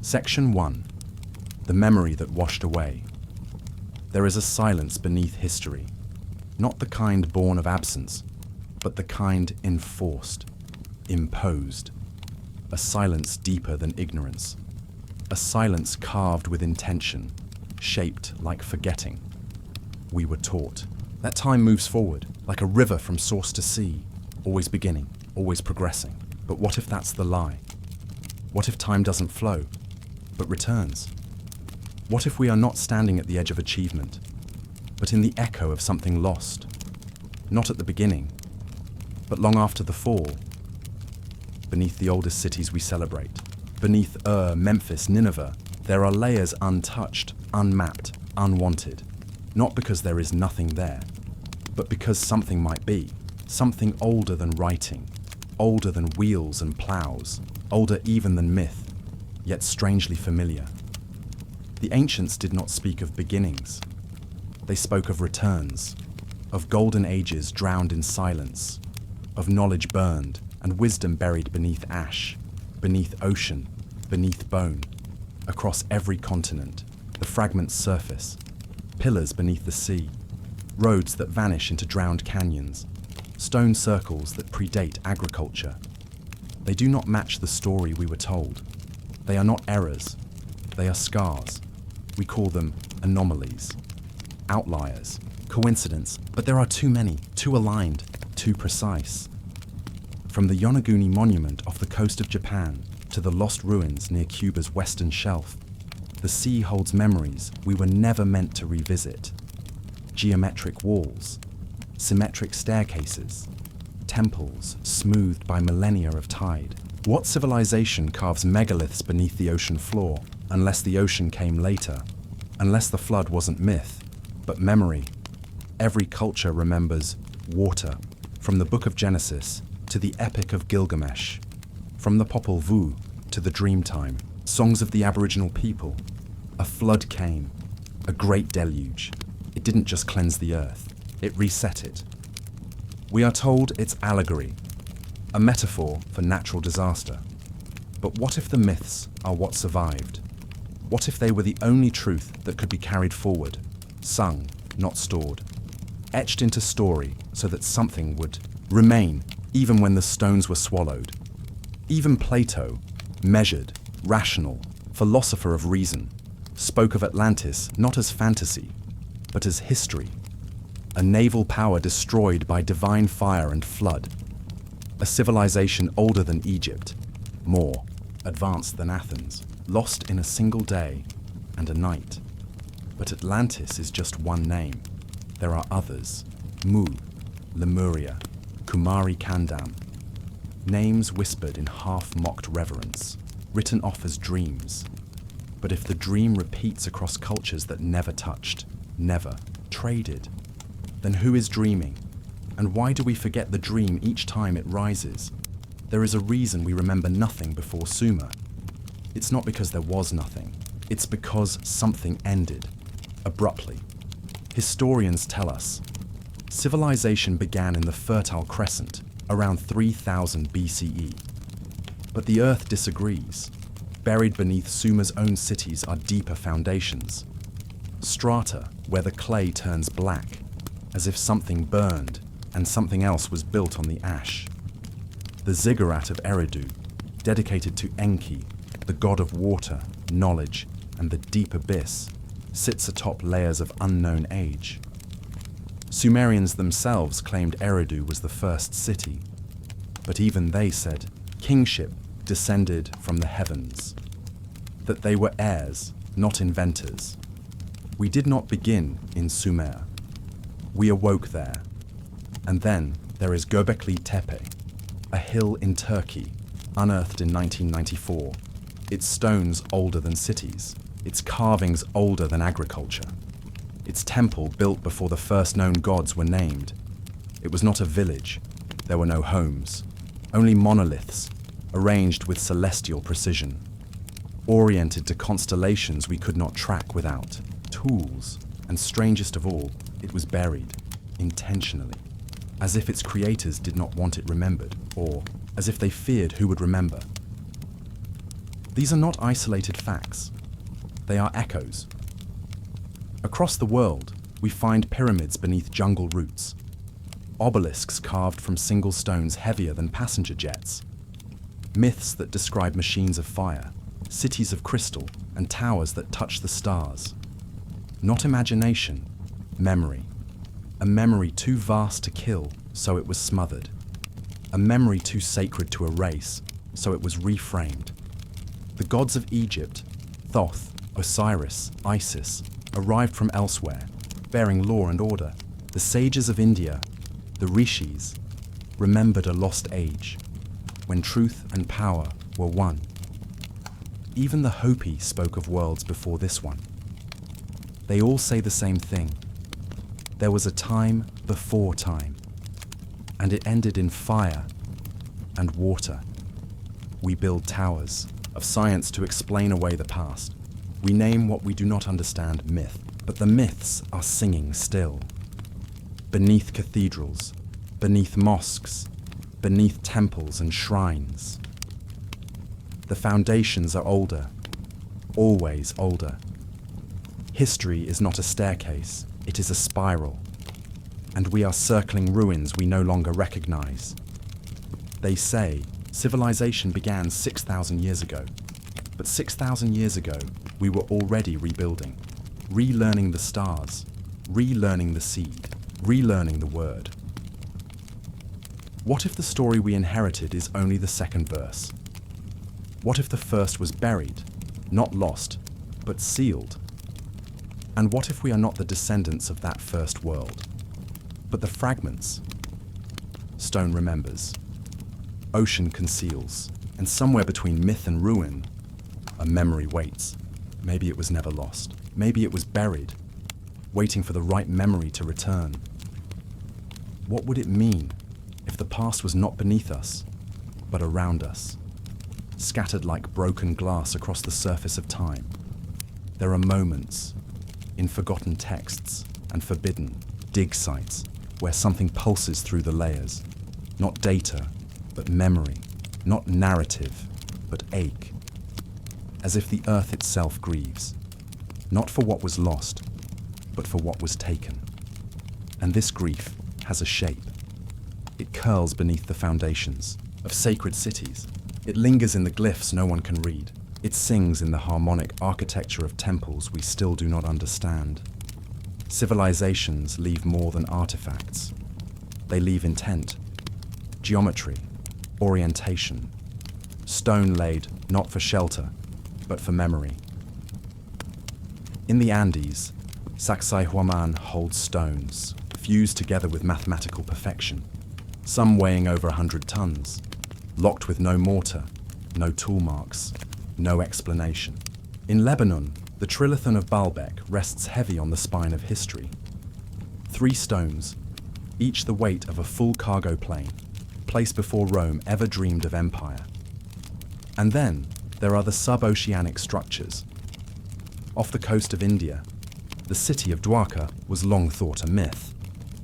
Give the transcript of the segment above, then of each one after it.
Section 1. The memory that washed away. There is a silence beneath history, not the kind born of absence, but the kind enforced, imposed. A silence deeper than ignorance. A silence carved with intention, shaped like forgetting. We were taught that time moves forward, like a river from source to sea, always beginning, always progressing. But what if that's the lie? What if time doesn't flow, but returns? What if we are not standing at the edge of achievement, but in the echo of something lost? Not at the beginning, but long after the fall. Beneath the oldest cities we celebrate, beneath Memphis, Nineveh, there are layers untouched, unmapped, unwanted. Not because there is nothing there, but because something might be. Something older than writing, older than wheels and plows, older even than myth, yet strangely familiar. The ancients did not speak of beginnings. They spoke of returns, of golden ages drowned in silence, of knowledge burned and wisdom buried beneath ash, beneath ocean, beneath bone, across every continent, the fragments surface, pillars beneath the sea, roads that vanish into drowned canyons, stone circles that predate agriculture. They do not match the story we were told. They are not errors. They are scars. We call them anomalies, outliers, coincidence, but there are too many, too aligned, too precise. From the Yonaguni Monument off the coast of Japan to the lost ruins near Cuba's western shelf, the sea holds memories we were never meant to revisit. Geometric walls, symmetric staircases, temples smoothed by millennia of tide. What civilization carves megaliths beneath the ocean floor, unless the ocean came later, unless the flood wasn't myth, but memory? Every culture remembers water, from the Book of Genesis to the Epic of Gilgamesh, from the Popol Vuh to the Dreamtime, songs of the Aboriginal people. A flood came, a great deluge. It didn't just cleanse the earth, it reset it. We are told it's allegory, a metaphor for natural disaster. But what if the myths are what survived? What if they were the only truth that could be carried forward, sung, not stored, etched into story so that something would remain even when the stones were swallowed? Even Plato, measured, rational, philosopher of reason, spoke of Atlantis not as fantasy, but as history. A naval power destroyed by divine fire and flood. A civilization older than Egypt, more advanced than Athens, lost in a single day and a night. But Atlantis is just one name. There are others: Mu, Lemuria, Kumari Kandam. Names whispered in half-mocked reverence, written off as dreams. But if the dream repeats across cultures that never touched, never traded, then who is dreaming? And why do we forget the dream each time it rises? There is a reason we remember nothing before Sumer. It's not because there was nothing. It's because something ended, abruptly. Historians tell us civilization began in the Fertile Crescent, around 3000 BCE. But the Earth disagrees. Buried beneath Sumer's own cities are deeper foundations. Strata where the clay turns black, as if something burned and something else was built on the ash. The ziggurat of Eridu, dedicated to Enki, the god of water, knowledge, and the deep abyss, sits atop layers of unknown age. Sumerians themselves claimed Eridu was the first city, but even they said kingship descended from the heavens, that they were heirs, not inventors. We did not begin in Sumer. We awoke there. And then there is Göbekli Tepe, a hill in Turkey, unearthed in 1994. Its stones older than cities, its carvings older than agriculture. Its temple built before the first known gods were named. It was not a village. There were no homes, only monoliths, arranged with celestial precision, oriented to constellations we could not track without tools, and strangest of all, it was buried, intentionally, as if its creators did not want it remembered, or as if they feared who would remember. These are not isolated facts. They are echoes. Across the world, we find pyramids beneath jungle roots, obelisks carved from single stones heavier than passenger jets, myths that describe machines of fire, cities of crystal, and towers that touch the stars. Not imagination, memory. A memory too vast to kill, so it was smothered. A memory too sacred to erase, so it was reframed. The gods of Egypt, Thoth, Osiris, Isis, arrived from elsewhere, bearing law and order. The sages of India, the rishis, remembered a lost age, when truth and power were one. Even the Hopi spoke of worlds before this one. They all say the same thing. There was a time before time, and it ended in fire and water. We build towers of science to explain away the past. We name what we do not understand myth, but the myths are singing still. Beneath cathedrals, beneath mosques, beneath temples and shrines. The foundations are older, always older. History is not a staircase, it is a spiral, and we are circling ruins we no longer recognize. They say civilization began 6,000 years ago, but 6,000 years ago, we were already rebuilding, relearning the stars, relearning the seed, relearning the word. What if the story we inherited is only the second verse? What if the first was buried, not lost, but sealed? And what if we are not the descendants of that first world, but the fragments? Stone remembers, ocean conceals, and somewhere between myth and ruin, a memory waits. Maybe it was never lost. Maybe it was buried, waiting for the right memory to return. What would it mean if the past was not beneath us, but around us, scattered like broken glass across the surface of time? There are moments in forgotten texts and forbidden dig sites where something pulses through the layers, not data, but memory, not narrative, but ache, as if the earth itself grieves, not for what was lost, but for what was taken. And this grief has a shape. It curls beneath the foundations of sacred cities. It lingers in the glyphs no one can read. It sings in the harmonic architecture of temples we still do not understand. Civilizations leave more than artifacts. They leave intent, geometry, orientation, stone laid not for shelter, but for memory. In the Andes, Sacsayhuaman holds stones, fused together with mathematical perfection, some weighing over 100 tons, locked with no mortar, no tool marks, no explanation. In Lebanon, the trilithon of Baalbek rests heavy on the spine of history. 3 stones, each the weight of a full cargo plane, place before Rome ever dreamed of empire. And then there are the sub-oceanic structures. Off the coast of India, the city of Dwarka was long thought a myth,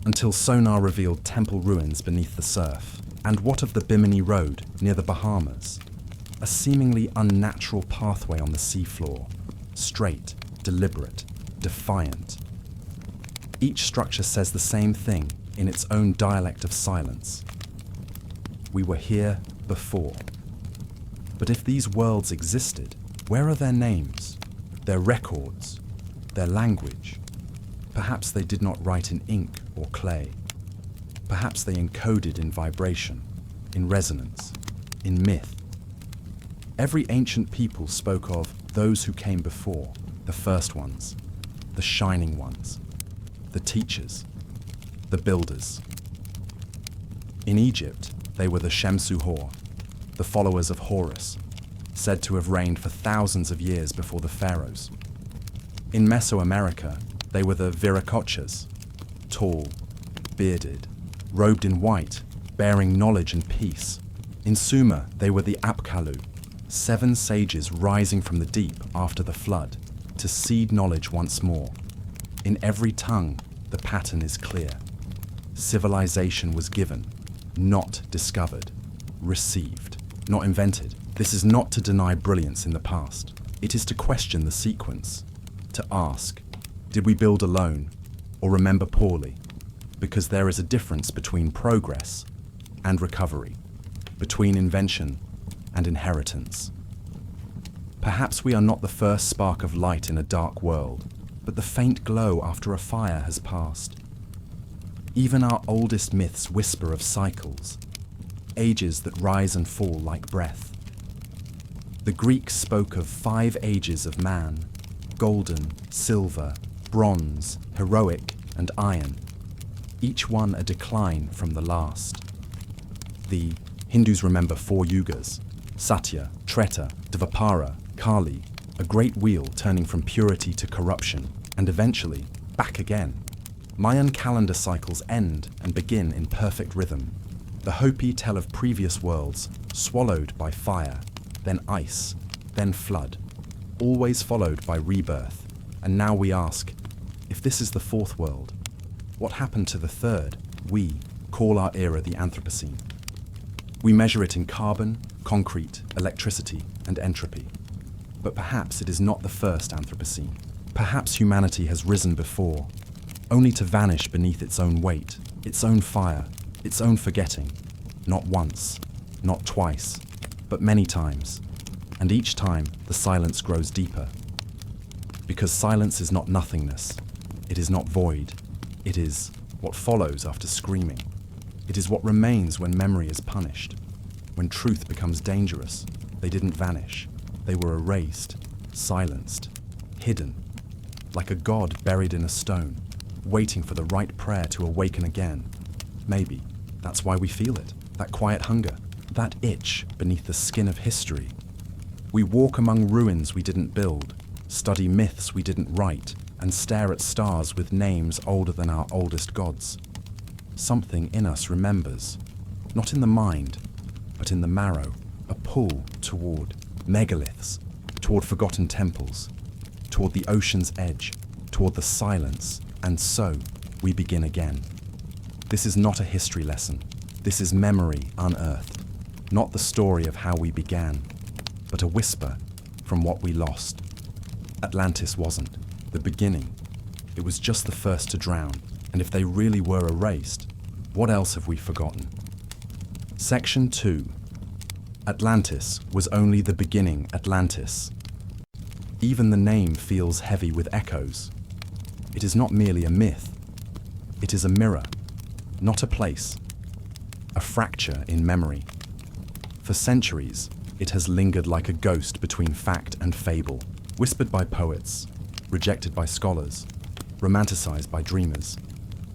until sonar revealed temple ruins beneath the surf. And what of the Bimini Road near the Bahamas? A seemingly unnatural pathway on the seafloor, straight, deliberate, defiant. Each structure says the same thing in its own dialect of silence. We were here before. But if these worlds existed, where are their names, their records, their language? Perhaps they did not write in ink or clay. Perhaps they encoded in vibration, in resonance, in myth. Every ancient people spoke of those who came before, the first ones, the shining ones, the teachers, the builders. In Egypt, they were the Shemsu-Hor, the followers of Horus, said to have reigned for thousands of years before the pharaohs. In Mesoamerica, they were the Viracochas, tall, bearded, robed in white, bearing knowledge and peace. In Sumer, they were the Apkallu, 7 sages rising from the deep after the flood, to seed knowledge once more. In every tongue, the pattern is clear. Civilization was given, not discovered, received, not invented, This is not to deny brilliance in the past. It is to question the sequence, to ask, did we build alone or remember poorly? Because there is a difference between progress and recovery, between invention and inheritance. Perhaps we are not the first spark of light in a dark world, but the faint glow after a fire has passed. Even our oldest myths whisper of cycles, ages that rise and fall like breath. The Greeks spoke of 5 ages of man: golden, silver, bronze, heroic, and iron, each one a decline from the last. The Hindus remember 4 yugas: Satya, Treta, Dvapara, Kali, a great wheel turning from purity to corruption, and eventually back again. Mayan calendar cycles end and begin in perfect rhythm. The Hopi tell of previous worlds swallowed by fire, then ice, then flood, always followed by rebirth. And now we ask, if this is the 4th world, what happened to the 3rd? We call our era the Anthropocene. We measure it in carbon, concrete, electricity, and entropy. But perhaps it is not the first Anthropocene. Perhaps humanity has risen before, only to vanish beneath its own weight, its own fire, its own forgetting. Not once, not twice, but many times. And each time, the silence grows deeper. Because silence is not nothingness. It is not void. It is what follows after screaming. It is what remains when memory is punished. When truth becomes dangerous, they didn't vanish. They were erased, silenced, hidden, like a god buried in a stone, waiting for the right prayer to awaken again. Maybe that's why we feel it, that quiet hunger, that itch beneath the skin of history. We walk among ruins we didn't build, study myths we didn't write, and stare at stars with names older than our oldest gods. Something in us remembers, not in the mind, but in the marrow, a pull toward megaliths, toward forgotten temples, toward the ocean's edge, toward the silence, and so we begin again. This is not a history lesson. This is memory unearthed, not the story of how we began, but a whisper from what we lost. Atlantis wasn't the beginning. It was just the first to drown, and if they really were erased, what else have we forgotten? Section 2. Atlantis was only the beginning Atlantis. Even the name feels heavy with echoes. It is not merely a myth. It is a mirror, not a place, a fracture in memory. For centuries, it has lingered like a ghost between fact and fable, whispered by poets, rejected by scholars, romanticized by dreamers.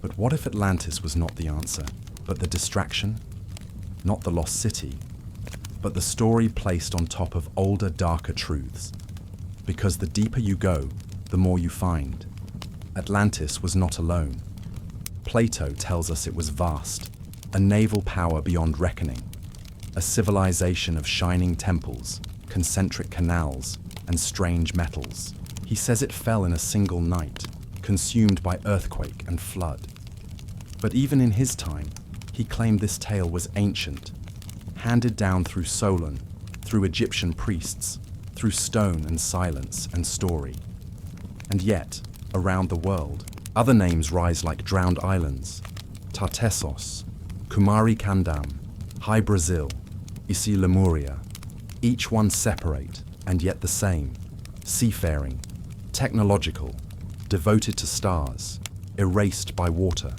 But what if Atlantis was not the answer, but the distraction? Not the lost city, but the story placed on top of older, darker truths. Because the deeper you go, the more you find. Atlantis was not alone. Plato tells us it was vast, a naval power beyond reckoning, a civilization of shining temples, concentric canals, and strange metals. He says it fell in a single night, consumed by earthquake and flood. But even in his time, he claimed this tale was ancient, handed down through Solon, through Egyptian priests, through stone and silence and story. And yet, around the world, other names rise like drowned islands: Tartessos, Kumari Kandam, High Brazil, Isi Lemuria, each one separate and yet the same, seafaring, technological, devoted to stars, erased by water.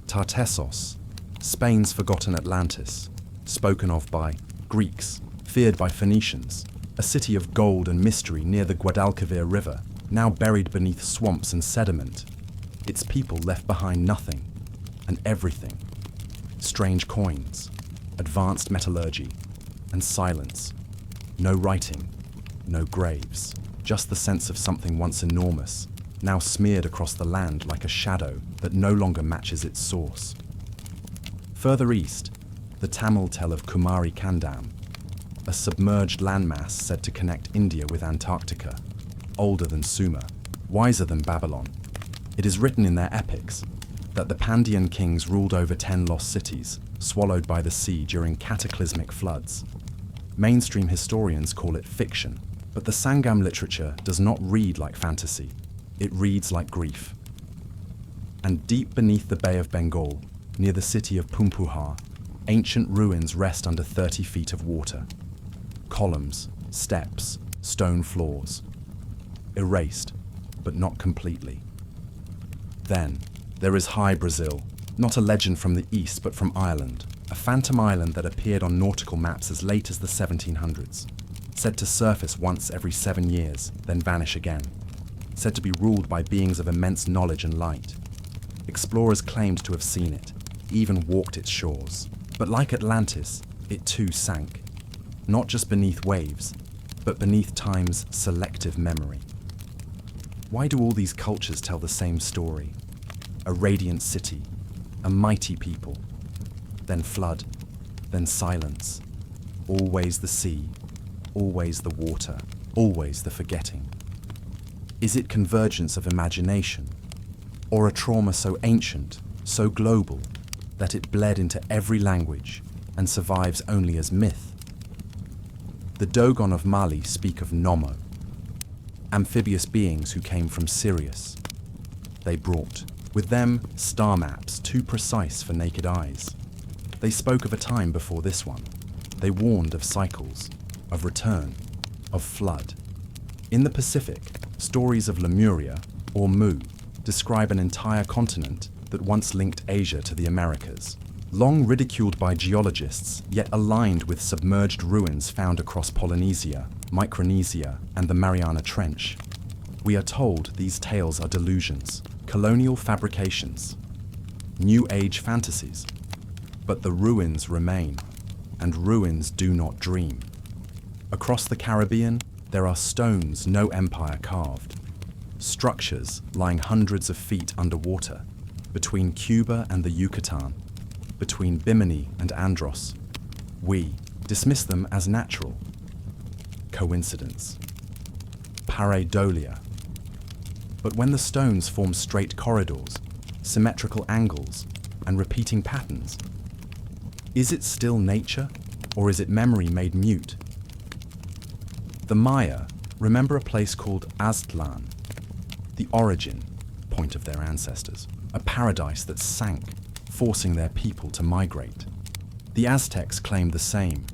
Tartessos, Spain's forgotten Atlantis, spoken of by Greeks, feared by Phoenicians, a city of gold and mystery near the Guadalquivir River, now buried beneath swamps and sediment. Its people left behind nothing and everything. Strange coins, advanced metallurgy, and silence. No writing, no graves, just the sense of something once enormous, now smeared across the land like a shadow that no longer matches its source. Further east, the Tamil tell of Kumari Kandam, a submerged landmass said to connect India with Antarctica, older than Sumer, wiser than Babylon. It is written in their epics that the Pandyan kings ruled over 10 lost cities, swallowed by the sea during cataclysmic floods. Mainstream historians call it fiction, but the Sangam literature does not read like fantasy. It reads like grief. And deep beneath the Bay of Bengal, near the city of Pumpuhar, ancient ruins rest under 30 feet of water. Columns, steps, stone floors. Erased, but not completely. Then, there is High Brazil, not a legend from the east but from Ireland, a phantom island that appeared on nautical maps as late as the 1700s, said to surface once every 7 years, then vanish again, said to be ruled by beings of immense knowledge and light. Explorers claimed to have seen it, even walked its shores. But like Atlantis, it too sank, not just beneath waves, but beneath time's selective memory. Why do all these cultures tell the same story? A radiant city, a mighty people, then flood, then silence, always the sea, always the water, always the forgetting. Is it convergence of imagination, or a trauma so ancient, so global, that it bled into every language and survives only as myth? The Dogon of Mali speak of Nomo, amphibious beings who came from Sirius. They brought, with them, star maps too precise for naked eyes. They spoke of a time before this one. They warned of cycles, of return, of flood. In the Pacific, stories of Lemuria, or Mu, describe an entire continent that once linked Asia to the Americas. Long ridiculed by geologists, yet aligned with submerged ruins found across Polynesia, Micronesia, and the Mariana Trench. We are told these tales are delusions, colonial fabrications, New Age fantasies. But the ruins remain, and ruins do not dream. Across the Caribbean, there are stones no empire carved. Structures lying hundreds of feet underwater, between Cuba and the Yucatan, between Bimini and Andros. We dismiss them as natural. Coincidence. Pareidolia. But when the stones form straight corridors, symmetrical angles, and repeating patterns, is it still nature, or is it memory made mute? The Maya remember a place called Aztlan, the origin point of their ancestors, a paradise that sank, forcing their people to migrate. The Aztecs claimed the same.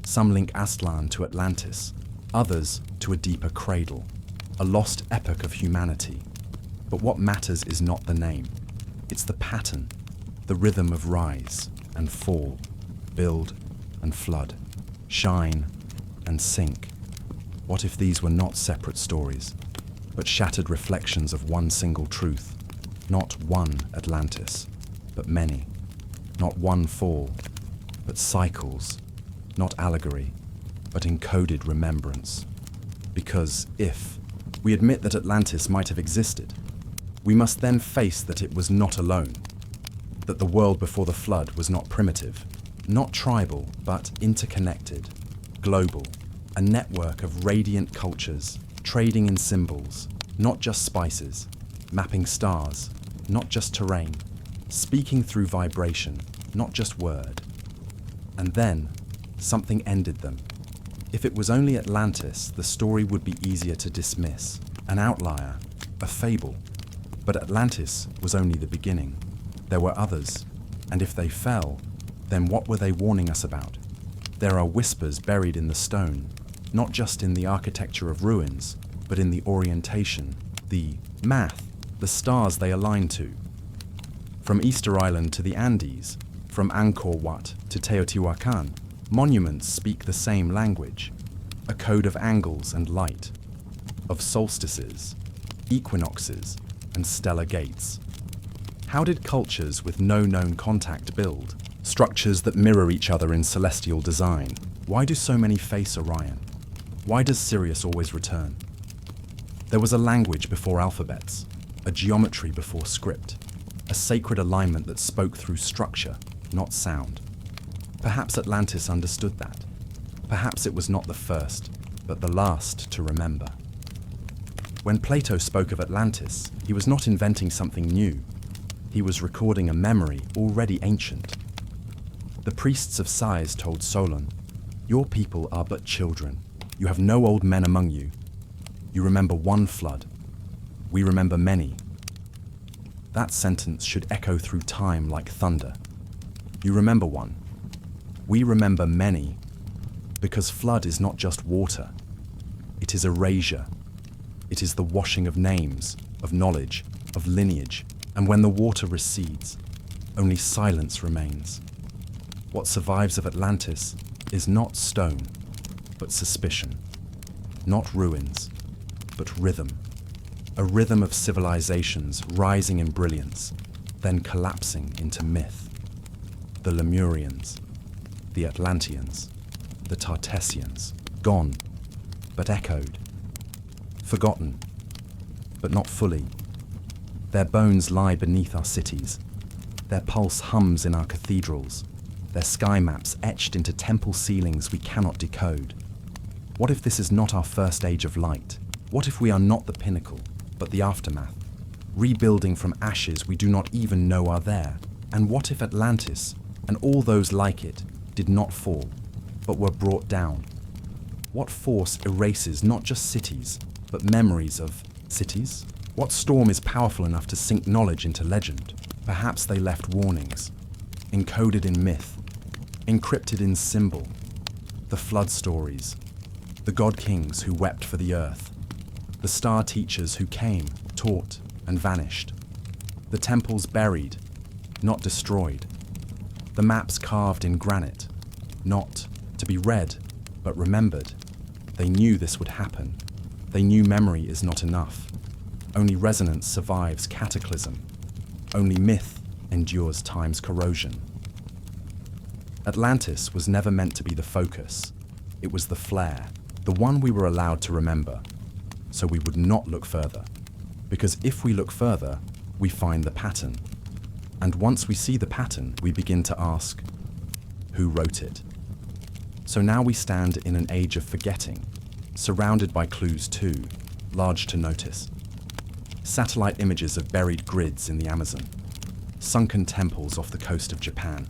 Some link Aztlan to Atlantis, others to a deeper cradle, a lost epoch of humanity. But what matters is not the name. It's the pattern, the rhythm of rise and fall, build and flood, shine and sink. What if these were not separate stories, but shattered reflections of one single truth? Not one Atlantis, but many. Not one fall, but cycles. Not allegory, but encoded remembrance. Because if we admit that Atlantis might have existed, we must then face that it was not alone, that the world before the flood was not primitive, not tribal, but interconnected, global, a network of radiant cultures, trading in symbols, not just spices, mapping stars, not just terrain, speaking through vibration, not just word. And then, something ended them. If it was only Atlantis, the story would be easier to dismiss, an outlier, a fable. But Atlantis was only the beginning. There were others, and if they fell, then what were they warning us about? There are whispers buried in the stone, not just in the architecture of ruins, but in the orientation, the math, the stars they align to. From Easter Island to the Andes, from Angkor Wat to Teotihuacan, monuments speak the same language, a code of angles and light, of solstices, equinoxes, and stellar gates. How did cultures with no known contact build? Structures that mirror each other in celestial design. Why do so many face Orion? Why does Sirius always return? There was a language before alphabets, a geometry before script, a sacred alignment that spoke through structure, not sound. Perhaps Atlantis understood that. Perhaps it was not the first, but the last to remember. When Plato spoke of Atlantis, he was not inventing something new. He was recording a memory already ancient. The priests of Sais told Solon, Your people are but children. You have no old men among you. You remember one flood. We remember many. That sentence should echo through time like thunder. You remember one. We remember many, because flood is not just water. It is erasure. It is the washing of names, of knowledge, of lineage, and when the water recedes, only silence remains. What survives of Atlantis is not stone, but suspicion. Not ruins, but rhythm. A rhythm of civilizations rising in brilliance, then collapsing into myth. The Lemurians, the Atlanteans, the Tartessians, gone, but echoed. Forgotten, but not fully. Their bones lie beneath our cities. Their pulse hums in our cathedrals. Their sky maps etched into temple ceilings we cannot decode. What if this is not our first age of light? What if we are not the pinnacle, but the aftermath? Rebuilding from ashes we do not even know are there. And what if Atlantis, and all those like it, did not fall, but were brought down? What force erases not just cities, but memories of cities? What storm is powerful enough to sink knowledge into legend? Perhaps they left warnings, encoded in myth, encrypted in symbol. The flood stories, the god kings who wept for the earth, the star teachers who came, taught, and vanished, the temples buried, not destroyed, the maps carved in granite, not to be read, but remembered. They knew this would happen. They knew memory is not enough. Only resonance survives cataclysm. Only myth endures time's corrosion. Atlantis was never meant to be the focus. It was the flare, the one we were allowed to remember. So we would not look further. Because if we look further, we find the pattern. And once we see the pattern, we begin to ask, who wrote it? So now we stand in an age of forgetting, surrounded by clues too large to notice. Satellite images of buried grids in the Amazon, sunken temples off the coast of Japan,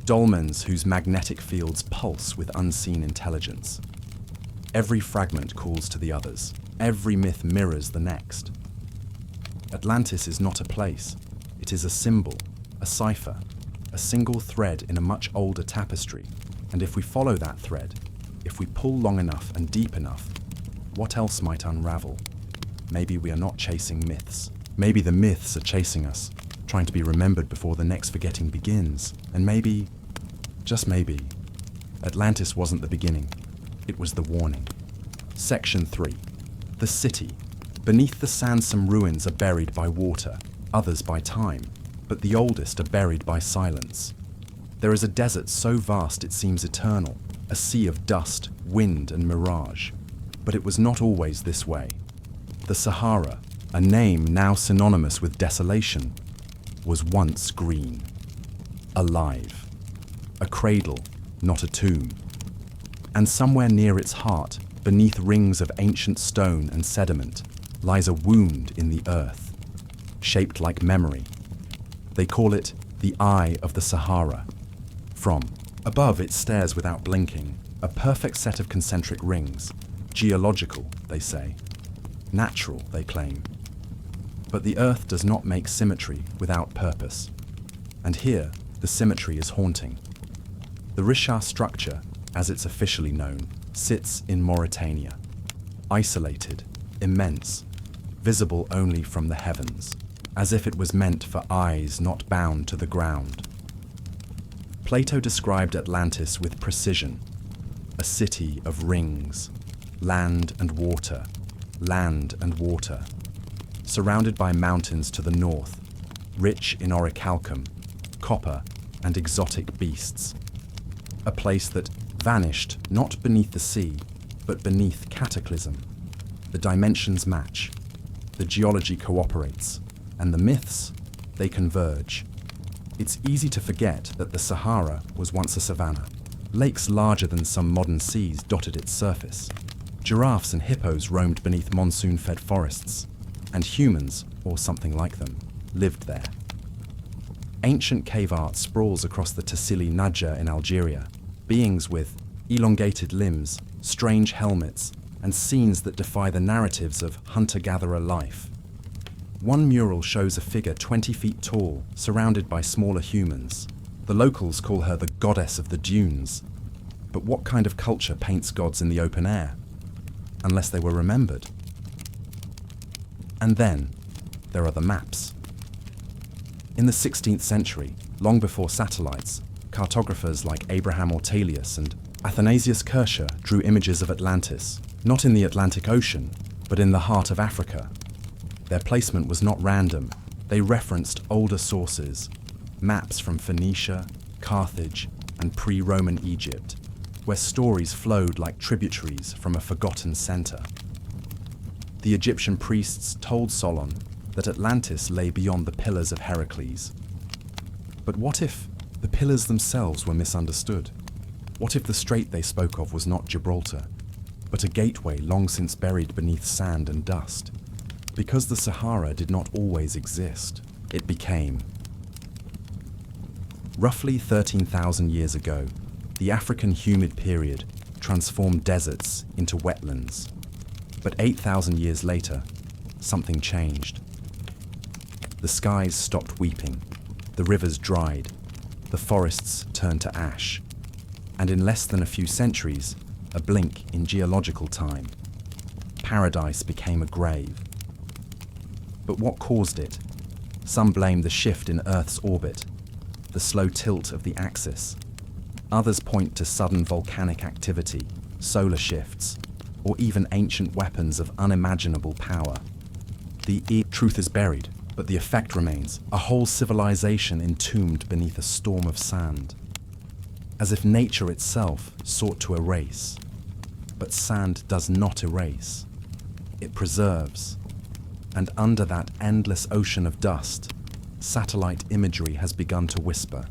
dolmens whose magnetic fields pulse with unseen intelligence. Every fragment calls to the others. Every myth mirrors the next. Atlantis is not a place. It is a symbol, a cipher, a single thread in a much older tapestry. And if we follow that thread, if we pull long enough and deep enough, what else might unravel? Maybe we are not chasing myths. Maybe the myths are chasing us, trying to be remembered before the next forgetting begins. And maybe, just maybe, Atlantis wasn't the beginning. It was the warning. Section 3. The city. Beneath the sand some ruins are buried by water, others by time, but the oldest are buried by silence. There is a desert so vast it seems eternal, a sea of dust, wind, and mirage. But it was not always this way. The Sahara, a name now synonymous with desolation, was once green, alive, a cradle, not a tomb. And somewhere near its heart, beneath rings of ancient stone and sediment, lies a wound in the earth, shaped like memory. They call it the Eye of the Sahara. From above it stares without blinking, a perfect set of concentric rings. Geological, they say. Natural, they claim. But the earth does not make symmetry without purpose. And here, the symmetry is haunting. The Risha structure, as it's officially known, sits in Mauritania. Isolated, immense, visible only from the heavens, as if it was meant for eyes not bound to the ground. Plato described Atlantis with precision, a city of rings, land and water, surrounded by mountains to the north, rich in orichalcum, copper, and exotic beasts. A place that vanished not beneath the sea, but beneath cataclysm. The dimensions match, the geology cooperates, and the myths, they converge. It's easy to forget that the Sahara was once a savanna. Lakes larger than some modern seas dotted its surface. Giraffes and hippos roamed beneath monsoon-fed forests, and humans, or something like them, lived there. Ancient cave art sprawls across the Tassili Najjar in Algeria, beings with elongated limbs, strange helmets, and scenes that defy the narratives of hunter-gatherer life. One mural shows a figure 20 feet tall, surrounded by smaller humans. The locals call her the goddess of the dunes. But what kind of culture paints gods in the open air? Unless they were remembered. And then, there are the maps. In the 16th century, long before satellites, cartographers like Abraham Ortelius and Athanasius Kircher drew images of Atlantis, not in the Atlantic Ocean, but in the heart of Africa. Their placement was not random. They referenced older sources, maps from Phoenicia, Carthage, and pre-Roman Egypt, where stories flowed like tributaries from a forgotten center. The Egyptian priests told Solon that Atlantis lay beyond the Pillars of Heracles. But what if the pillars themselves were misunderstood? What if the strait they spoke of was not Gibraltar, but a gateway long since buried beneath sand and dust? Because the Sahara did not always exist, it became. Roughly 13,000 years ago, the African humid period transformed deserts into wetlands. But 8,000 years later, something changed. The skies stopped weeping, the rivers dried, the forests turned to ash, and in less than a few centuries, a blink in geological time, paradise became a grave. But what caused it? Some blame the shift in Earth's orbit, the slow tilt of the axis. Others point to sudden volcanic activity, solar shifts, or even ancient weapons of unimaginable power. The truth is buried, but the effect remains, a whole civilization entombed beneath a storm of sand. As if nature itself sought to erase. But sand does not erase. It preserves. And under that endless ocean of dust, satellite imagery has begun to whisper.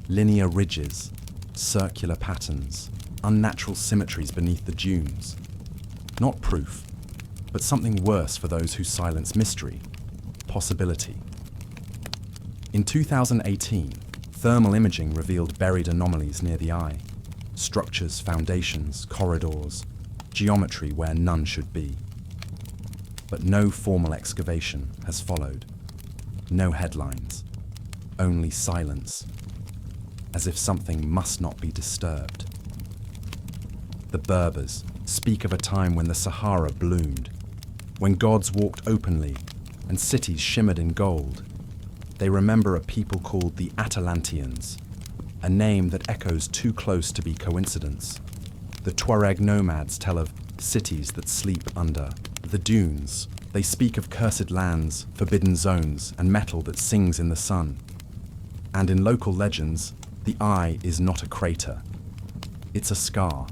Linear ridges, circular patterns, unnatural symmetries beneath the dunes. Not proof, but something worse for those who silence mystery, possibility. In 2018, thermal imaging revealed buried anomalies near the eye. Structures, foundations, corridors, geometry where none should be. But no formal excavation has followed. No headlines, only silence, as if something must not be disturbed. The Berbers speak of a time when the Sahara bloomed, when gods walked openly and cities shimmered in gold. They remember a people called the Atlanteans, a name that echoes too close to be coincidence. The Tuareg nomads tell of cities that sleep under the dunes. They speak of cursed lands, forbidden zones, and metal that sings in the sun. And in local legends, the eye is not a crater. It's a scar.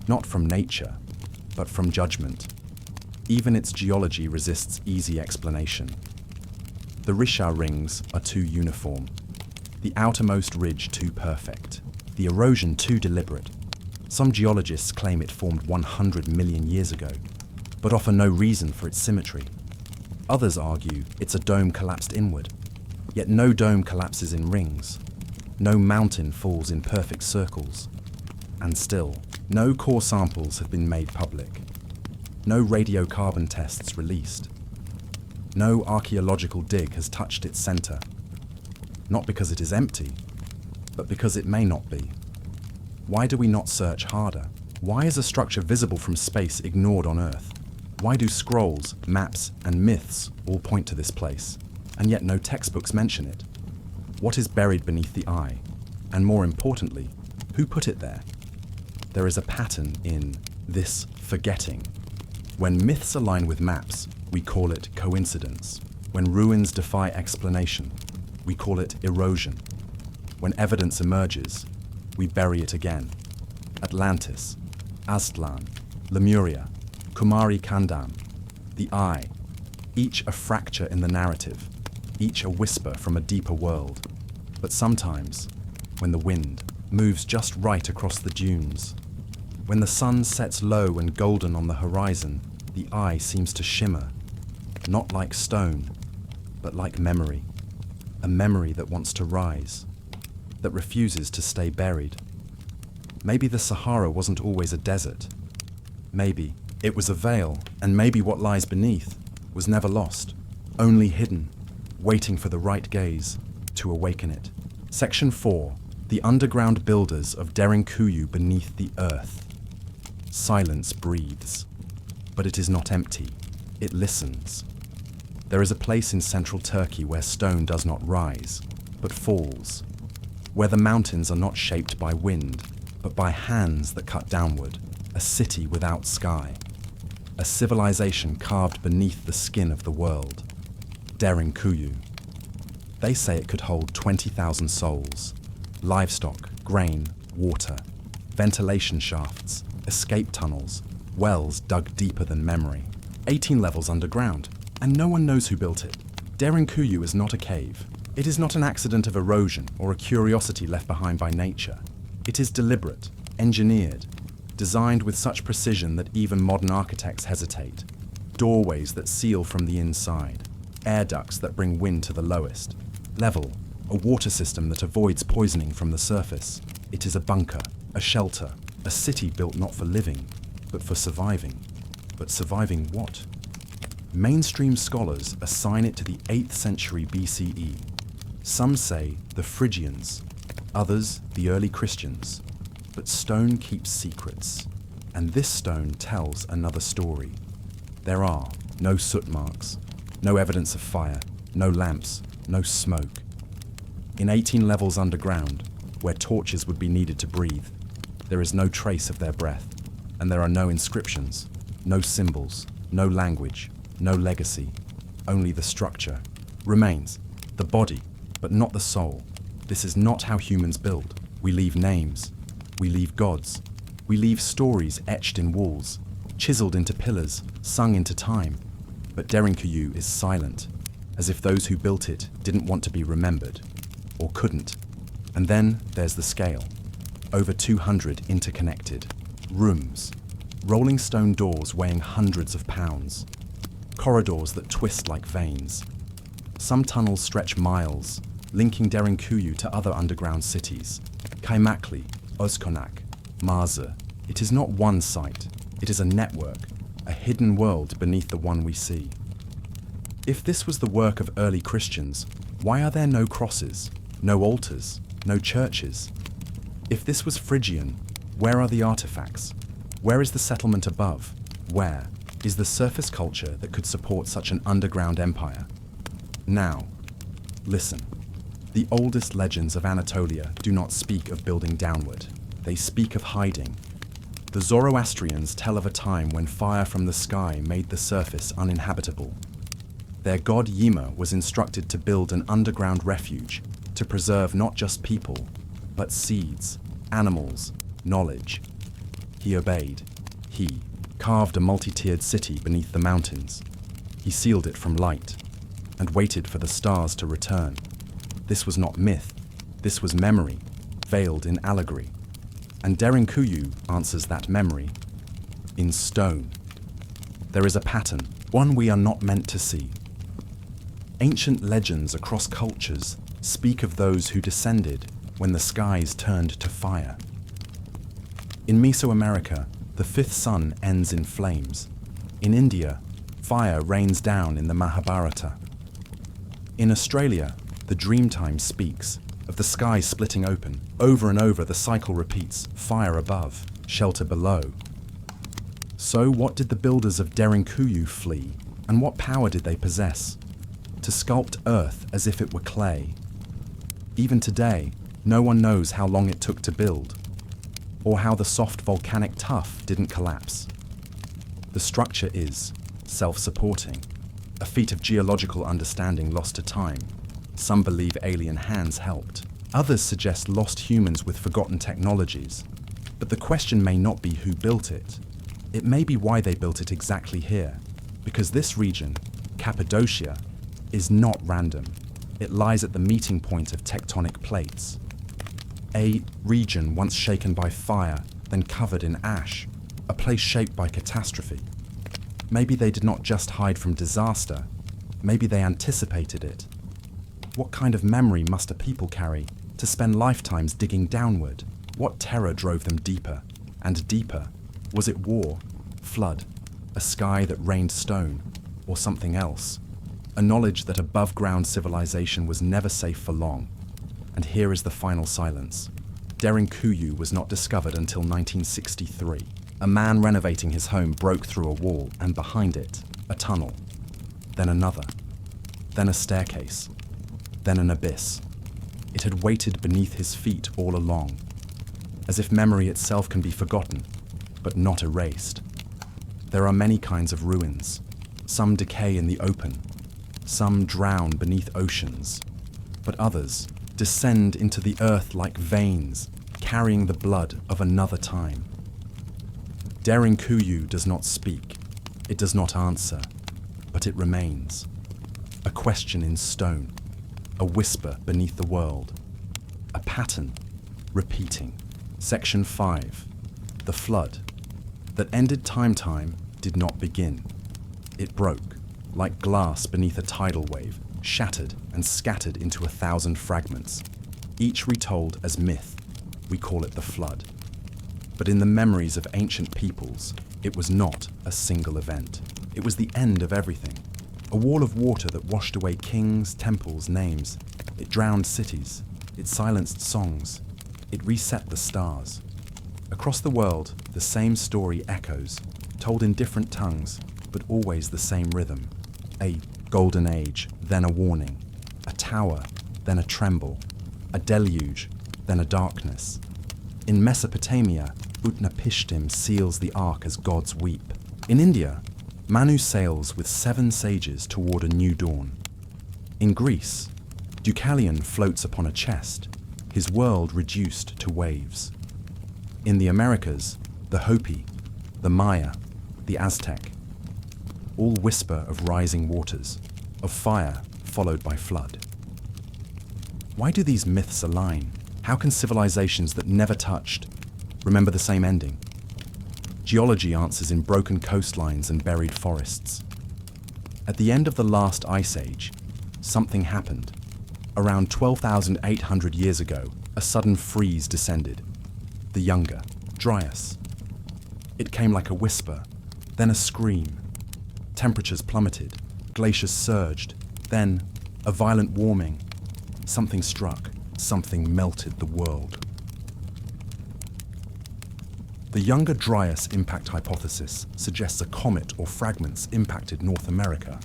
Not from nature, but from judgment. Even its geology resists easy explanation. The Risha rings are too uniform. The outermost ridge too perfect. The erosion too deliberate. Some geologists claim it formed 100 million years ago, but offer no reason for its symmetry. Others argue it's a dome collapsed inward. Yet no dome collapses in rings. No mountain falls in perfect circles. And still, no core samples have been made public. No radiocarbon tests released. No archaeological dig has touched its center. Not because it is empty, but because it may not be. Why do we not search harder? Why is a structure visible from space ignored on Earth? Why do scrolls, maps, and myths all point to this place, and yet no textbooks mention it? What is buried beneath the eye? And more importantly, who put it there? There is a pattern in this forgetting. When myths align with maps, we call it coincidence. When ruins defy explanation, we call it erosion. When evidence emerges, we bury it again. Atlantis, Aztlan, Lemuria, Kumari Kandam, the eye, each a fracture in the narrative, each a whisper from a deeper world. But sometimes, when the wind moves just right across the dunes, when the sun sets low and golden on the horizon, the eye seems to shimmer, not like stone, but like memory, a memory that wants to rise, that refuses to stay buried. Maybe the Sahara wasn't always a desert. Maybe it was a veil, and maybe what lies beneath was never lost, only hidden, waiting for the right gaze to awaken it. Section 4. The Underground Builders of Derinkuyu beneath the earth. Silence breathes, but it is not empty. It listens. There is a place in central Turkey where stone does not rise, but falls, where the mountains are not shaped by wind, but by hands that cut downward, a city without sky, a civilization carved beneath the skin of the world. Derinkuyu. They say it could hold 20,000 souls, livestock, grain, water, ventilation shafts, escape tunnels, wells dug deeper than memory, 18 levels underground, and no one knows who built it. Derinkuyu is not a cave. It is not an accident of erosion or a curiosity left behind by nature. It is deliberate, engineered, designed with such precision that even modern architects hesitate. Doorways that seal from the inside, air ducts that bring wind to the lowest level, a water system that avoids poisoning from the surface. It is a bunker, a shelter, a city built not for living, but for surviving. But surviving what? Mainstream scholars assign it to the 8th century BCE. Some say the Phrygians, others the early Christians. But stone keeps secrets, and this stone tells another story. There are no soot marks, no evidence of fire, no lamps, no smoke. In 18 levels underground, where torches would be needed to breathe, there is no trace of their breath, and there are no inscriptions, no symbols, no language, no legacy, only the structure. Remains, the body, but not the soul. This is not how humans build. We leave names. We leave gods. We leave stories etched in walls, chiseled into pillars, sung into time. But Derinkuyu is silent, as if those who built it didn't want to be remembered, or couldn't. And then there's the scale. Over 200 interconnected rooms, rolling stone doors weighing hundreds of pounds, corridors that twist like veins. Some tunnels stretch miles, linking Derinkuyu to other underground cities. Kaymakli, Özkonak, Marza. It is not one site, it is a network, a hidden world beneath the one we see. If this was the work of early Christians, why are there no crosses, no altars, no churches? If this was Phrygian, where are the artifacts? Where is the settlement above? Where is the surface culture that could support such an underground empire? Now, listen. The oldest legends of Anatolia do not speak of building downward. They speak of hiding. The Zoroastrians tell of a time when fire from the sky made the surface uninhabitable. Their god Yima was instructed to build an underground refuge to preserve not just people, but seeds, animals, knowledge. He obeyed. He carved a multi-tiered city beneath the mountains. He sealed it from light and waited for the stars to return. This was not myth, this was memory, veiled in allegory. And Derinkuyu answers that memory in stone. There is a pattern, one we are not meant to see. Ancient legends across cultures speak of those who descended when the skies turned to fire. In Mesoamerica, the fifth sun ends in flames. In India, fire rains down in the Mahabharata. In Australia, the Dreamtime speaks of the sky splitting open. Over and over the cycle repeats, fire above, shelter below. So what did the builders of Derinkuyu flee, and what power did they possess? To sculpt earth as if it were clay. Even today, no one knows how long it took to build, or how the soft volcanic tuff didn't collapse. The structure is self-supporting, a feat of geological understanding lost to time. Some believe alien hands helped. Others suggest lost humans with forgotten technologies. But the question may not be who built it. It may be why they built it exactly here. Because this region, Cappadocia, is not random. It lies at the meeting point of tectonic plates. A region once shaken by fire, then covered in ash. A place shaped by catastrophe. Maybe they did not just hide from disaster. Maybe they anticipated it. What kind of memory must a people carry to spend lifetimes digging downward? What terror drove them deeper and deeper? Was it war, flood, a sky that rained stone, or something else? A knowledge that above-ground civilization was never safe for long. And here is the final silence. Derinkuyu was not discovered until 1963. A man renovating his home broke through a wall, and behind it, a tunnel. Then another. Then a staircase. Then an abyss. It had waited beneath his feet all along, as if memory itself can be forgotten, but not erased. There are many kinds of ruins. Some decay in the open, some drown beneath oceans, but others descend into the earth like veins, carrying the blood of another time. Derinkuyu does not speak, it does not answer, but it remains. A question in stone, a whisper beneath the world, a pattern repeating. Section 5. The flood that ended time did not begin. It broke, like glass beneath a tidal wave, shattered and scattered into 1,000 fragments, each retold as myth. We call it the flood. But in the memories of ancient peoples, it was not a single event. It was the end of everything. A wall of water that washed away kings, temples, names. It drowned cities. It silenced songs. It reset the stars. Across the world, the same story echoes, told in different tongues, but always the same rhythm. A golden age, then a warning. A tower, then a tremble. A deluge, then a darkness. In Mesopotamia, Utnapishtim seals the ark as gods weep. In India, Manu sails with 7 sages toward a new dawn. In Greece, Deucalion floats upon a chest, his world reduced to waves. In the Americas, the Hopi, the Maya, the Aztec, all whisper of rising waters, of fire followed by flood. Why do these myths align? How can civilizations that never touched remember the same ending? Geology answers in broken coastlines and buried forests. At the end of the last ice age, something happened. Around 12,800 years ago, a sudden freeze descended. The Younger, Dryas. It came like a whisper, then a scream. Temperatures plummeted, glaciers surged, then a violent warming. Something struck, something melted the world. The Younger Dryas impact hypothesis suggests a comet or fragments impacted North America,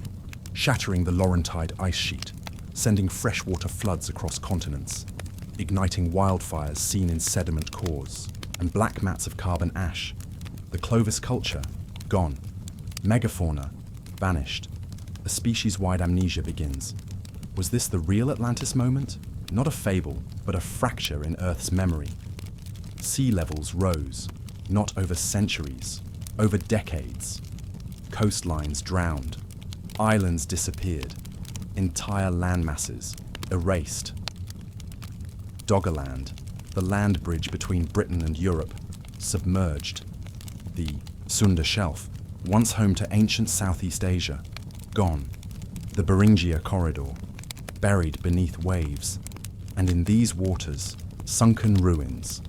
shattering the Laurentide ice sheet, sending freshwater floods across continents, igniting wildfires seen in sediment cores, and black mats of carbon ash. The Clovis culture, gone. Megafauna, vanished. A species-wide amnesia begins. Was this the real Atlantis moment? Not a fable, but a fracture in Earth's memory. Sea levels rose, not over centuries, over decades. Coastlines drowned. Islands disappeared. Entire landmasses erased. Doggerland, the land bridge between Britain and Europe, submerged. The Sunda Shelf, once home to ancient Southeast Asia, gone. The Beringia Corridor, buried beneath waves. And in these waters, sunken ruins.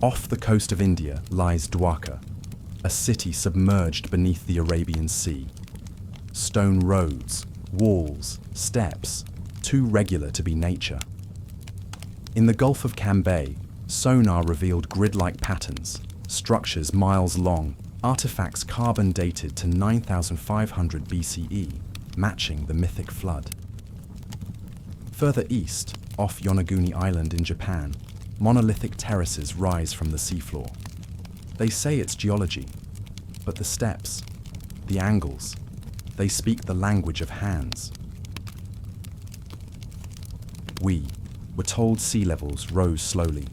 Off the coast of India lies Dwarka, a city submerged beneath the Arabian Sea. Stone roads, walls, steps, too regular to be nature. In the Gulf of Cambay, sonar revealed grid-like patterns, structures miles long, artifacts carbon dated to 9,500 BCE, matching the mythic flood. Further east, off Yonaguni Island in Japan, monolithic terraces rise from the seafloor. They say it's geology, but the steps, the angles, they speak the language of hands. We were told sea levels rose slowly.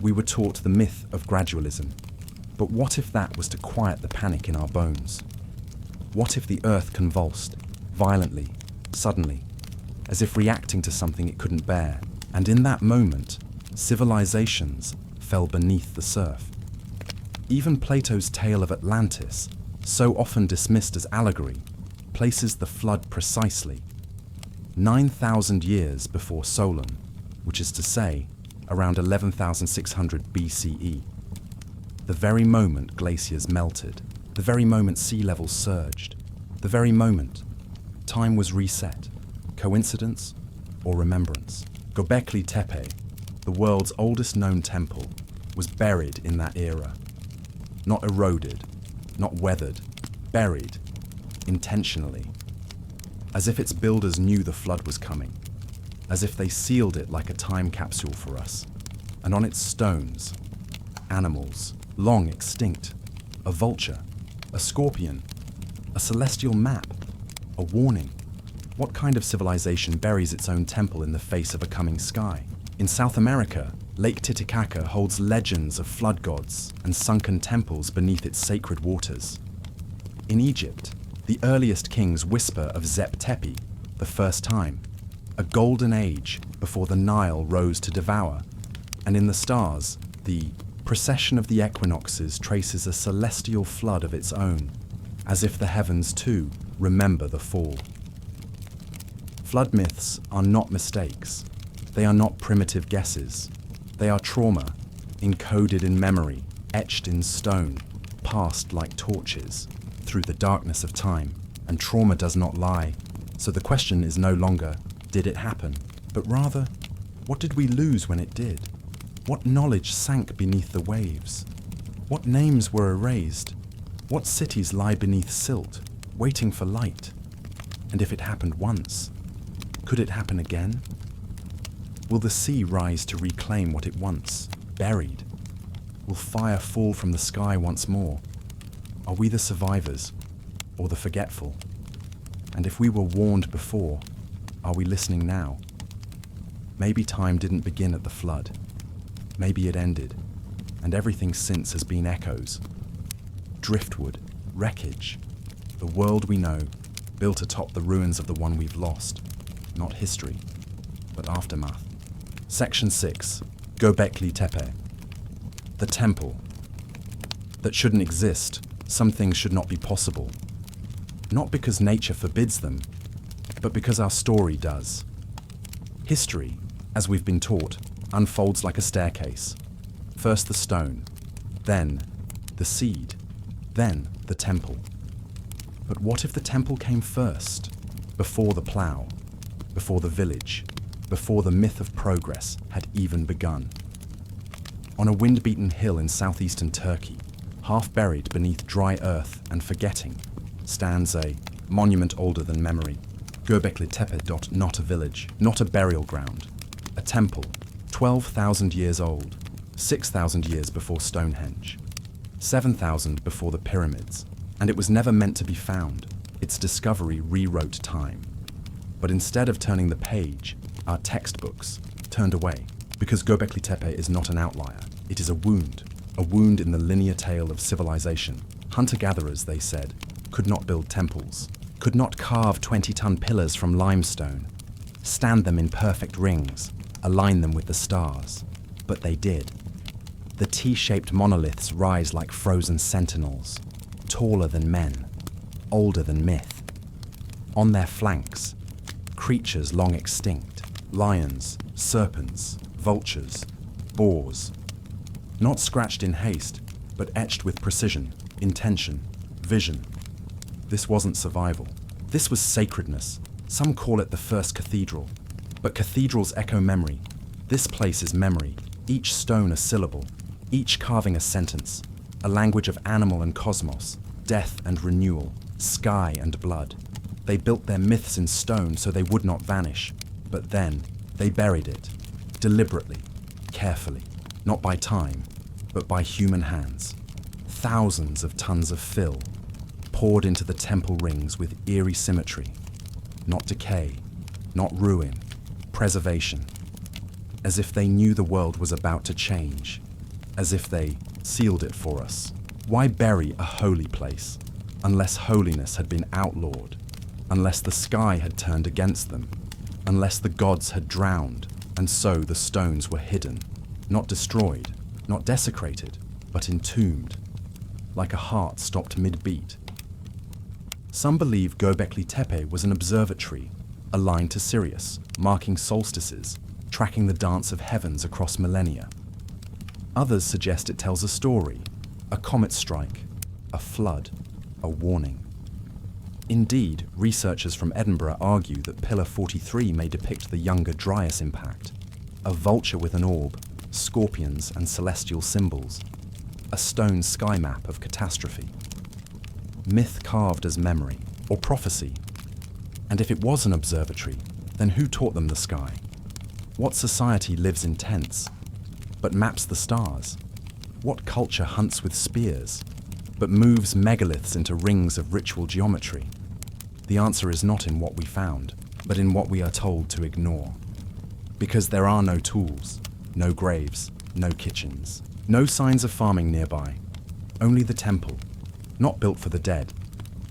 We were taught the myth of gradualism, but what if that was to quiet the panic in our bones? What if the earth convulsed, violently, suddenly, as if reacting to something it couldn't bear, and in that moment, civilizations fell beneath the surf? Even Plato's tale of Atlantis, so often dismissed as allegory, places the flood precisely 9,000 years before Solon, which is to say, around 11,600 BCE. The very moment glaciers melted, the very moment sea levels surged, the very moment time was reset. Coincidence or remembrance? Göbekli Tepe, the world's oldest known temple, was buried in that era. Not eroded, not weathered, buried, intentionally. As if its builders knew the flood was coming, as if they sealed it like a time capsule for us. And on its stones, animals, long extinct, a vulture, a scorpion, a celestial map, a warning. What kind of civilization buries its own temple in the face of a coming sky? In South America, Lake Titicaca holds legends of flood gods and sunken temples beneath its sacred waters. In Egypt, the earliest kings whisper of Zep Tepi, the first time, a golden age before the Nile rose to devour. And in the stars, the procession of the equinoxes traces a celestial flood of its own, as if the heavens too remember the fall. Flood myths are not mistakes. They are not primitive guesses. They are trauma, encoded in memory, etched in stone, passed like torches through the darkness of time. And trauma does not lie. So the question is no longer, did it happen? But rather, what did we lose when it did? What knowledge sank beneath the waves? What names were erased? What cities lie beneath silt, waiting for light? And if it happened once, could it happen again? Will the sea rise to reclaim what it once buried? Will fire fall from the sky once more? Are we the survivors or the forgetful? And if we were warned before, are we listening now? Maybe time didn't begin at the flood. Maybe it ended, and everything since has been echoes. Driftwood, wreckage, the world we know, built atop the ruins of the one we've lost. Not history, but aftermath. Section 6, Göbekli Tepe. The temple. That shouldn't exist. Some things should not be possible. Not because nature forbids them, but because our story does. History, as we've been taught, unfolds like a staircase. First the stone, then the seed, then the temple. But what if the temple came first, before the plough, before the village, before the myth of progress had even begun? On a wind-beaten hill in southeastern Turkey, half buried beneath dry earth and forgetting, stands a monument older than memory. Göbekli Tepe. Not a village, not a burial ground. A temple, 12,000 years old, 6,000 years before Stonehenge, 7,000 before the pyramids, and it was never meant to be found. Its discovery rewrote time. But instead of turning the page, our textbooks turned away, because Göbekli Tepe is not an outlier. It is a wound in the linear tale of civilization. Hunter-gatherers, they said, could not build temples, could not carve 20-ton pillars from limestone, stand them in perfect rings, align them with the stars. But they did. The T-shaped monoliths rise like frozen sentinels, taller than men, older than myth. On their flanks, creatures long extinct, lions, serpents, vultures, boars. Not scratched in haste, but etched with precision, intention, vision. This wasn't survival. This was sacredness. Some call it the first cathedral. But cathedrals echo memory. This place is memory, each stone a syllable, each carving a sentence, a language of animal and cosmos, death and renewal, sky and blood. They built their myths in stone so they would not vanish, but then they buried it, deliberately, carefully, not by time, but by human hands. Thousands of tons of fill, poured into the temple rings with eerie symmetry. Not decay, not ruin, preservation. As if they knew the world was about to change. As if they sealed it for us. Why bury a holy place, unless holiness had been outlawed, unless the sky had turned against them, unless the gods had drowned, and so the stones were hidden, not destroyed, not desecrated, but entombed, like a heart stopped mid-beat. Some believe Göbekli Tepe was an observatory, aligned to Sirius, marking solstices, tracking the dance of heavens across millennia. Others suggest it tells a story, a comet strike, a flood, a warning. Indeed, researchers from Edinburgh argue that Pillar 43 may depict the Younger Dryas impact, a vulture with an orb, scorpions and celestial symbols, a stone sky map of catastrophe. Myth carved as memory, or prophecy. And if it was an observatory, then who taught them the sky? What society lives in tents, but maps the stars? What culture hunts with spears, but moves megaliths into rings of ritual geometry? The answer is not in what we found, but in what we are told to ignore. Because there are no tools, no graves, no kitchens, no signs of farming nearby, only the temple, not built for the dead,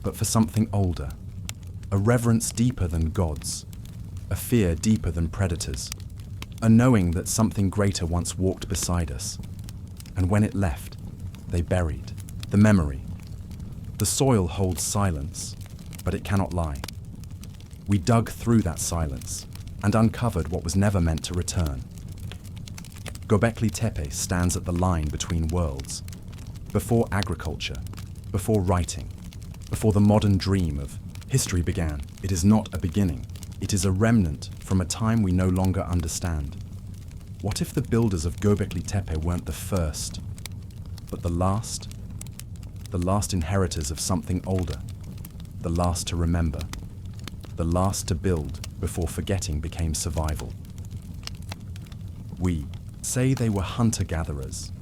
but for something older, a reverence deeper than gods, a fear deeper than predators, a knowing that something greater once walked beside us, and when it left, they buried the memory. The soil holds silence, but it cannot lie. We dug through that silence and uncovered what was never meant to return. Göbekli Tepe stands at the line between worlds, before agriculture, before writing, before the modern dream of history began. It is not a beginning. It is a remnant from a time we no longer understand. What if the builders of Göbekli Tepe weren't the first, but the last inheritors of something older, the last to remember, the last to build before forgetting became survival? We say they were hunter-gatherers,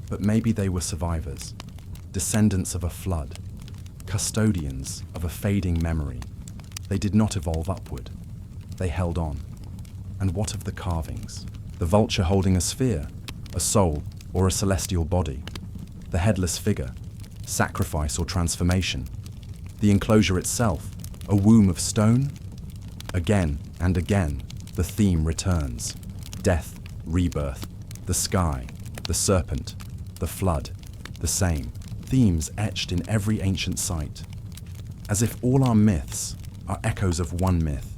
but maybe they were survivors, descendants of a flood, custodians of a fading memory. They did not evolve upward. They held on. And what of the carvings? The vulture holding a sphere, a soul, or a celestial body? The headless figure, sacrifice or transformation? The enclosure itself, a womb of stone? Again and again, the theme returns. Death, rebirth, the sky, the serpent, the flood, the same. Themes etched in every ancient site. As if all our myths are echoes of one myth,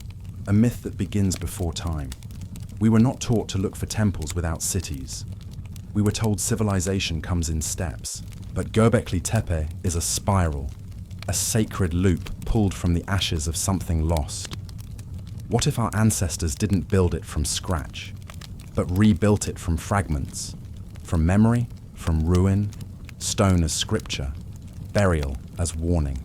a myth that begins before time. We were not taught to look for temples without cities. We were told civilization comes in steps. But Göbekli Tepe is a spiral, a sacred loop pulled from the ashes of something lost. What if our ancestors didn't build it from scratch, but rebuilt it from fragments, from memory, from ruin, stone as scripture, burial as warning,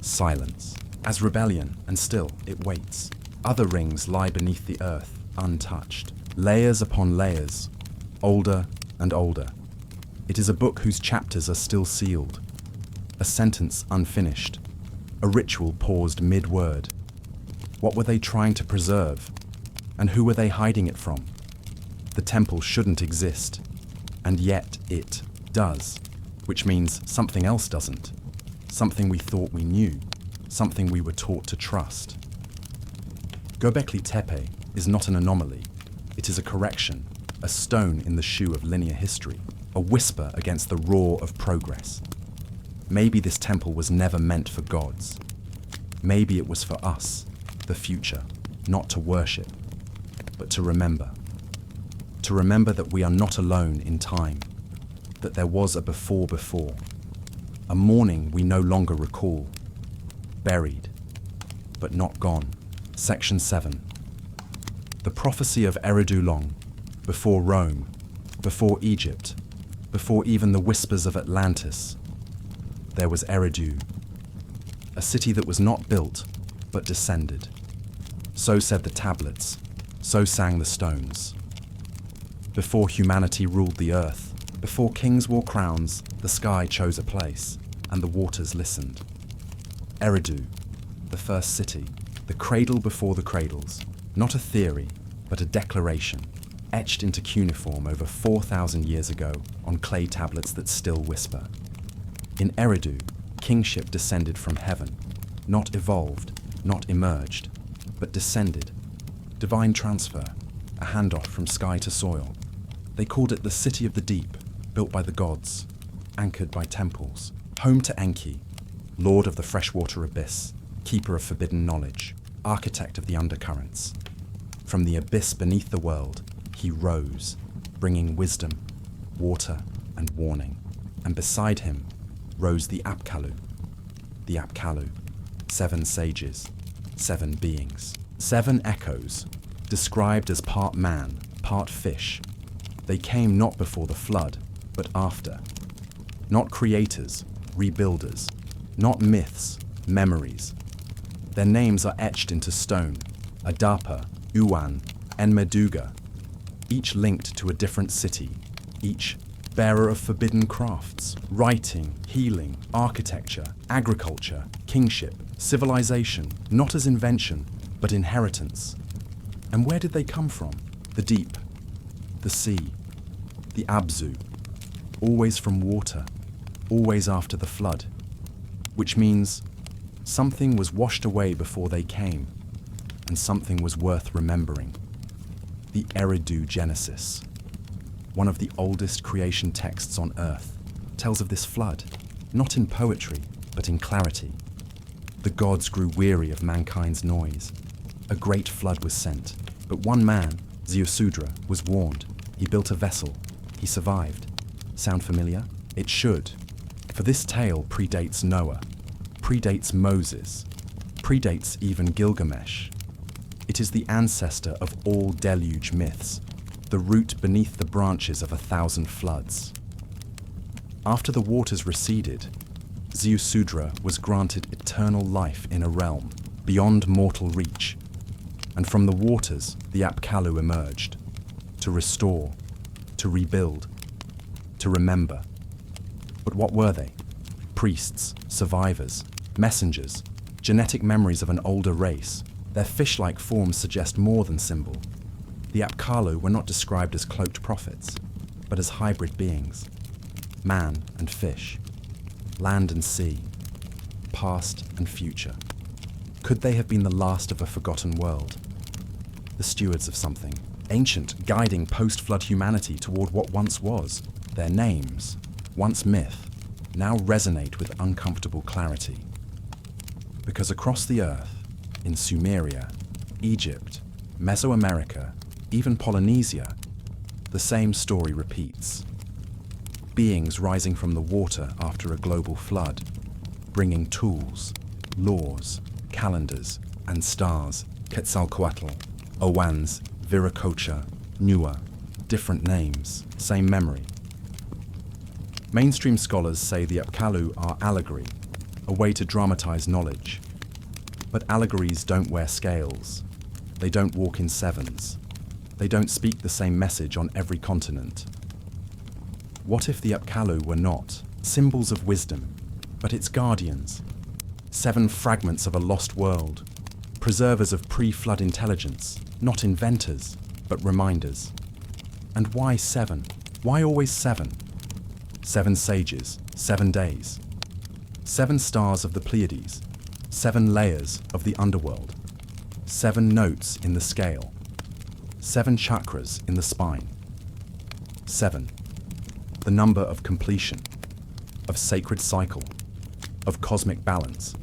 silence as rebellion, and still it waits. Other rings lie beneath the earth, untouched, layers upon layers, older and older. It is a book whose chapters are still sealed, a sentence unfinished, a ritual paused mid-word. What were they trying to preserve, and who were they hiding it from? The temple shouldn't exist, and yet it does, which means something else doesn't, something we thought we knew, something we were taught to trust. Göbekli Tepe is not an anomaly, it is a correction, a stone in the shoe of linear history, a whisper against the roar of progress. Maybe this temple was never meant for gods. Maybe it was for us, the future, not to worship, but to remember. To remember that we are not alone in time, that there was a before, a morning we no longer recall, buried, but not gone. Section 7. The prophecy of Eridu long, before Rome, before Egypt, before even the whispers of Atlantis, there was Eridu, a city that was not built, but descended. So said the tablets, so sang the stones. Before humanity ruled the earth, before kings wore crowns, the sky chose a place, and the waters listened. Eridu, the first city, the cradle before the cradles, not a theory, but a declaration, etched into cuneiform over 4,000 years ago on clay tablets that still whisper. In Eridu, kingship descended from heaven, not evolved, not emerged, but descended. Divine transfer, a handoff from sky to soil. They called it the City of the Deep, built by the gods, anchored by temples, home to Enki, lord of the freshwater abyss, keeper of forbidden knowledge, architect of the undercurrents. From the abyss beneath the world, he rose, bringing wisdom, water, and warning. And beside him rose the Apkallu. The Apkallu, 7 sages, 7 beings, 7 echoes, described as part man, part fish. They came not before the flood, but after. Not creators, rebuilders, not myths, memories. Their names are etched into stone: Adapa, Uwan, Enmeduga, each linked to a different city, each bearer of forbidden crafts, writing, healing, architecture, agriculture, kingship, civilization, not as invention, but inheritance. And where did they come from? The deep, the sea, the Abzu, always from water, always after the flood, which means something was washed away before they came, and something was worth remembering. The Eridu Genesis, one of the oldest creation texts on Earth, tells of this flood, not in poetry, but in clarity. The gods grew weary of mankind's noise. A great flood was sent, but one man, Ziusudra, was warned. He built a vessel. He survived. Sound familiar? It should. For this tale predates Noah, predates Moses, predates even Gilgamesh. It is the ancestor of all deluge myths, the root beneath the branches of 1,000 floods. After the waters receded, Ziusudra was granted eternal life in a realm beyond mortal reach, and from the waters the Apkallu emerged, to restore, to rebuild, to remember. But what were they? Priests, survivors, messengers, genetic memories of an older race. Their fish-like forms suggest more than symbol. The Apkallu were not described as cloaked prophets, but as hybrid beings, man and fish, land and sea, past and future. Could they have been the last of a forgotten world? The stewards of something, ancient, guiding post-flood humanity toward what once was. Their names, once myth, now resonate with uncomfortable clarity. Because across the earth, in Sumeria, Egypt, Mesoamerica, even Polynesia, the same story repeats. Beings rising from the water after a global flood, bringing tools, laws, calendars, and stars. Quetzalcoatl, Owans, Viracocha, Nua, different names, same memory. Mainstream scholars say the Apkallu are allegory, a way to dramatize knowledge. But allegories don't wear scales. They don't walk in sevens. They don't speak the same message on every continent. What if the Apkallu were not symbols of wisdom, but its guardians? 7 fragments of a lost world, preservers of pre-flood intelligence, not inventors, but reminders. And why 7? Why always 7? 7 sages, 7 days. 7 stars of the Pleiades, 7 layers of the underworld, 7 notes in the scale, 7 chakras in the spine. 7, the number of completion, of sacred cycle, of cosmic balance.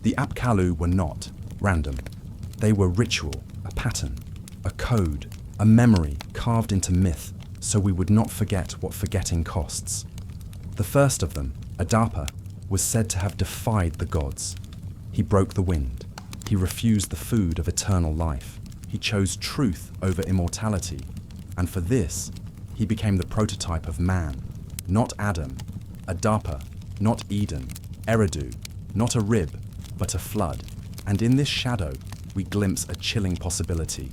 The Apkallu were not random. They were ritual, a pattern, a code, a memory carved into myth so we would not forget what forgetting costs. The first of them, Adapa, was said to have defied the gods. He broke the wind. He refused the food of eternal life. He chose truth over immortality. And for this, he became the prototype of man, not Adam, Adapa, not Eden, Eridu, not a rib, but a flood. And in this shadow, we glimpse a chilling possibility,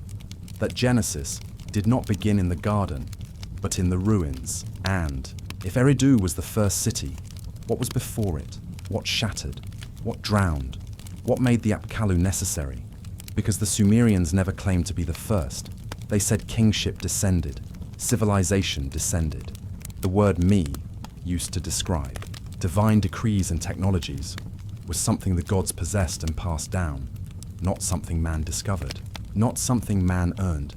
that Genesis did not begin in the garden, but in the ruins. And if Eridu was the first city, what was before it? What shattered? What drowned? What made the Apkallu necessary? Because the Sumerians never claimed to be the first. They said kingship descended, civilization descended. The word me, used to describe divine decrees and technologies, was something the gods possessed and passed down, not something man discovered, not something man earned,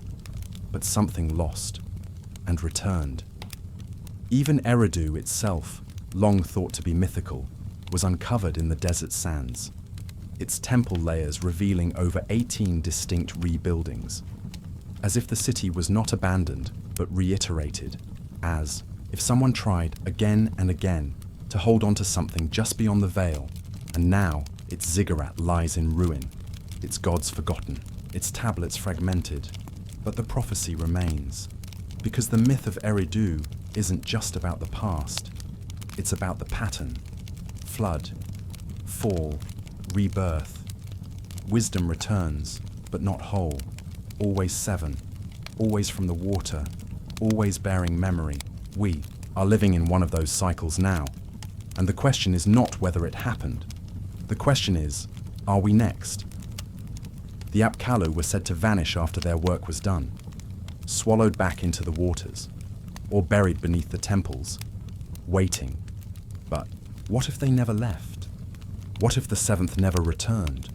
but something lost and returned. Even Eridu itself, long thought to be mythical, was uncovered in the desert sands. its temple layers revealing over 18 distinct rebuildings, as if the city was not abandoned but reiterated, as if someone tried again and again to hold on to something just beyond the veil, and now its ziggurat lies in ruin, its gods forgotten, its tablets fragmented, but the prophecy remains, because the myth of Eridu isn't just about the past, it's about the pattern: flood, fall, rebirth. Wisdom returns, but not whole, always seven, always from the water, always bearing memory. We are living in one of those cycles now, and the question is not whether it happened. The question is, are we next? The Apkallu were said to vanish after their work was done, swallowed back into the waters, or buried beneath the temples, waiting. But what if they never left? What if the seventh never returned?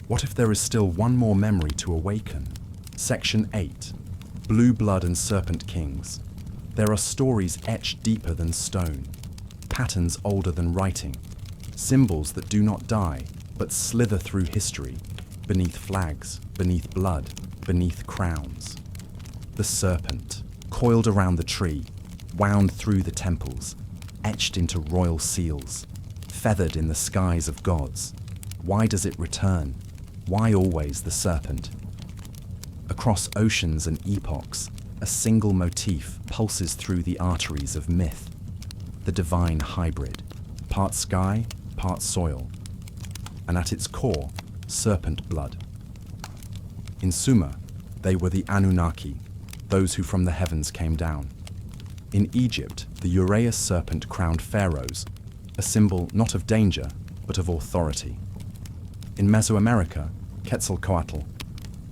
What if there is still one more memory to awaken? Section 8. Blue Blood and Serpent Kings. There are stories etched deeper than stone, patterns older than writing, symbols that do not die, but slither through history, beneath flags, beneath blood, beneath crowns. The serpent, coiled around the tree, wound through the temples, etched into royal seals, feathered in the skies of gods. Why does it return? Why always the serpent? Across oceans and epochs, a single motif pulses through the arteries of myth, the divine hybrid, part sky, part soil, and at its core, serpent blood. In Sumer, they were the Anunnaki, those who from the heavens came down. In Egypt, the Uraeus serpent crowned pharaohs, a symbol not of danger, but of authority. In Mesoamerica, Quetzalcoatl,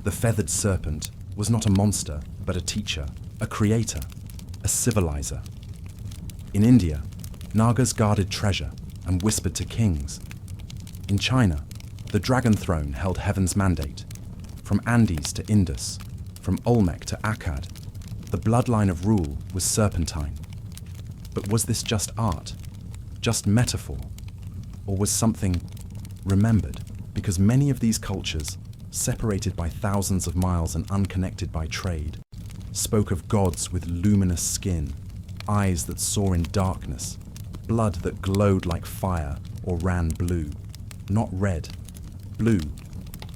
the feathered serpent, was not a monster, but a teacher, a creator, a civilizer. In India, Nagas guarded treasure and whispered to kings. In China, the dragon throne held heaven's mandate. From Andes to Indus, from Olmec to Akkad, the bloodline of rule was serpentine. But was this just art, just metaphor, or was something remembered? Because many of these cultures, separated by thousands of miles and unconnected by trade, spoke of gods with luminous skin, eyes that saw in darkness, blood that glowed like fire or ran blue, not red, blue,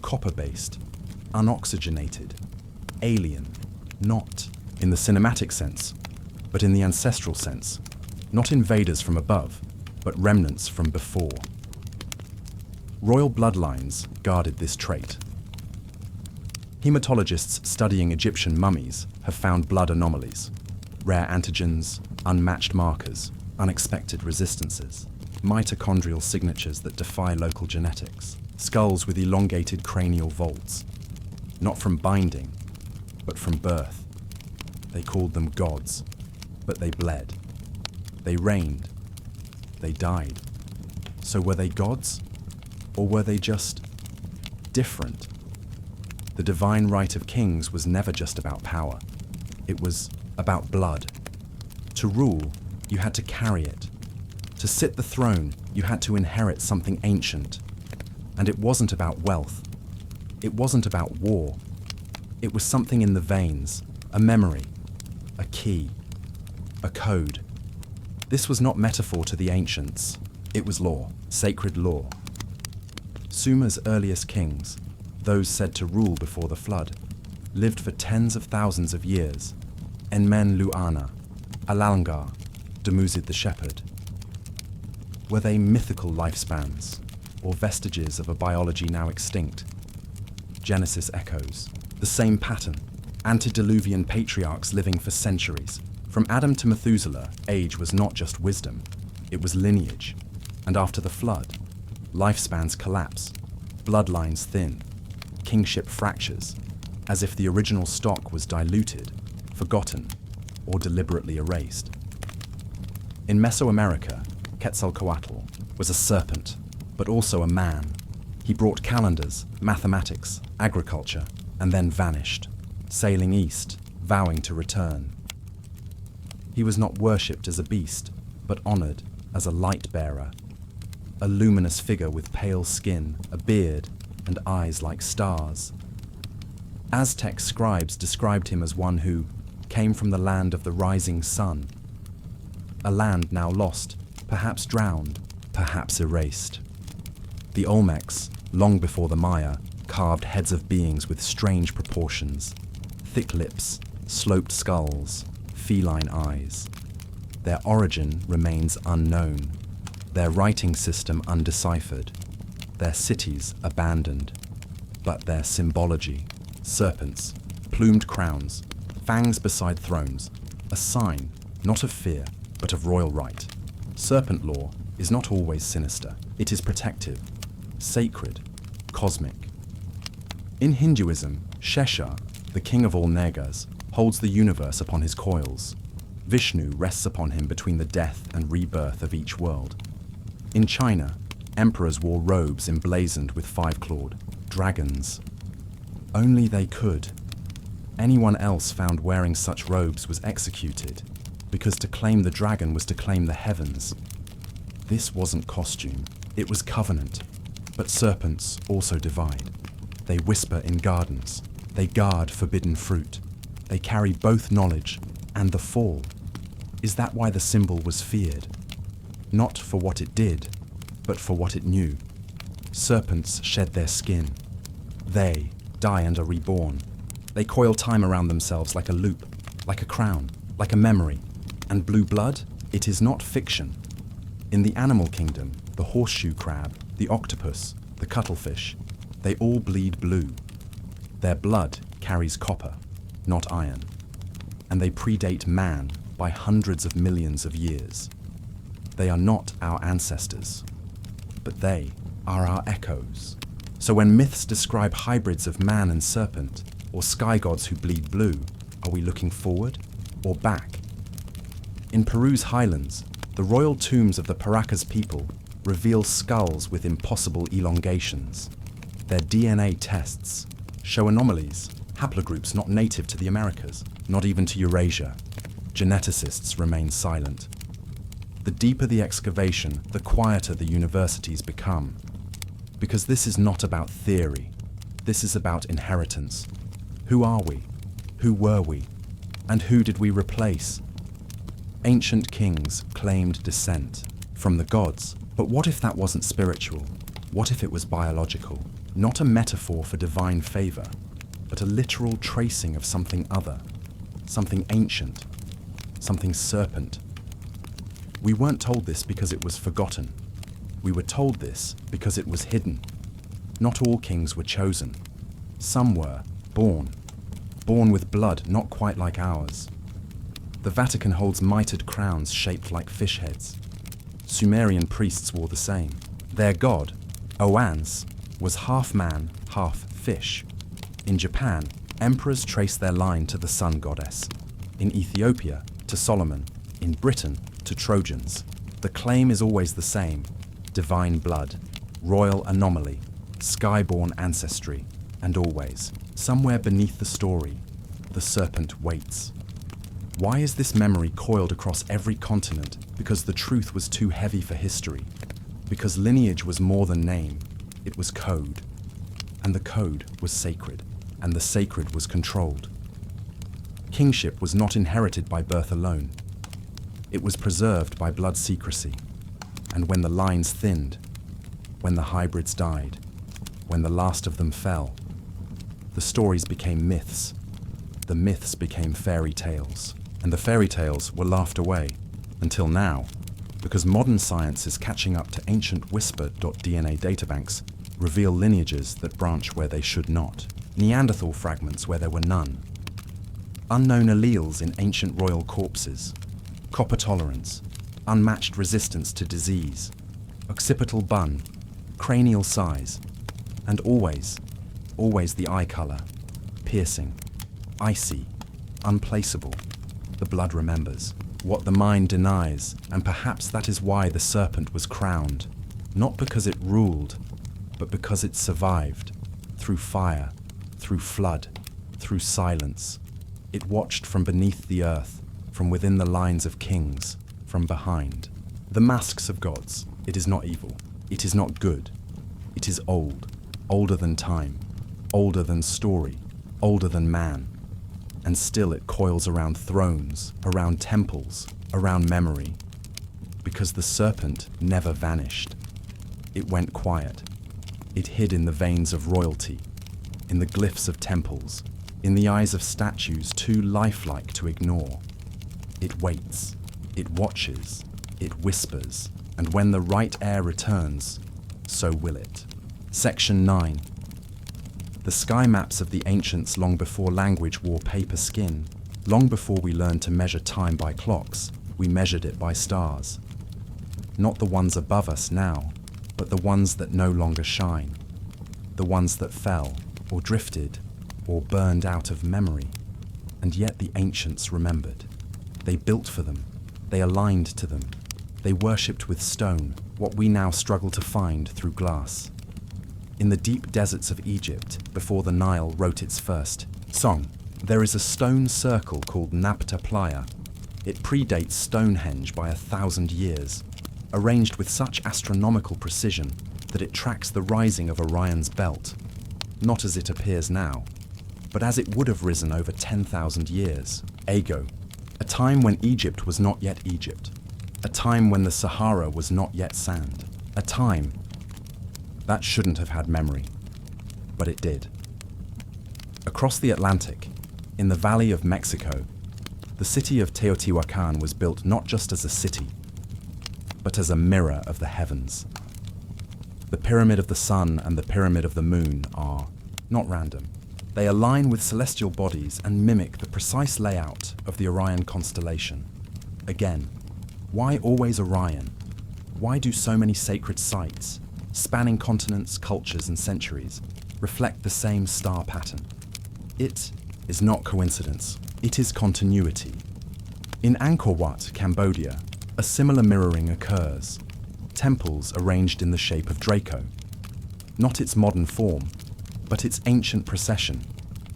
copper-based, unoxygenated, alien, not in the cinematic sense, but in the ancestral sense, not invaders from above, but remnants from before. Royal bloodlines guarded this trait. Hematologists studying Egyptian mummies have found blood anomalies, rare antigens, unmatched markers, unexpected resistances, mitochondrial signatures that defy local genetics, skulls with elongated cranial vaults, not from binding, but from birth. They called them gods, but they bled. They reigned. They died. So were they gods? Or were they just different? The divine right of kings was never just about power. It was about blood. To rule, you had to carry it. To sit the throne, you had to inherit something ancient. And it wasn't about wealth. It wasn't about war. It was something in the veins, a memory, a key, a code. This was not metaphor to the ancients. It was law, sacred law. Sumer's earliest kings, those said to rule before the flood, lived for tens of thousands of years. Enmen-Luana, Alalngar, Dumuzid the shepherd. Were they mythical lifespans, or vestiges of a biology now extinct? Genesis echoes. The same pattern. Antediluvian patriarchs living for centuries. From Adam to Methuselah, age was not just wisdom, it was lineage. And after the flood, lifespans collapse, bloodlines thin, kingship fractures, as if the original stock was diluted, forgotten, or deliberately erased. In Mesoamerica, Quetzalcoatl was a serpent, but also a man. He brought calendars, mathematics, agriculture, and then vanished, sailing east, vowing to return. He was not worshipped as a beast, but honored as a light bearer. a luminous figure with pale skin, a beard, and eyes like stars. Aztec scribes described him as one who came from the land of the rising sun, a land now lost, perhaps drowned, perhaps erased. The Olmecs, long before the Maya, carved heads of beings with strange proportions, thick lips, sloped skulls, feline eyes. Their origin remains unknown, their writing system undeciphered, their cities abandoned, but their symbology, serpents, plumed crowns, fangs beside thrones, a sign not of fear, but of royal right. Serpent lore is not always sinister. It is protective, sacred, cosmic. In Hinduism, Shesha, the king of all Nagas, holds the universe upon his coils. Vishnu rests upon him between the death and rebirth of each world. In China, emperors wore robes emblazoned with five-clawed dragons. Only they could. Anyone else found wearing such robes was executed, because to claim the dragon was to claim the heavens. This wasn't costume, it was covenant. But serpents also divide. They whisper in gardens. They guard forbidden fruit. They carry both knowledge and the fall. Is that why the symbol was feared? Not for what it did, but for what it knew. Serpents shed their skin. They die and are reborn. They coil time around themselves like a loop, like a crown, like a memory. And blue blood? It is not fiction. In the animal kingdom, the horseshoe crab, the octopus, the cuttlefish, they all bleed blue. Their blood carries copper, not iron. And they predate man by hundreds of millions of years. They are not our ancestors, but they are our echoes. So when myths describe hybrids of man and serpent, or sky gods who bleed blue, are we looking forward or back? In Peru's highlands, the royal tombs of the Paracas people reveal skulls with impossible elongations. Their DNA tests show anomalies, haplogroups not native to the Americas, not even to Eurasia. Geneticists remain silent. The deeper the excavation, the quieter the universities become. Because this is not about theory. This is about inheritance. Who are we? Who were we? And who did we replace? Ancient kings claimed descent from the gods. But what if that wasn't spiritual? What if it was biological? Not a metaphor for divine favor, but a literal tracing of something other, something ancient, something serpent. We weren't told this because it was forgotten. We were told this because it was hidden. Not all kings were chosen. Some were born with blood not quite like ours. The Vatican holds mitred crowns shaped like fish heads. Sumerian priests wore the same. Their god, Oannes, was half man, half fish. In Japan, emperors trace their line to the sun goddess. In Ethiopia, to Solomon. In Britain, to Trojans. The claim is always the same: divine blood, royal anomaly, skyborn ancestry, and always, somewhere beneath the story, the serpent waits. Why is this memory coiled across every continent? Because the truth was too heavy for history. Because lineage was more than name, it was code. And the code was sacred, and the sacred was controlled. Kingship was not inherited by birth alone. It was preserved by blood secrecy. And when the lines thinned, when the hybrids died, when the last of them fell, the stories became myths. The myths became fairy tales. And the fairy tales were laughed away, until now, because modern science is catching up to ancient whisper.dna databanks reveal lineages that branch where they should not, Neanderthal fragments where there were none, unknown alleles in ancient royal corpses, copper tolerance, unmatched resistance to disease, occipital bun, cranial size, and always the eye color, piercing, icy, unplaceable. The blood remembers what the mind denies, and perhaps that is why the serpent was crowned, not because it ruled, but because it survived, through fire, through flood, through silence. It watched from beneath the earth, from within the lines of kings, from behind. The masks of gods, it is not evil. It is not good. It is old, older than time, older than story, older than man. And still it coils around thrones, around temples, around memory. Because the serpent never vanished. It went quiet. It hid in the veins of royalty, in the glyphs of temples, in the eyes of statues too lifelike to ignore. It waits, it watches, it whispers, and when the right heir returns, so will it. Section 9. The sky maps of the ancients long before language wore paper skin, long before we learned to measure time by clocks, we measured it by stars. Not the ones above us now, but the ones that no longer shine. The ones that fell, or drifted, or burned out of memory. And yet the ancients remembered. They built for them. They aligned to them. They worshipped with stone what we now struggle to find through glass. In the deep deserts of Egypt, before the Nile wrote its first song, there is a stone circle called Nabta Playa. It predates Stonehenge by 1,000 years, arranged with such astronomical precision that it tracks the rising of Orion's belt, not as it appears now, but as it would have risen over 10,000 years ago, a time when Egypt was not yet Egypt, a time when the Sahara was not yet sand, a time that shouldn't have had memory, but it did. Across the Atlantic, in the Valley of Mexico, the city of Teotihuacan was built not just as a city, but as a mirror of the heavens. The Pyramid of the Sun and the Pyramid of the Moon are not random. They align with celestial bodies and mimic the precise layout of the Orion constellation. Again, why always Orion? Why do so many sacred sites, spanning continents, cultures, and centuries, reflect the same star pattern? It is not coincidence. It is continuity. In Angkor Wat, Cambodia, a similar mirroring occurs. Temples arranged in the shape of Draco. Not its modern form, but its ancient procession,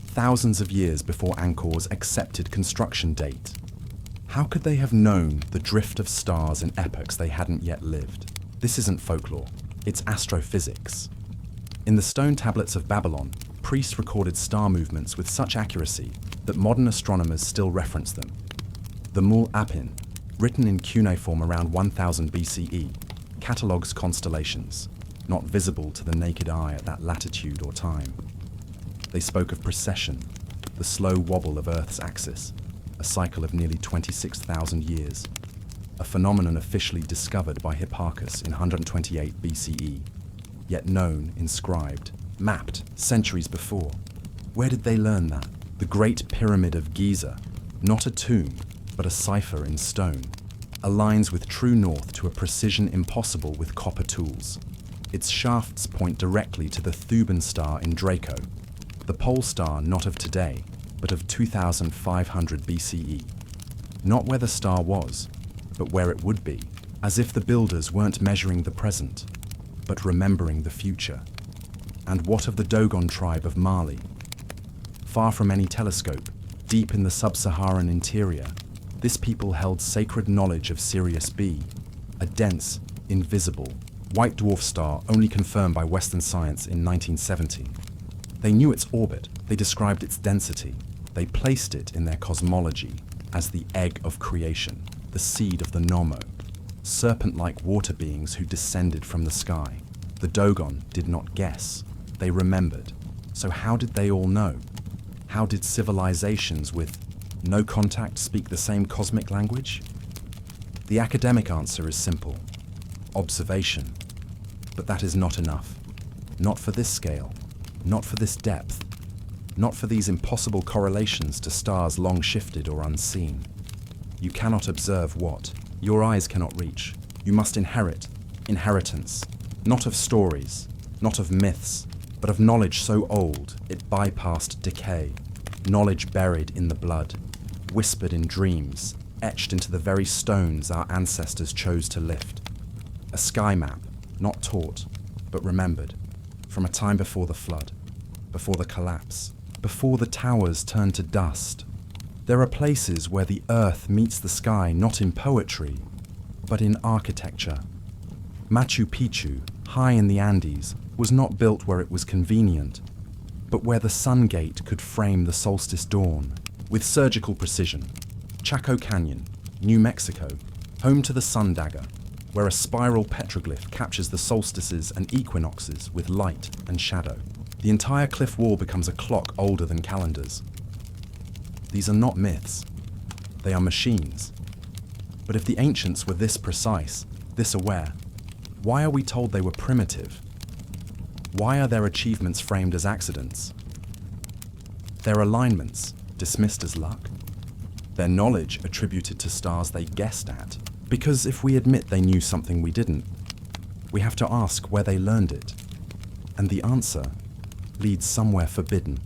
thousands of years before Angkor's accepted construction date. How could they have known the drift of stars in epochs they hadn't yet lived? This isn't folklore, it's astrophysics. In the stone tablets of Babylon, priests recorded star movements with such accuracy that modern astronomers still reference them. The Mul Apin, written in cuneiform around 1000 BCE, catalogues constellations, not visible to the naked eye at that latitude or time. They spoke of precession, the slow wobble of Earth's axis, a cycle of nearly 26,000 years, a phenomenon officially discovered by Hipparchus in 128 BCE, yet known, inscribed, mapped centuries before. Where did they learn that? The Great Pyramid of Giza, not a tomb, but a cipher in stone, aligns with true north to a precision impossible with copper tools. Its shafts point directly to the Thuban star in Draco, the pole star not of today, but of 2500 BCE. Not where the star was, but where it would be, as if the builders weren't measuring the present, but remembering the future. And what of the Dogon tribe of Mali? Far from any telescope, deep in the sub-Saharan interior, this people held sacred knowledge of Sirius B, a dense, invisible, white dwarf star only confirmed by Western science in 1970. They knew its orbit, they described its density, they placed it in their cosmology as the egg of creation, the seed of the Nomo, serpent-like water beings who descended from the sky. The Dogon did not guess, they remembered. So how did they all know? How did civilizations with no contact speak the same cosmic language? The academic answer is simple: observation. But that is not enough. Not for this scale, not for this depth, not for these impossible correlations to stars long shifted or unseen. You cannot observe what your eyes cannot reach. You must inherit inheritance, not of stories, not of myths, but of knowledge so old it bypassed decay, knowledge buried in the blood, whispered in dreams, etched into the very stones our ancestors chose to lift. A sky map, not taught, but remembered, from a time before the flood, before the collapse, before the towers turned to dust. There are places where the earth meets the sky not in poetry, but in architecture. Machu Picchu, high in the Andes, was not built where it was convenient, but where the sun gate could frame the solstice dawn with surgical precision. Chaco Canyon, New Mexico, home to the sun dagger, where a spiral petroglyph captures the solstices and equinoxes with light and shadow. The entire cliff wall becomes a clock older than calendars. These are not myths, they are machines. But if the ancients were this precise, this aware, why are we told they were primitive? Why are their achievements framed as accidents? Their alignments dismissed as luck? Their knowledge attributed to stars they guessed at? Because if we admit they knew something we didn't, we have to ask where they learned it. And the answer leads somewhere forbidden.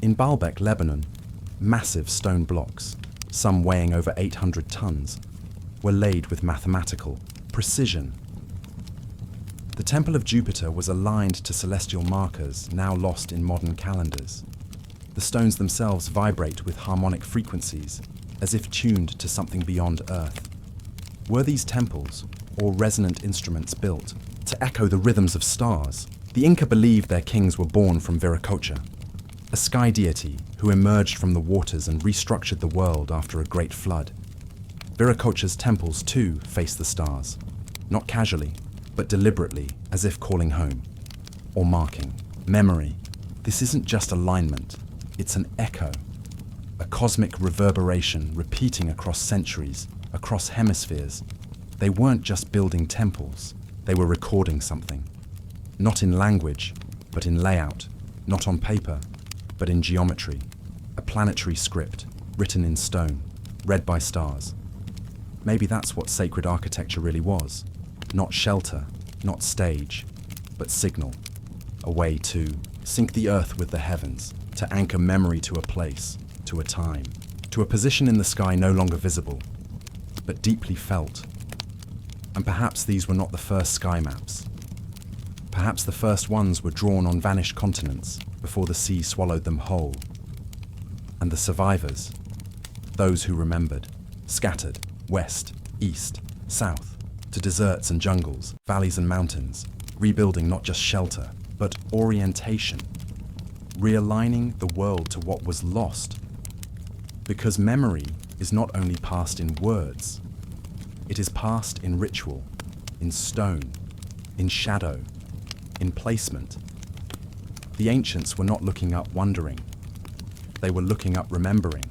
In Baalbek, Lebanon, massive stone blocks, some weighing over 800 tons, were laid with mathematical precision. The Temple of Jupiter was aligned to celestial markers now lost in modern calendars. The stones themselves vibrate with harmonic frequencies, as if tuned to something beyond Earth. Were these temples, or resonant instruments built, to echo the rhythms of stars? The Inca believed their kings were born from Viracocha, a sky deity who emerged from the waters and restructured the world after a great flood. Viracocha's temples too face the stars, not casually, but deliberately, as if calling home, or marking memory. This isn't just alignment, it's an echo, a cosmic reverberation repeating across centuries, across hemispheres. They weren't just building temples, they were recording something. Not in language, but in layout, not on paper, but in geometry, a planetary script, written in stone, read by stars. Maybe that's what sacred architecture really was. Not shelter, not stage, but signal. A way to sync the earth with the heavens, to anchor memory to a place, to a time, to a position in the sky no longer visible, but deeply felt. And perhaps these were not the first sky maps. Perhaps the first ones were drawn on vanished continents before the sea swallowed them whole. And the survivors, those who remembered, scattered west, east, south, to deserts and jungles, valleys and mountains, rebuilding not just shelter, but orientation, realigning the world to what was lost. Because memory is not only passed in words, it is passed in ritual, in stone, in shadow, in placement. The ancients were not looking up wondering, they were looking up remembering.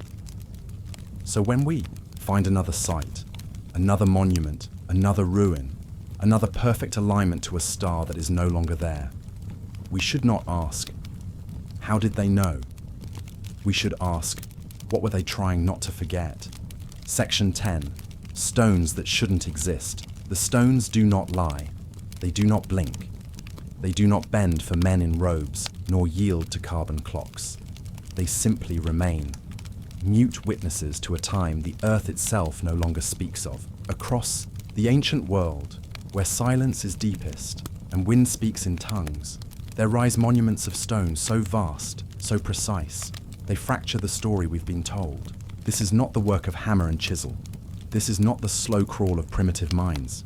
So when we find another site, another monument, another ruin, another perfect alignment to a star that is no longer there, we should not ask, how did they know? We should ask, what were they trying not to forget? Section 10, stones that shouldn't exist. The stones do not lie, they do not blink, they do not bend for men in robes, nor yield to carbon clocks. They simply remain, mute witnesses to a time the earth itself no longer speaks of. Across the ancient world, where silence is deepest and wind speaks in tongues, there rise monuments of stone so vast, so precise, they fracture the story we've been told. This is not the work of hammer and chisel. This is not the slow crawl of primitive minds.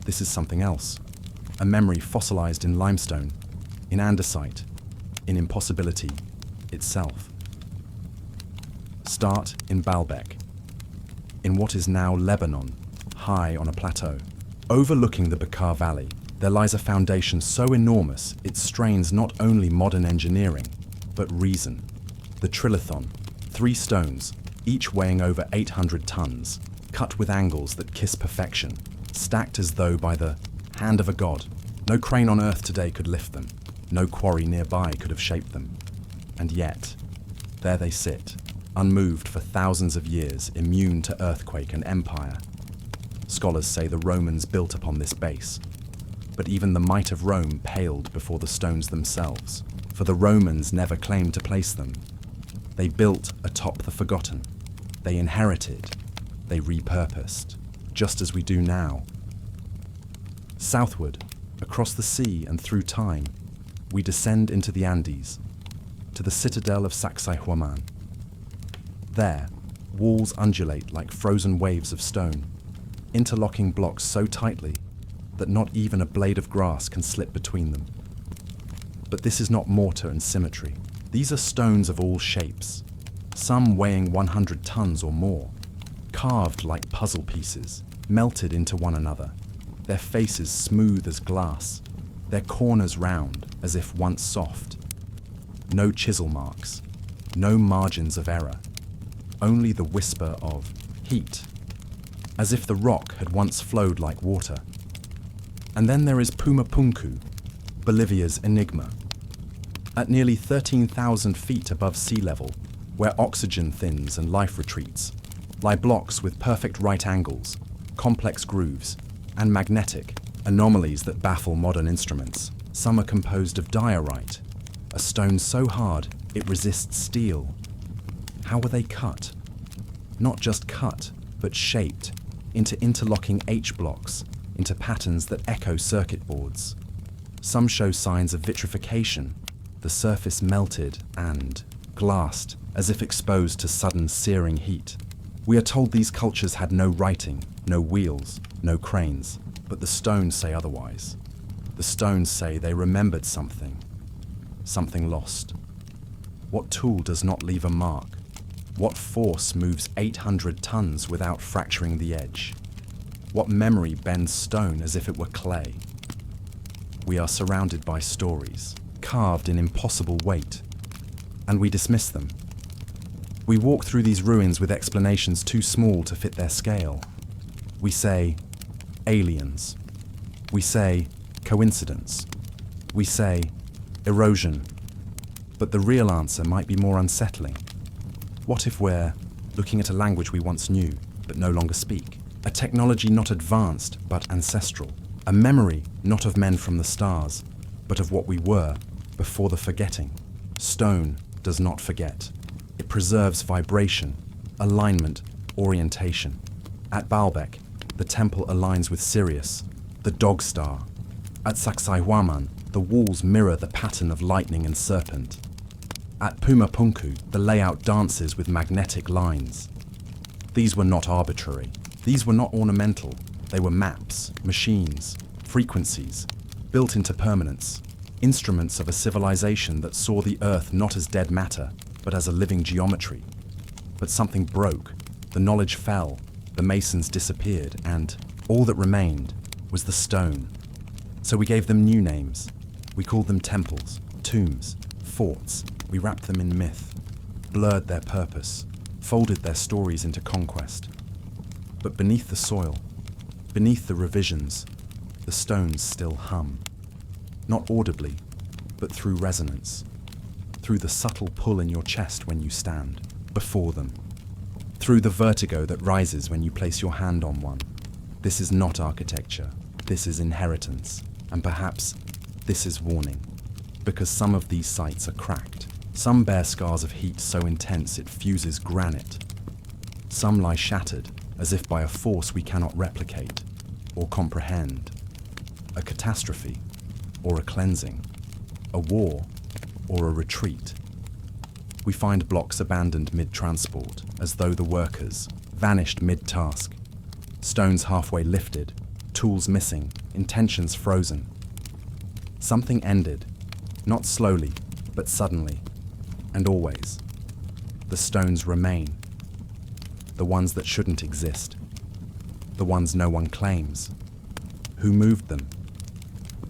This is something else. A memory fossilized in limestone, in andesite, in impossibility itself. Start in Baalbek, in what is now Lebanon, high on a plateau. Overlooking the Bekaa Valley, there lies a foundation so enormous it strains not only modern engineering, but reason. The trilithon, 3 stones, each weighing over 800 tons, cut with angles that kiss perfection, stacked as though by the hand of a god. No crane on earth today could lift them, no quarry nearby could have shaped them. And yet, there they sit, unmoved for thousands of years, immune to earthquake and empire. Scholars say the Romans built upon this base, but even the might of Rome paled before the stones themselves, for the Romans never claimed to place them. They built atop the forgotten. They inherited, they repurposed, just as we do now. Southward, across the sea and through time, we descend into the Andes, to the citadel of Sacsayhuaman. There, walls undulate like frozen waves of stone, interlocking blocks so tightly that not even a blade of grass can slip between them. But this is not mortar and symmetry. These are stones of all shapes, some weighing 100 tons or more, carved like puzzle pieces, melted into one another, their faces smooth as glass, their corners round as if once soft. No chisel marks, no margins of error, only the whisper of heat, as if the rock had once flowed like water. And then there is Pumapunku, Bolivia's enigma. At nearly 13,000 feet above sea level, where oxygen thins and life retreats, lie blocks with perfect right angles, complex grooves, and magnetic anomalies that baffle modern instruments. Some are composed of diorite, a stone so hard it resists steel. How were they cut? Not just cut, but shaped into interlocking H-blocks, into patterns that echo circuit boards. Some show signs of vitrification, the surface melted and glassed as if exposed to sudden searing heat. We are told these cultures had no writing, no wheels, no cranes, but the stones say otherwise. The stones say they remembered something lost. What tool does not leave a mark? What force moves 800 tons without fracturing the edge? What memory bends stone as if it were clay? We are surrounded by stories, carved in impossible weight, and we dismiss them. We walk through these ruins with explanations too small to fit their scale. We say, aliens. We say, coincidence. We say, erosion. But the real answer might be more unsettling. What if we're looking at a language we once knew, but no longer speak? A technology not advanced, but ancestral. A memory not of men from the stars, but of what we were before the forgetting. Stone does not forget. It preserves vibration, alignment, orientation. At Baalbek, the temple aligns with Sirius, the dog star. At Sacsayhuaman, the walls mirror the pattern of lightning and serpent. At Pumapunku, the layout dances with magnetic lines. These were not arbitrary. These were not ornamental. They were maps, machines, frequencies, built into permanence, instruments of a civilization that saw the earth not as dead matter, but as a living geometry. But something broke, the knowledge fell, the masons disappeared, and all that remained was the stone. So we gave them new names. We called them temples, tombs, forts. We wrapped them in myth, blurred their purpose, folded their stories into conquest. But beneath the soil, beneath the revisions, the stones still hum. Not audibly, but through resonance, through the subtle pull in your chest when you stand before them, through the vertigo that rises when you place your hand on one. This is not architecture, this is inheritance, and perhaps this is warning, because some of these sites are cracked. Some bear scars of heat so intense it fuses granite. Some lie shattered, as if by a force we cannot replicate or comprehend. A catastrophe, or a cleansing, a war, or a retreat. We find blocks abandoned mid-transport, as though the workers vanished mid-task. Stones halfway lifted, tools missing, intentions frozen. Something ended, not slowly, but suddenly, and always. The stones remain. The ones that shouldn't exist. The ones no one claims. Who moved them?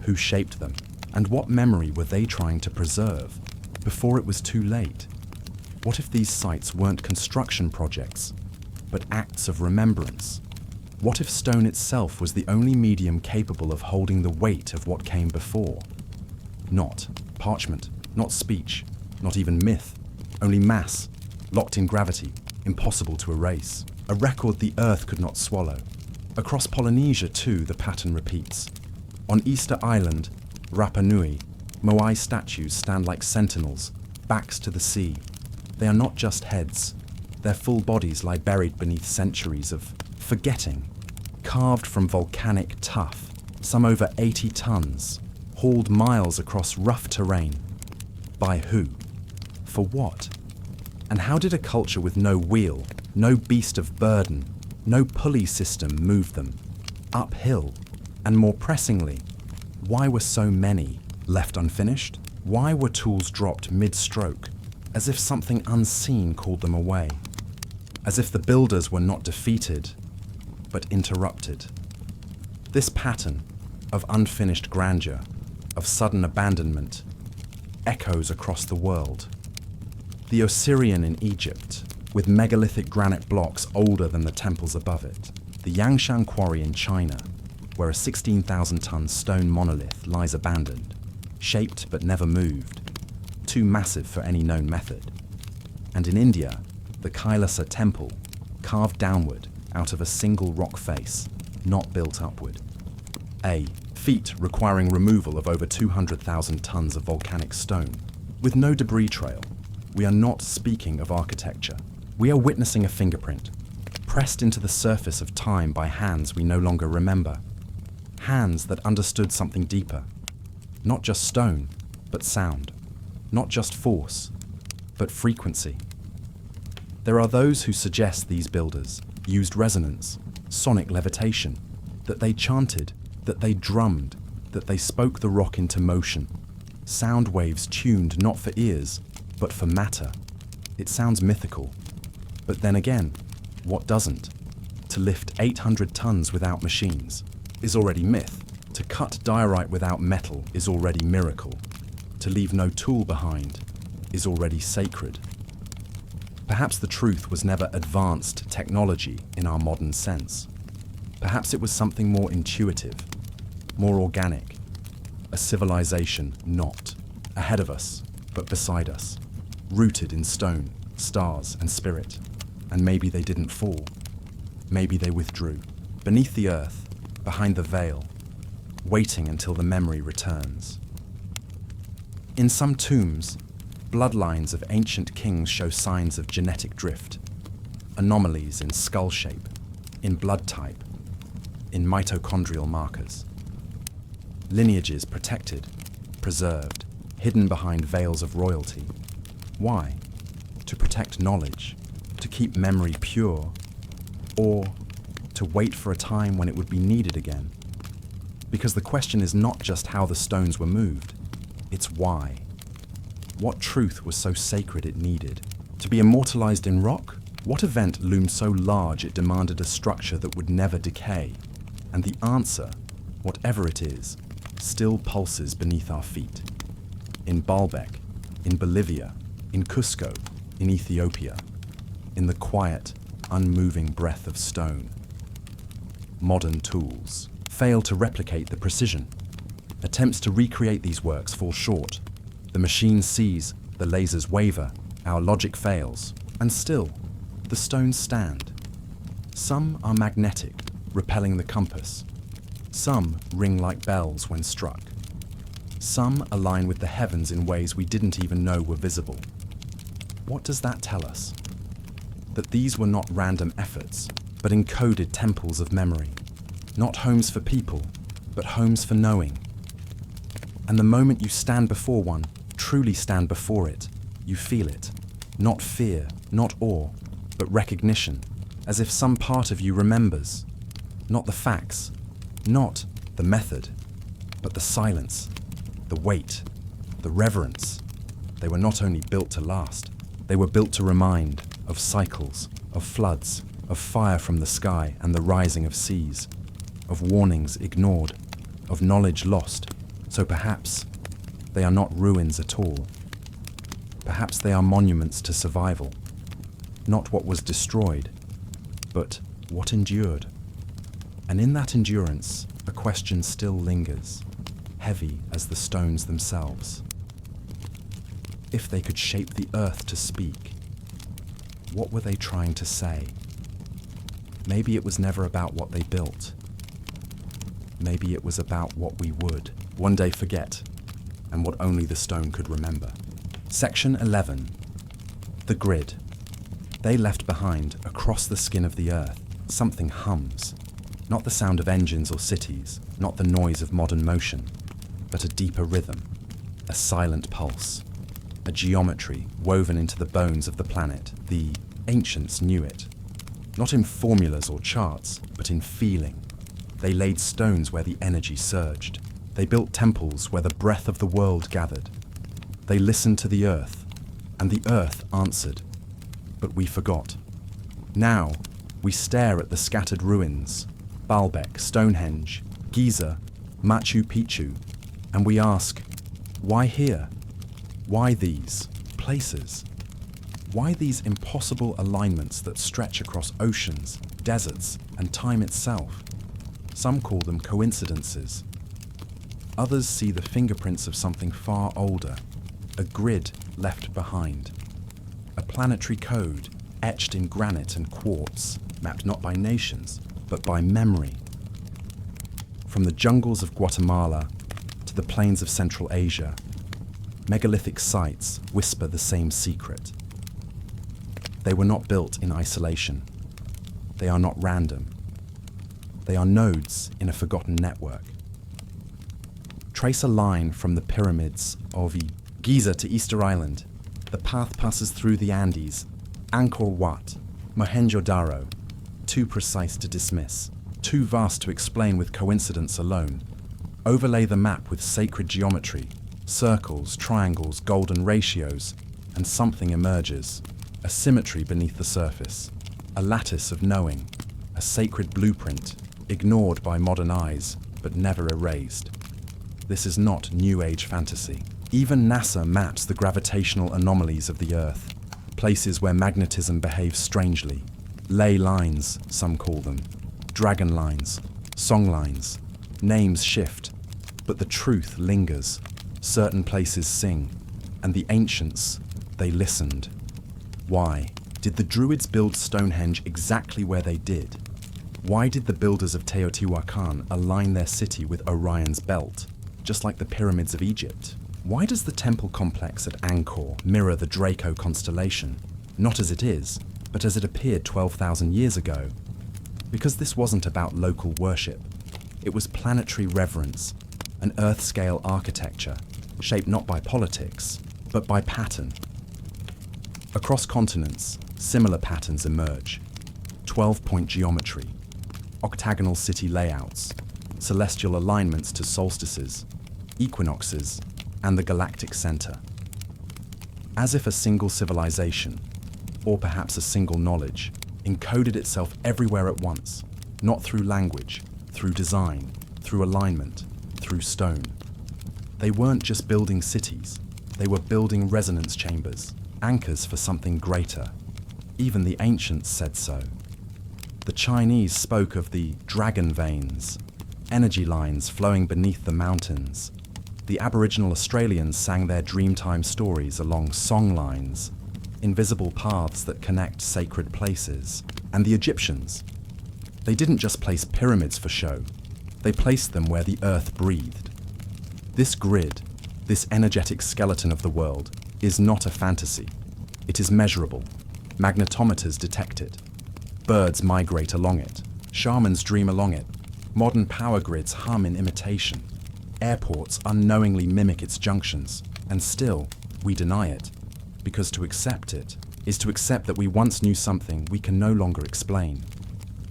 Who shaped them? And what memory were they trying to preserve before it was too late? What if these sites weren't construction projects, but acts of remembrance? What if stone itself was the only medium capable of holding the weight of what came before? Not parchment, not speech, not even myth, only mass, locked in gravity, impossible to erase. A record the earth could not swallow. Across Polynesia, too, the pattern repeats. On Easter Island, Rapa Nui, Moai statues stand like sentinels, backs to the sea. They are not just heads. Their full bodies lie buried beneath centuries of forgetting, carved from volcanic tuff, some over 80 tons, hauled miles across rough terrain. By who? For what? And how did a culture with no wheel, no beast of burden, no pulley system move them? Uphill, And more pressingly, why were so many left unfinished? Why were tools dropped mid-stroke, as if something unseen called them away? As if the builders were not defeated, but interrupted. This pattern of unfinished grandeur, of sudden abandonment, echoes across the world. The Osirian in Egypt, with megalithic granite blocks older than the temples above it. The Yangshan quarry in China, where a 16,000-ton stone monolith lies abandoned, shaped but never moved, too massive for any known method. And in India, the Kailasa temple, carved downward out of a single rock face, not built upward. A feat requiring removal of over 200,000 tons of volcanic stone, with no debris trail. We are not speaking of architecture. We are witnessing a fingerprint, pressed into the surface of time by hands we no longer remember. Hands that understood something deeper. Not just stone, but sound. Not just force, but frequency. There are those who suggest these builders used resonance, sonic levitation, that they chanted, that they drummed, that they spoke the rock into motion. Sound waves tuned not for ears, but for matter. It sounds mythical. But then again, what doesn't? To lift 800 tons without machines is already myth. To cut diorite without metal is already miracle. To leave no tool behind is already sacred. Perhaps the truth was never advanced technology in our modern sense. Perhaps it was something more intuitive, more organic, a civilization not ahead of us, but beside us, rooted in stone, stars, and spirit. And maybe they didn't fall. Maybe they withdrew, beneath the earth, behind the veil, waiting until the memory returns. In some tombs, bloodlines of ancient kings show signs of genetic drift, anomalies in skull shape, in blood type, in mitochondrial markers. Lineages protected, preserved, hidden behind veils of royalty. Why? To protect knowledge, to keep memory pure, or to wait for a time when it would be needed again. Because the question is not just how the stones were moved, it's why. What truth was so sacred it needed? To be immortalized in rock? What event loomed so large it demanded a structure that would never decay? And the answer, whatever it is, still pulses beneath our feet. In Baalbek, in Bolivia, in Cusco, in Ethiopia, in the quiet, unmoving breath of stone. Modern tools fail to replicate the precision. Attempts to recreate these works fall short. The machine sees, the lasers waver, our logic fails, and still, the stones stand. Some are magnetic, repelling the compass. Some ring like bells when struck. Some align with the heavens in ways we didn't even know were visible. What does that tell us? That these were not random efforts, but encoded temples of memory. Not homes for people, but homes for knowing. And the moment you stand before one, truly stand before it, you feel it. Not fear, not awe, but recognition, as if some part of you remembers. Not the facts, not the method, but the silence, the weight, the reverence. They were not only built to last, they were built to remind of cycles, of floods, of fire from the sky and the rising of seas, of warnings ignored, of knowledge lost. So perhaps they are not ruins at all. Perhaps they are monuments to survival. Not what was destroyed, but what endured. And in that endurance, a question still lingers, heavy as the stones themselves. If they could shape the earth to speak, what were they trying to say? Maybe it was never about what they built. Maybe it was about what we would one day forget, and what only the stone could remember. Section 11. The grid. They left behind, across the skin of the earth, something hums. Not the sound of engines or cities, not the noise of modern motion, but a deeper rhythm, a silent pulse, a geometry woven into the bones of the planet. The ancients knew it. Not in formulas or charts, but in feeling. They laid stones where the energy surged. They built temples where the breath of the world gathered. They listened to the earth, and the earth answered. But we forgot. Now, we stare at the scattered ruins, Baalbek, Stonehenge, Giza, Machu Picchu, and we ask, why here? Why these places? Why these impossible alignments that stretch across oceans, deserts, and time itself? Some call them coincidences. Others see the fingerprints of something far older, a grid left behind, a planetary code etched in granite and quartz, mapped not by nations, but by memory. From the jungles of Guatemala to the plains of Central Asia, megalithic sites whisper the same secret. They were not built in isolation. They are not random. They are nodes in a forgotten network. Trace a line from the pyramids of Giza to Easter Island. The path passes through the Andes, Angkor Wat, Mohenjo-Daro, too precise to dismiss, too vast to explain with coincidence alone. Overlay the map with sacred geometry, circles, triangles, golden ratios, and something emerges, a symmetry beneath the surface, a lattice of knowing, a sacred blueprint, ignored by modern eyes, but never erased. This is not New Age fantasy. Even NASA maps the gravitational anomalies of the Earth, places where magnetism behaves strangely. Ley lines, some call them, dragon lines, song lines. Names shift, but the truth lingers. Certain places sing, and the ancients, they listened. Why? Did the Druids build Stonehenge exactly where they did? Why did the builders of Teotihuacan align their city with Orion's belt, just like the pyramids of Egypt? Why does the temple complex at Angkor mirror the Draco constellation, not as it is, but as it appeared 12,000 years ago? Because this wasn't about local worship. It was planetary reverence, an Earth-scale architecture, shaped not by politics, but by pattern. Across continents, similar patterns emerge. 12-point geometry, octagonal city layouts, celestial alignments to solstices, equinoxes, and the galactic center. As if a single civilization, or perhaps a single knowledge, encoded itself everywhere at once, not through language, through design, through alignment, through stone. They weren't just building cities, they were building resonance chambers, anchors for something greater. Even the ancients said so. The Chinese spoke of the dragon veins, energy lines flowing beneath the mountains. The Aboriginal Australians sang their dreamtime stories along song lines, invisible paths that connect sacred places. And the Egyptians, they didn't just place pyramids for show, they placed them where the earth breathed. This grid, this energetic skeleton of the world, is not a fantasy. It is measurable. Magnetometers detect it. Birds migrate along it. Shamans dream along it. Modern power grids hum in imitation. Airports unknowingly mimic its junctions, and still, we deny it, because to accept it is to accept that we once knew something we can no longer explain.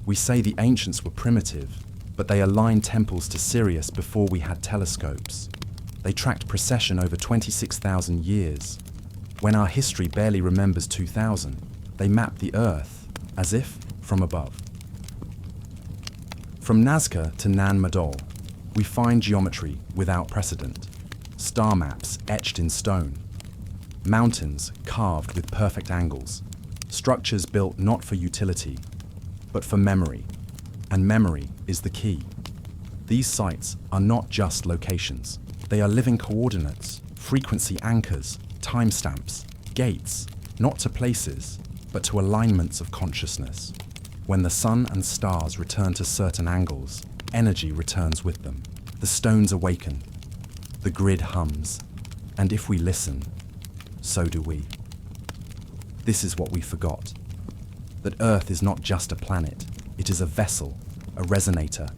We say the ancients were primitive, but they aligned temples to Sirius before we had telescopes. They tracked precession over 26,000 years. When our history barely remembers 2000, they mapped the Earth, as if from above. From Nazca to Nan Madol, we find geometry without precedent, star maps etched in stone, mountains carved with perfect angles, structures built not for utility, but for memory, and memory is the key. These sites are not just locations, they are living coordinates, frequency anchors, timestamps, gates, not to places, but to alignments of consciousness. When the sun and stars return to certain angles, energy returns with them. The stones awaken. The grid hums. And if we listen, so do we. This is what we forgot. That Earth is not just a planet. It is a vessel, a resonator,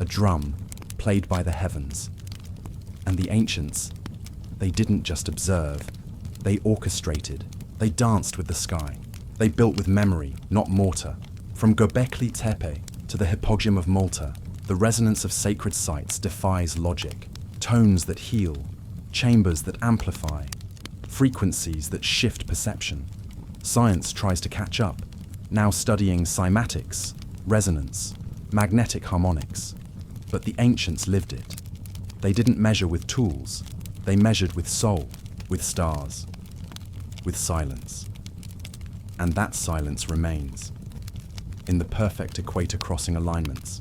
a drum, played by the heavens. And the ancients, they didn't just observe. They orchestrated. They danced with the sky. They built with memory, not mortar. From Göbekli Tepe to the Hippogrium of Malta, The resonance of sacred sites defies logic. Tones that heal, chambers that amplify, frequencies that shift perception. Science tries to catch up, now studying cymatics, resonance, magnetic harmonics. But the ancients lived it. They didn't measure with tools, they measured with soul, with stars, with silence. And that silence remains. In the perfect equator crossing alignments,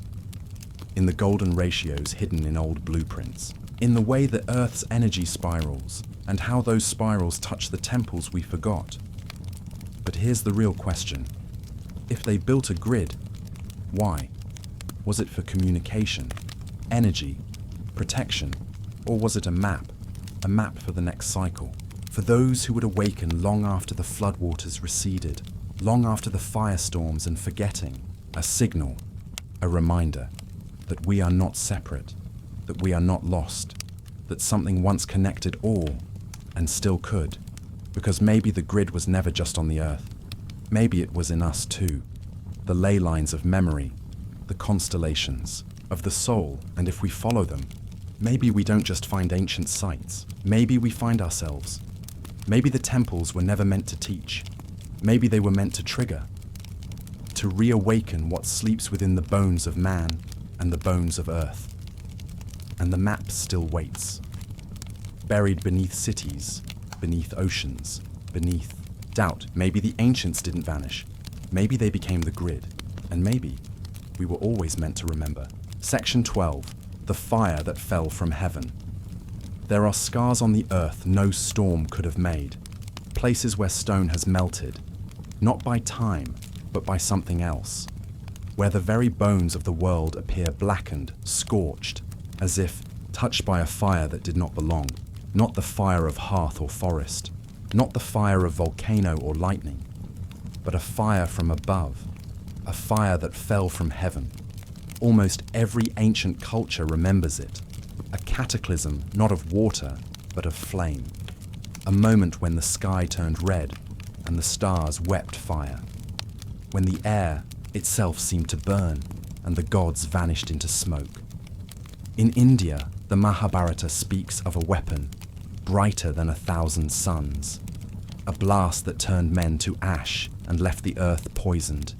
in the golden ratios hidden in old blueprints, in the way that Earth's energy spirals, and how those spirals touch the temples we forgot. But here's the real question. If they built a grid, why? Was it for communication, energy, protection, or was it a map for the next cycle? For those who would awaken long after the floodwaters receded, long after the firestorms and forgetting, a signal, a reminder that we are not separate, that we are not lost, that something once connected all and still could, because maybe the grid was never just on the Earth. Maybe it was in us too, the ley lines of memory, the constellations of the soul, and if we follow them, maybe we don't just find ancient sites, maybe we find ourselves. Maybe the temples were never meant to teach. Maybe they were meant to trigger, to reawaken what sleeps within the bones of man and the bones of Earth. And the map still waits, buried beneath cities, beneath oceans, beneath doubt. Maybe the ancients didn't vanish. Maybe they became the grid. And maybe we were always meant to remember. Section 12, the fire that fell from heaven. There are scars on the earth no storm could have made, places where stone has melted, not by time, but by something else, where the very bones of the world appear blackened, scorched, as if touched by a fire that did not belong, not the fire of hearth or forest, not the fire of volcano or lightning, but a fire from above, a fire that fell from heaven. Almost every ancient culture remembers it, a cataclysm not of water, but of flame, a moment when the sky turned red and the stars wept fire, when the air itself seemed to burn and the gods vanished into smoke. In India, the Mahabharata speaks of a weapon brighter than 1,000 suns, a blast that turned men to ash and left the earth poisoned.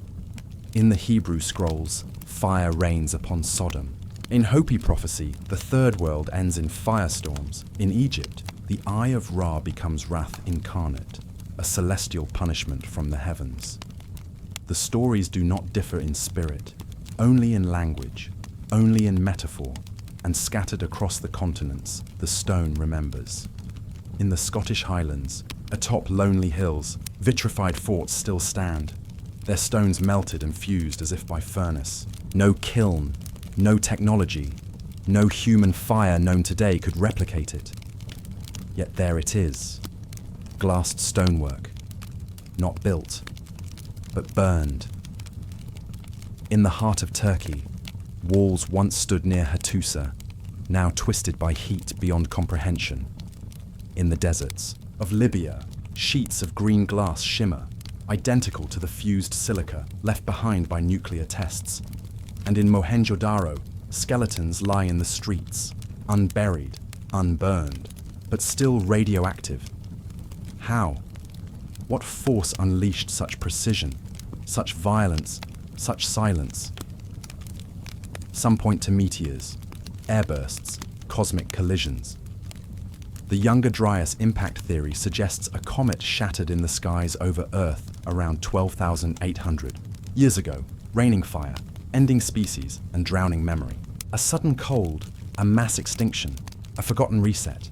In the Hebrew scrolls, fire rains upon Sodom. In Hopi prophecy, the third world ends in firestorms. In Egypt, the eye of Ra becomes wrath incarnate, a celestial punishment from the heavens. The stories do not differ in spirit, only in language, only in metaphor, and scattered across the continents, the stone remembers. In the Scottish Highlands, atop lonely hills, vitrified forts still stand, their stones melted and fused as if by furnace. No kiln, no technology, no human fire known today could replicate it. Yet there it is, glassed stonework, not built, but burned. In the heart of Turkey, walls once stood near Hattusa, now twisted by heat beyond comprehension. In the deserts of Libya, sheets of green glass shimmer, identical to the fused silica left behind by nuclear tests. And in Mohenjo-Daro, skeletons lie in the streets, unburied, unburned, but still radioactive. How? What force unleashed such precision, such violence, such silence? Some point to meteors, airbursts, cosmic collisions. The Younger Dryas impact theory suggests a comet shattered in the skies over Earth around 12,800 years ago, raining fire, ending species and drowning memory. A sudden cold, a mass extinction, a forgotten reset.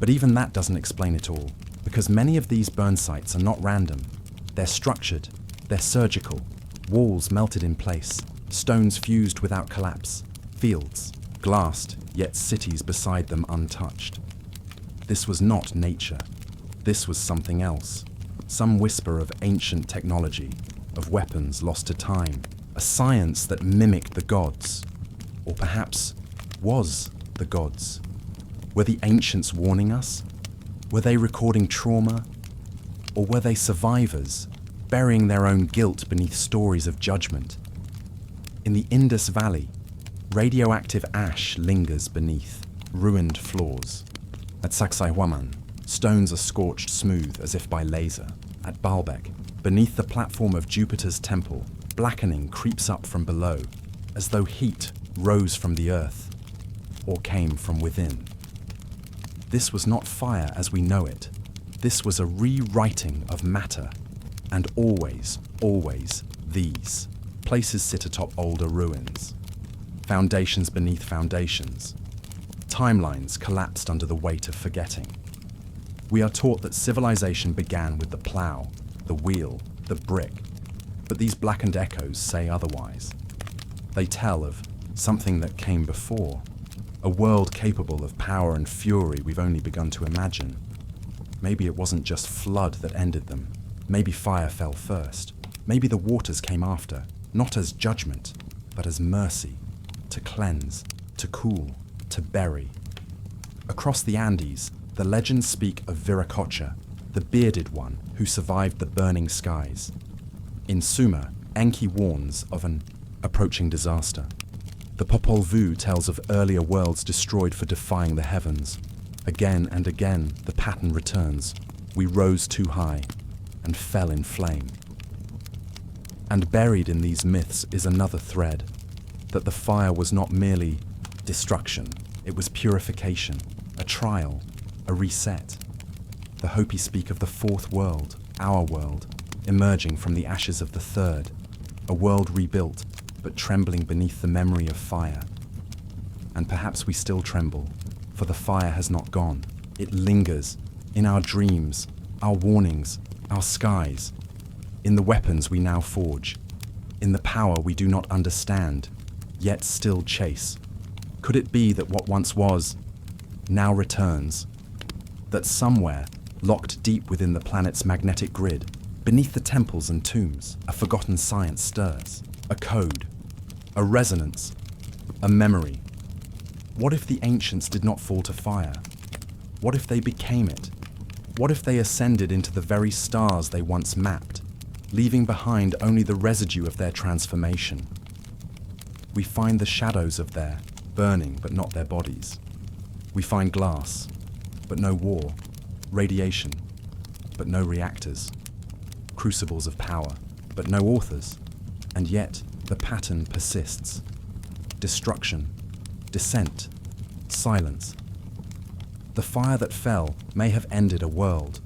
But even that doesn't explain it all, because many of these burn sites are not random. They're structured, they're surgical, walls melted in place, stones fused without collapse, fields glassed, yet cities beside them untouched. This was not nature. This was something else. Some whisper of ancient technology, of weapons lost to time, a science that mimicked the gods, or perhaps was the gods. Were the ancients warning us? Were they recording trauma? Or were they survivors, burying their own guilt beneath stories of judgment? In the Indus Valley, Radioactive ash lingers beneath ruined floors. At Sacsayhuaman, stones are scorched smooth as if by laser. At Baalbek, beneath the platform of Jupiter's temple, blackening creeps up from below, as though heat rose from the earth, or came from within. This was not fire as we know it. This was a rewriting of matter, and always, always, these places sit atop older ruins. Foundations beneath foundations. Timelines collapsed under the weight of forgetting. We are taught that civilization began with the plow, the wheel, the brick, but these blackened echoes say otherwise. They tell of something that came before, a world capable of power and fury we've only begun to imagine. Maybe it wasn't just flood that ended them. Maybe fire fell first. Maybe the waters came after, not as judgment, but as mercy, to cleanse, to cool, to bury. Across the Andes, the legends speak of Viracocha, the bearded one who survived the burning skies. In Suma, Enki warns of an approaching disaster. The Popol Vuh tells of earlier worlds destroyed for defying the heavens. Again and again, the pattern returns. We rose too high and fell in flame. And buried in these myths is another thread, that the fire was not merely destruction, it was purification, a trial, a reset. The Hopi speak of the fourth world, our world, emerging from the ashes of the third, a world rebuilt, but trembling beneath the memory of fire. And perhaps we still tremble, for the fire has not gone. It lingers in our dreams, our warnings, our skies, in the weapons we now forge, in the power we do not understand, yet still chase. Could it be that what once was, now returns? That somewhere, locked deep within the planet's magnetic grid, beneath the temples and tombs, a forgotten science stirs, a code, a resonance, a memory. What if the ancients did not fall to fire? What if they became it? What if they ascended into the very stars they once mapped, leaving behind only the residue of their transformation? We find the shadows of their burning, but not their bodies. We find glass, but no war, radiation, but no reactors, crucibles of power, but no authors, and yet the pattern persists. Destruction, descent, silence. The fire that fell may have ended a world,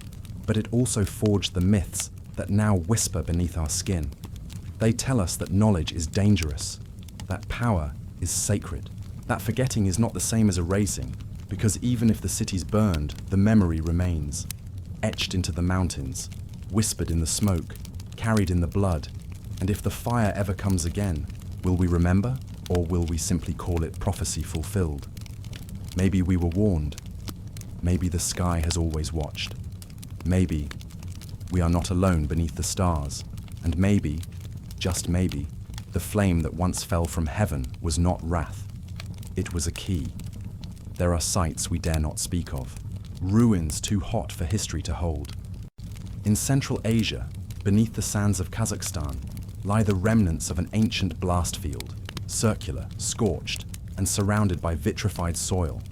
but it also forged the myths that now whisper beneath our skin. They tell us that knowledge is dangerous, that power is sacred, that forgetting is not the same as erasing, because even if the city's burned, the memory remains, etched into the mountains, whispered in the smoke, carried in the blood. And if the fire ever comes again, will we remember, or will we simply call it prophecy fulfilled? Maybe we were warned. Maybe the sky has always watched. Maybe we are not alone beneath the stars. And maybe, just maybe, the flame that once fell from heaven was not wrath. It was a key. There are sights we dare not speak of, ruins too hot for history to hold. In Central Asia, beneath the sands of Kazakhstan, lie the remnants of an ancient blast field, circular, scorched, and surrounded by vitrified soil.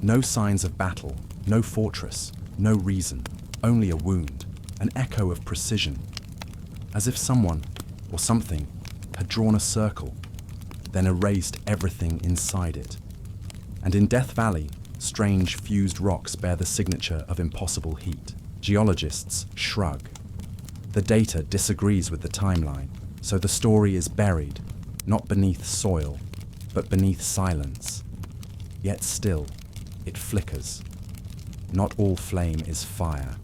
No signs of battle, no fortress, no reason, only a wound, an echo of precision, as if someone, or something, had drawn a circle, then erased everything inside it. And in Death Valley, strange fused rocks bear the signature of impossible heat. Geologists shrug. The data disagrees with the timeline, so the story is buried, not beneath soil, but beneath silence. Yet still, it flickers. Not all flame is fire.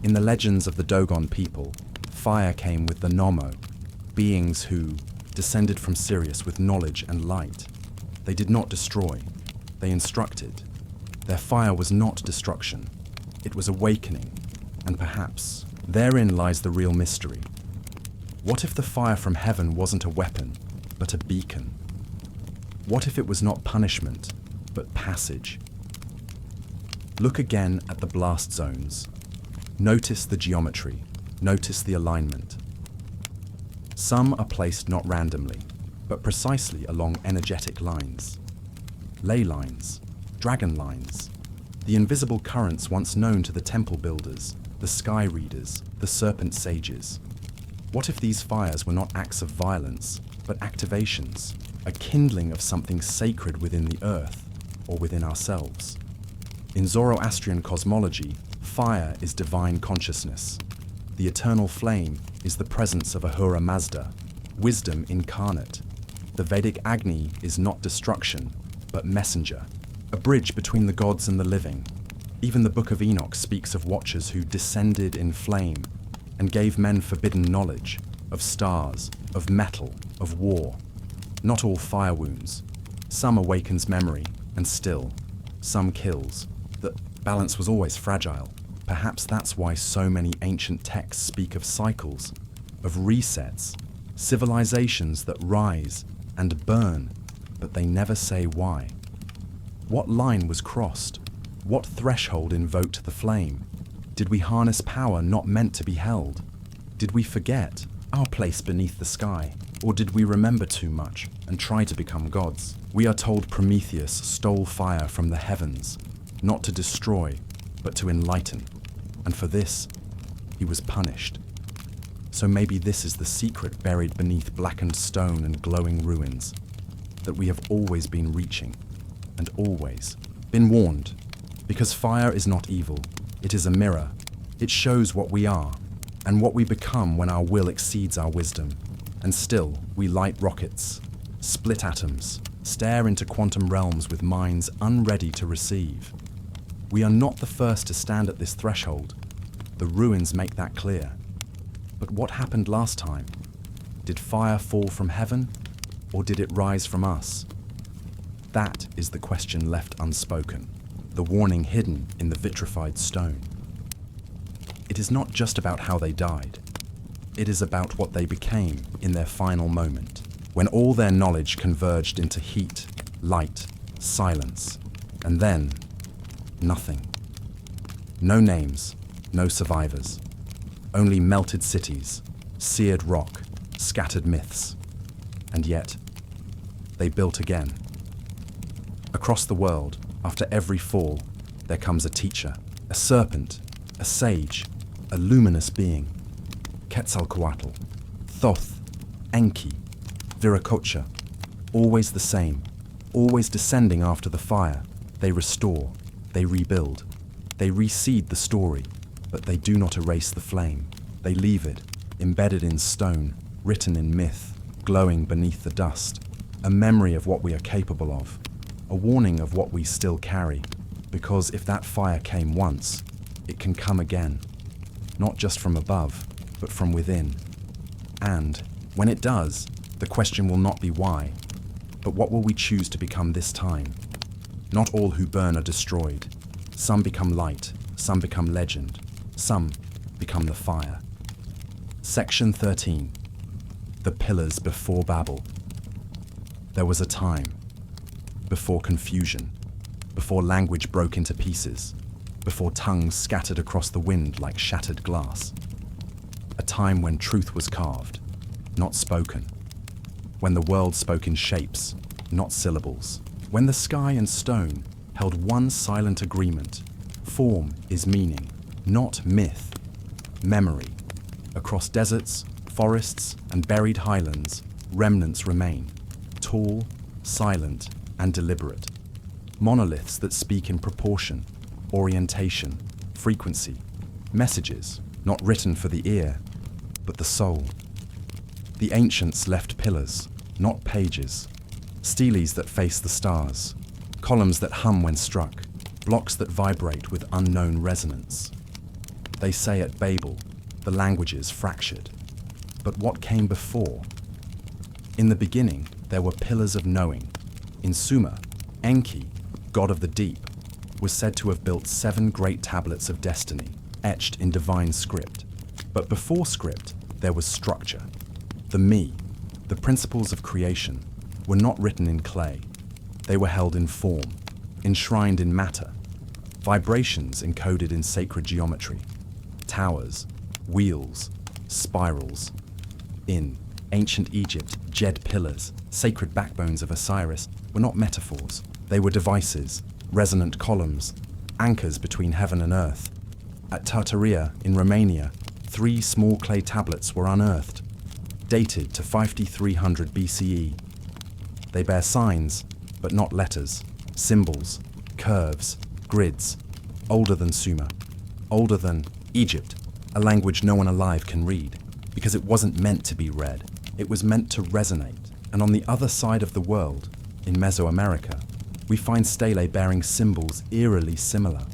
In the legends of the Dogon people, fire came with the Nomo, beings who descended from Sirius with knowledge and light. They did not destroy, they instructed. Their fire was not destruction, it was awakening, and perhaps therein lies the real mystery. What if the fire from heaven wasn't a weapon, but a beacon? What if it was not punishment, but passage? Look again at the blast zones. Notice the geometry, notice the alignment. Some are placed not randomly. but precisely along energetic lines. Ley lines, dragon lines, the invisible currents once known to the temple builders, the sky readers, the serpent sages. What if these fires were not acts of violence, but activations, a kindling of something sacred within the earth or within ourselves? In Zoroastrian cosmology, fire is divine consciousness. The eternal flame is the presence of Ahura Mazda, wisdom incarnate. The Vedic Agni is not destruction, but messenger, a bridge between the gods and the living. Even the Book of Enoch speaks of watchers who descended in flame and gave men forbidden knowledge of stars, of metal, of war. Not all fire wounds. Some awakens memory, and still, some kills. The balance was always fragile. Perhaps that's why so many ancient texts speak of cycles, of resets, civilizations that rise and burn, but they never say why. What line was crossed? What threshold invoked the flame? Did we harness power not meant to be held? Did we forget our place beneath the sky? Or did we remember too much and try to become gods? We are told Prometheus stole fire from the heavens, not to destroy, but to enlighten. And for this, he was punished. So maybe this is the secret buried beneath blackened stone and glowing ruins, that we have always been reaching, and always been warned. Because fire is not evil, it is a mirror. It shows what we are, and what we become when our will exceeds our wisdom. And still, we light rockets, split atoms, stare into quantum realms with minds unready to receive. We are not the first to stand at this threshold. The ruins make that clear. But what happened last time? Did fire fall from heaven, or did it rise from us? That is the question left unspoken, the warning hidden in the vitrified stone. It is not just about how they died. It is about what they became in their final moment, when all their knowledge converged into heat, light, silence, and then nothing. No names, no survivors. Only melted cities, seared rock, scattered myths. And yet, they built again. Across the world, after every fall, there comes a teacher, a serpent, a sage, a luminous being. Quetzalcoatl, Thoth, Enki, Viracocha, always the same, always descending after the fire. They restore, they rebuild, they reseed the story, but they do not erase the flame. They leave it, embedded in stone, written in myth, glowing beneath the dust, a memory of what we are capable of, a warning of what we still carry, because if that fire came once, it can come again, not just from above, but from within. And when it does, the question will not be why, but what will we choose to become this time? Not all who burn are destroyed. Some become light, some become legend, some become the fire. Section 13. The Pillars Before Babel. There was a time, before confusion, before language broke into pieces, before tongues scattered across the wind like shattered glass. A time when truth was carved, not spoken. When the world spoke in shapes, not syllables. When the sky and stone held one silent agreement. Form is meaning, not myth. Memory. Across deserts, forests, and buried highlands, remnants remain. Tall, silent, and deliberate. Monoliths that speak in proportion, orientation, frequency. Messages, not written for the ear, but the soul. The ancients left pillars, not pages. Steles that face the stars. Columns that hum when struck. Blocks that vibrate with unknown resonance. They say at Babel, the languages fractured. But what came before? In the beginning, there were pillars of knowing. In Sumer, Enki, god of the deep, was said to have built 7 great tablets of destiny, etched in divine script. But before script, there was structure. The me, the principles of creation, were not written in clay. They were held in form, enshrined in matter, vibrations encoded in sacred geometry, towers, wheels, spirals. In Ancient Egypt, Djed pillars, sacred backbones of Osiris, were not metaphors. They were devices, resonant columns, anchors between heaven and earth. At Tartaria, in Romania, 3 small clay tablets were unearthed, dated to 5300 BCE. They bear signs, but not letters, symbols, curves, grids, older than Sumer, older than Egypt, a language no one alive can read, because it wasn't meant to be read. It was meant to resonate. And on the other side of the world, in Mesoamerica, we find stelae bearing symbols eerily similar.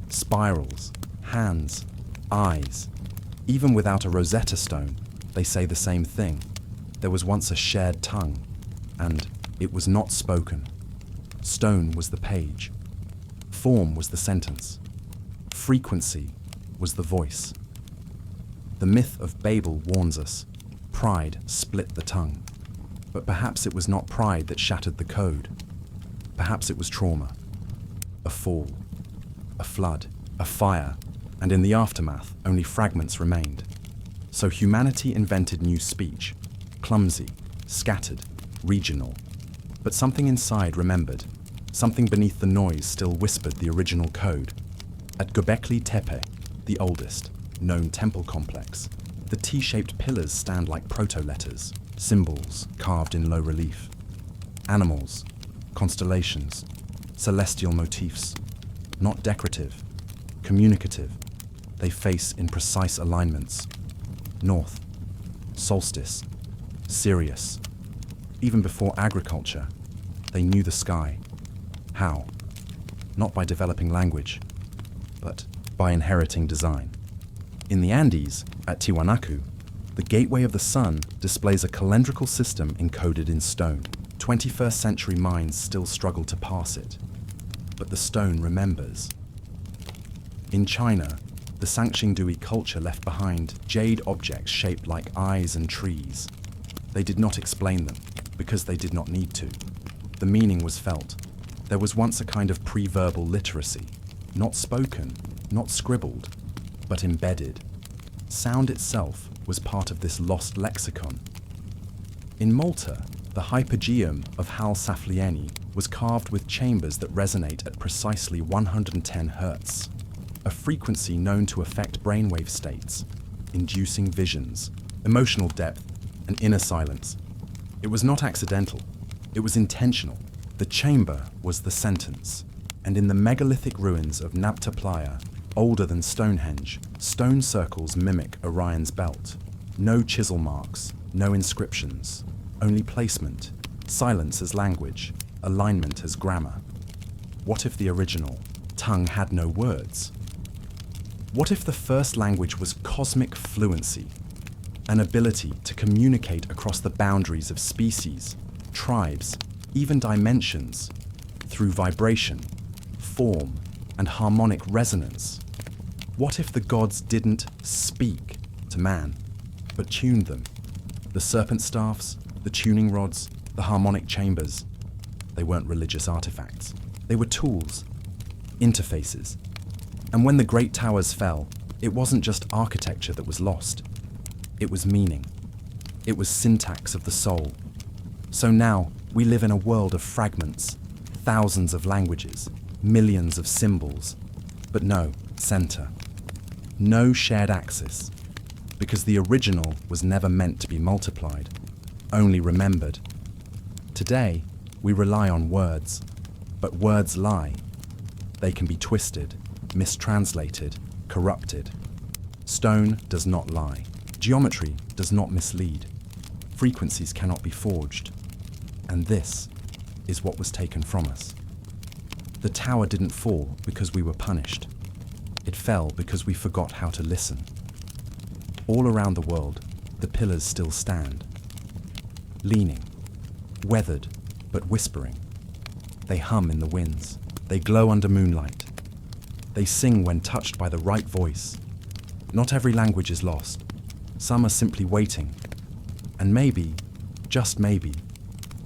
Spirals, hands, eyes. Even without a Rosetta Stone, they say the same thing. There was once a shared tongue, and it was not spoken. Stone was the page. Form was the sentence. Frequency was the voice. The myth of Babel warns us. Pride split the tongue. But perhaps it was not pride that shattered the code. Perhaps it was trauma. A fall, a flood, a fire, and in the aftermath, only fragments remained. So humanity invented new speech, clumsy, scattered, regional. But something inside remembered. Something beneath the noise still whispered the original code. At Göbekli Tepe, the oldest known temple complex, the T-shaped pillars stand like proto-letters, symbols carved in low relief. Animals, constellations, celestial motifs, not decorative, communicative. They face in precise alignments. North, solstice, Sirius. Even before agriculture, they knew the sky. How? Not by developing language, but by inheriting design. In the Andes, at Tiwanaku, the gateway of the sun displays a calendrical system encoded in stone. 21st century minds still struggle to parse it, but the stone remembers. In China, the Sangqingdui culture left behind jade objects shaped like eyes and trees. They did not explain them, because they did not need to. The meaning was felt. There was once a kind of pre-verbal literacy, not spoken, not scribbled, but embedded. Sound itself was part of this lost lexicon. In Malta, the hypogeum of Hal Saflieni was carved with chambers that resonate at precisely 110 Hz, a frequency known to affect brainwave states, inducing visions, emotional depth, and inner silence. It was not accidental, it was intentional. The chamber was the sentence, and in the megalithic ruins of Nabta Playa, older than Stonehenge, stone circles mimic Orion's belt. No chisel marks, no inscriptions, only placement, silence as language, alignment as grammar. What if the original tongue had no words? What if the first language was cosmic fluency, an ability to communicate across the boundaries of species, tribes, even dimensions, through vibration, form, and harmonic resonance? What if the gods didn't speak to man, but tuned them? The serpent staffs, the tuning rods, the harmonic chambers, they weren't religious artifacts. They were tools, interfaces. And when the great towers fell, it wasn't just architecture that was lost. It was meaning. It was syntax of the soul. So now, we live in a world of fragments, thousands of languages, millions of symbols, but no center. No shared axis, because the original was never meant to be multiplied, only remembered. Today, we rely on words, but words lie. They can be twisted, mistranslated, corrupted. Stone does not lie. Geometry does not mislead. Frequencies cannot be forged. And this is what was taken from us. The tower didn't fall because we were punished. It fell because we forgot how to listen. All around the world, the pillars still stand. Leaning, weathered, but whispering. They hum in the winds. They glow under moonlight. They sing when touched by the right voice. Not every language is lost. Some are simply waiting. And maybe, just maybe,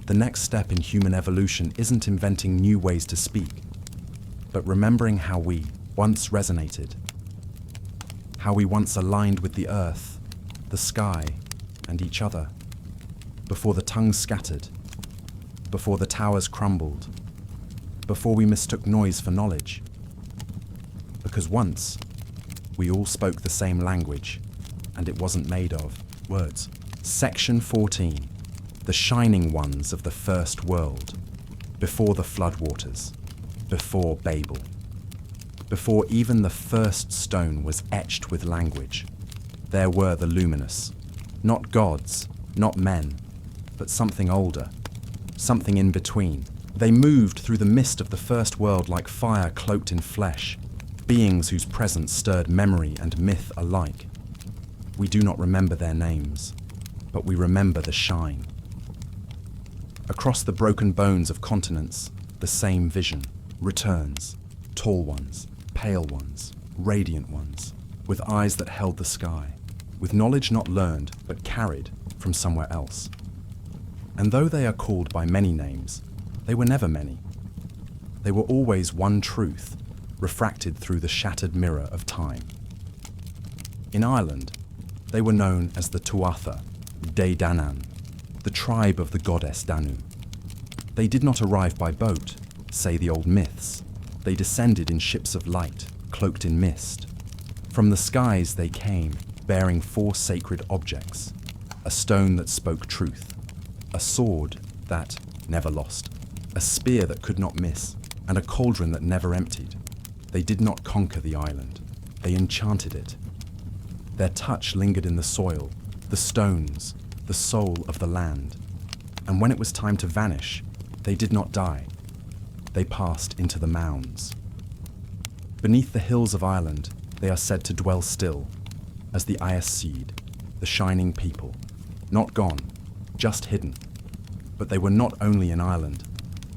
the next step in human evolution isn't inventing new ways to speak, but remembering how we once resonated, how we once aligned with the earth, the sky, and each other. before the tongues scattered, before the towers crumbled, before we mistook noise for knowledge. Because once, we all spoke the same language, and it wasn't made of words. Section 14. The shining ones of the first world, before the floodwaters, before Babel, before even the first stone was etched with language, there were the luminous, not gods, not men, but something older, something in between. They moved through the mist of the first world like fire cloaked in flesh, beings whose presence stirred memory and myth alike. We do not remember their names, but we remember the shine. Across the broken bones of continents, the same vision returns, tall ones, pale ones, radiant ones, with eyes that held the sky, with knowledge not learned but carried from somewhere else. And though they are called by many names, they were never many. They were always one truth, refracted through the shattered mirror of time. In Ireland, they were known as the Tuatha De Danann, the tribe of the goddess Danu. They did not arrive by boat, say the old myths. They descended in ships of light, cloaked in mist. From the skies they came, bearing 4 sacred objects: a stone that spoke truth, a sword that never lost, a spear that could not miss, and a cauldron that never emptied. They did not conquer the island, they enchanted it. Their touch lingered in the soil, the stones, the soul of the land. And when it was time to vanish, they did not die. They passed into the mounds. Beneath the hills of Ireland, they are said to dwell still, as the Aes Seed, the shining people, not gone, just hidden. But they were not only in Ireland.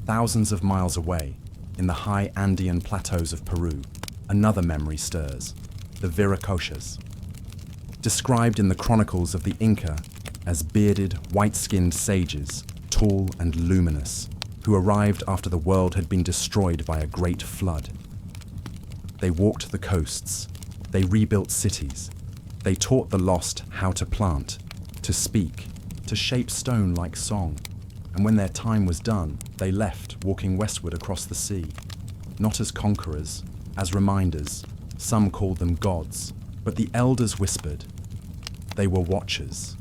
Thousands of miles away, in the high Andean plateaus of Peru, another memory stirs, the Viracochas. Described in the chronicles of the Inca as bearded, white-skinned sages, tall and luminous, who arrived after the world had been destroyed by a great flood. They walked the coasts, they rebuilt cities, they taught the lost how to plant, to speak, to shape stone like song, and when their time was done, they left, walking westward across the sea, not as conquerors, as reminders. Some called them gods, but the elders whispered. They were watchers.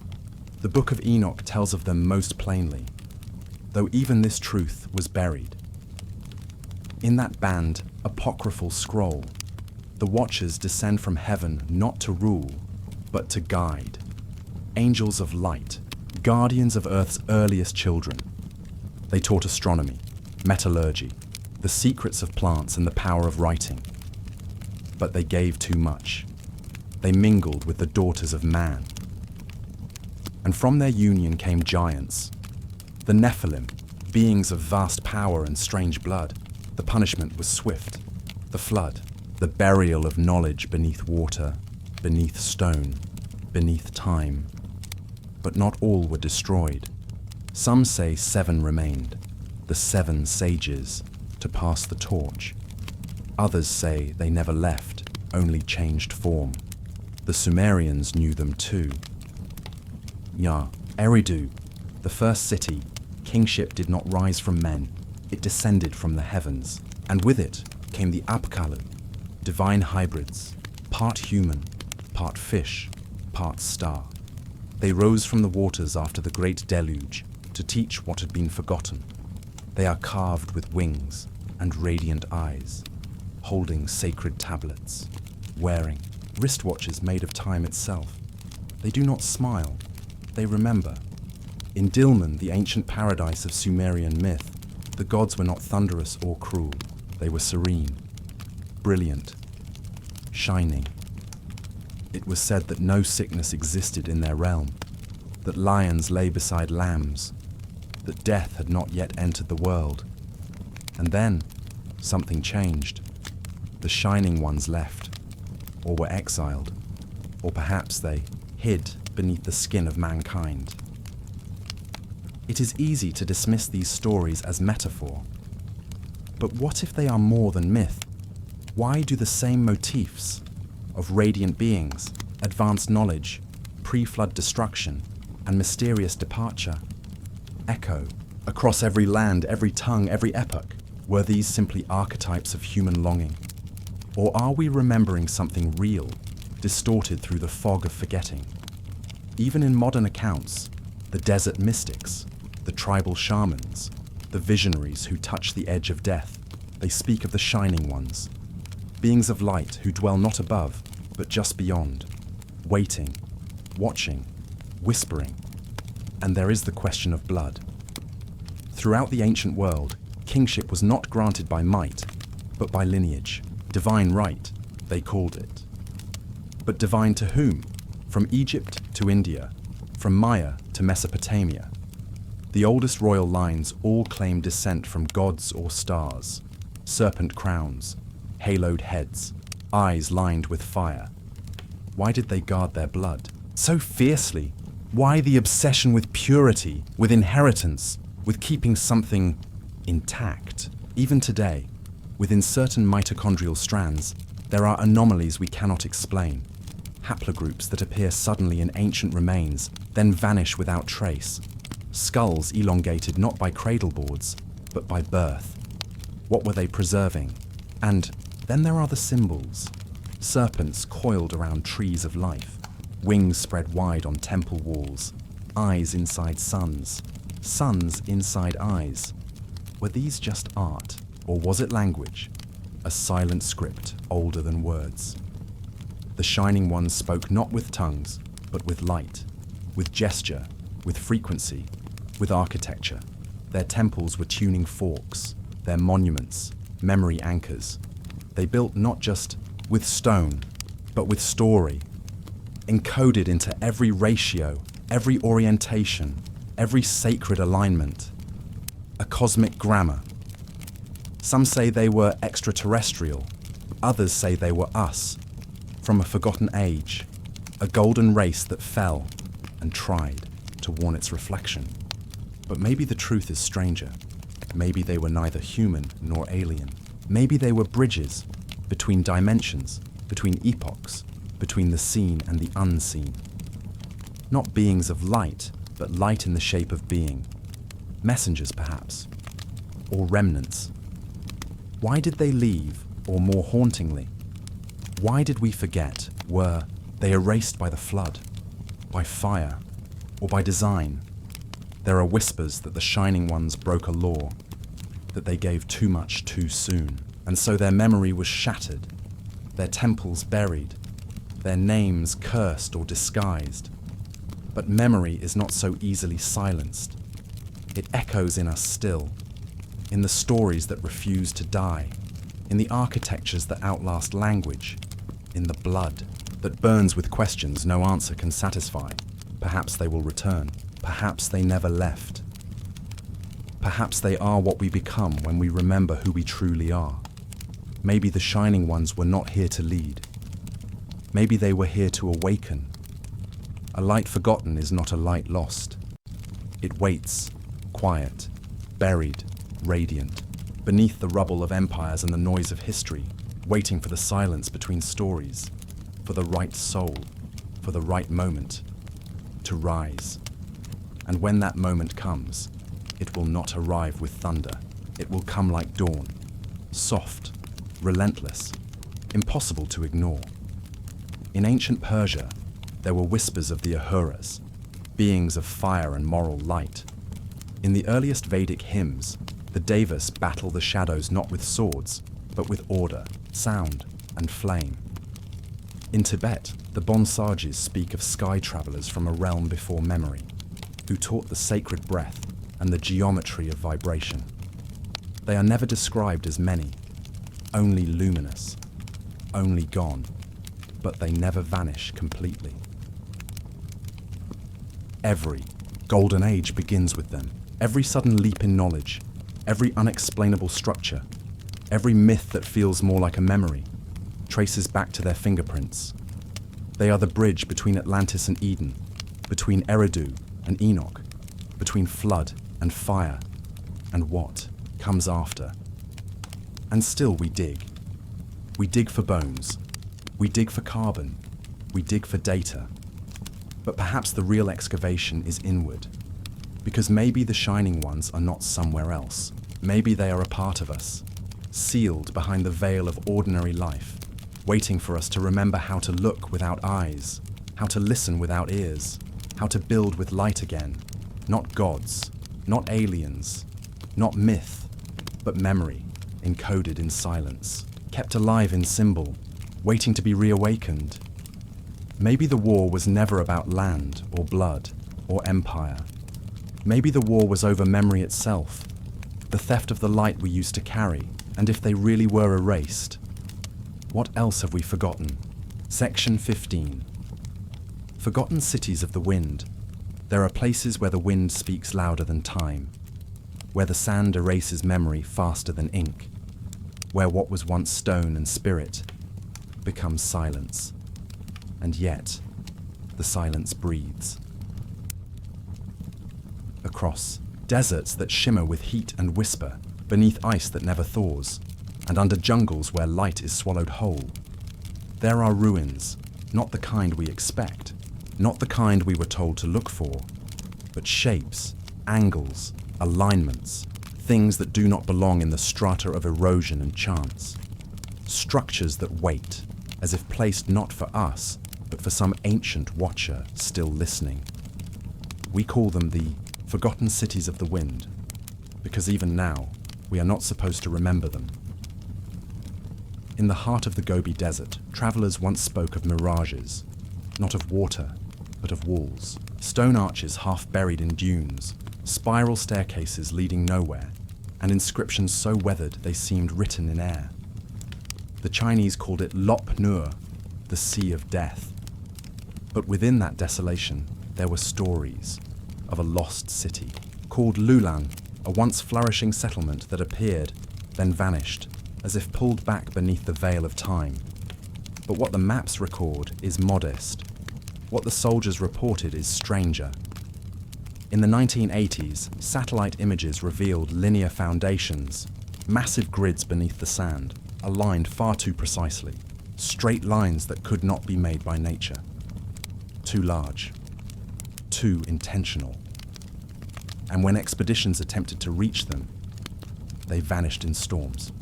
The Book of Enoch tells of them most plainly, though even this truth was buried. In that banned, apocryphal scroll, the watchers descend from heaven not to rule, but to guide. Angels of light, guardians of Earth's earliest children. They taught astronomy, metallurgy, the secrets of plants and the power of writing. But they gave too much. They mingled with the daughters of man. And from their union came giants, the Nephilim, beings of vast power and strange blood. The punishment was swift, the flood, the burial of knowledge beneath water, beneath stone, beneath time. But not all were destroyed. Some say 7 remained, the 7 sages, to pass the torch. Others say they never left, only changed form. The Sumerians knew them too. Eridu, the first city, kingship did not rise from men, it descended from the heavens, and with it came the Apkallu, divine hybrids, part human, part fish, part star. They rose from the waters after the great deluge to teach what had been forgotten. They are carved with wings and radiant eyes, holding sacred tablets, wearing wristwatches made of time itself. They do not smile, they remember. In Dilmun, the ancient paradise of Sumerian myth, the gods were not thunderous or cruel. They were serene, brilliant, shining. It was said that no sickness existed in their realm, that lions lay beside lambs, that death had not yet entered the world. And then, something changed. The shining ones left, or were exiled, or perhaps they hid beneath the skin of mankind. It is easy to dismiss these stories as metaphor. But what if they are more than myth? Why do the same motifs of radiant beings, advanced knowledge, pre-flood destruction, and mysterious departure echo, across every land, every tongue, every epoch? Were these simply archetypes of human longing? Or are we remembering something real, distorted through the fog of forgetting? Even in modern accounts, the desert mystics, the tribal shamans, the visionaries who touch the edge of death, they speak of the shining ones, beings of light who dwell not above, but just beyond, waiting, watching, whispering. And there is the question of blood. Throughout the ancient world, kingship was not granted by might, but by lineage. Divine right, they called it. But divine to whom? From Egypt to India, from Maya to Mesopotamia. The oldest royal lines all claim descent from gods or stars, serpent crowns, haloed heads, eyes lined with fire. Why did they guard their blood so fiercely? Why the obsession with purity, with inheritance, with keeping something intact? Even today, within certain mitochondrial strands, there are anomalies we cannot explain. Haplogroups that appear suddenly in ancient remains, then vanish without trace. Skulls elongated not by cradle boards, but by birth. What were they preserving? And then there are the symbols. Serpents coiled around trees of life, wings spread wide on temple walls, eyes inside suns, suns inside eyes. Were these just art, or was it language? A silent script older than words. The shining ones spoke not with tongues, but with light, with gesture, with frequency, with architecture. Their temples were tuning forks, their monuments, memory anchors. They built not just with stone, but with story, encoded into every ratio, every orientation, every sacred alignment. A cosmic grammar. Some say they were extraterrestrial, others say they were us, from a forgotten age, a golden race that fell and tried to warn its reflection. But maybe the truth is stranger. Maybe they were neither human nor alien. Maybe they were bridges between dimensions, between epochs, between the seen and the unseen. Not beings of light, but light in the shape of being. Messengers, perhaps, or remnants. Why did they leave, or more hauntingly, why did we forget? Were they erased by the flood, by fire, or by design? There are whispers that the Shining Ones broke a law, that they gave too much too soon, and so their memory was shattered, their temples buried, their names cursed or disguised. But memory is not so easily silenced. It echoes in us still, in the stories that refuse to die, in the architectures that outlast language, in the blood that burns with questions no answer can satisfy. Perhaps they will return. Perhaps they never left. Perhaps they are what we become when we remember who we truly are. Maybe the Shining Ones were not here to lead. Maybe they were here to awaken. A light forgotten is not a light lost. It waits, quiet, buried, radiant, beneath the rubble of empires and the noise of history, waiting for the silence between stories, for the right soul, for the right moment, to rise. And when that moment comes, it will not arrive with thunder. It will come like dawn, soft, relentless, impossible to ignore. In ancient Persia, there were whispers of the Ahuras, beings of fire and moral light. In the earliest Vedic hymns, the Devas battle the shadows not with swords, but with order, sound, and flame. In Tibet, the Bonsages speak of sky travelers from a realm before memory, who taught the sacred breath and the geometry of vibration. They are never described as many, only luminous, only gone, but they never vanish completely. Every golden age begins with them. Every sudden leap in knowledge, every unexplainable structure, every myth that feels more like a memory, traces back to their fingerprints. They are the bridge between Atlantis and Eden, between Eridu and Enoch, between flood and fire, and what comes after. And still we dig. We dig for bones. We dig for carbon. We dig for data. But perhaps the real excavation is inward. Because maybe the shining ones are not somewhere else. Maybe they are a part of us, sealed behind the veil of ordinary life, waiting for us to remember how to look without eyes, how to listen without ears, how to build with light again. Not gods, not aliens, not myth, but memory, encoded in silence, kept alive in symbol, waiting to be reawakened. Maybe the war was never about land or blood or empire. Maybe the war was over memory itself, the theft of the light we used to carry, and if they really were erased. What else have we forgotten? Section 15. Forgotten cities of the wind. There are places where the wind speaks louder than time, where the sand erases memory faster than ink, where what was once stone and spirit becomes silence. And yet, the silence breathes. Across deserts that shimmer with heat and whisper, beneath ice that never thaws, and under jungles where light is swallowed whole, there are ruins, not the kind we expect, not the kind we were told to look for, but shapes, angles, alignments, things that do not belong in the strata of erosion and chance. Structures that wait, as if placed not for us, but for some ancient watcher still listening. We call them the forgotten cities of the wind, because even now, we are not supposed to remember them. In the heart of the Gobi Desert, travelers once spoke of mirages, not of water, but of walls. Stone arches half buried in dunes, spiral staircases leading nowhere, and inscriptions so weathered they seemed written in air. The Chinese called it Lop Nur, the Sea of Death. But within that desolation, there were stories of a lost city, called Lulan, a once flourishing settlement that appeared, then vanished, as if pulled back beneath the veil of time. But what the maps record is modest. What the soldiers reported is stranger. In the 1980s, satellite images revealed linear foundations, massive grids beneath the sand, aligned far too precisely, straight lines that could not be made by nature. Too large, too intentional. And when expeditions attempted to reach them, they vanished in storms.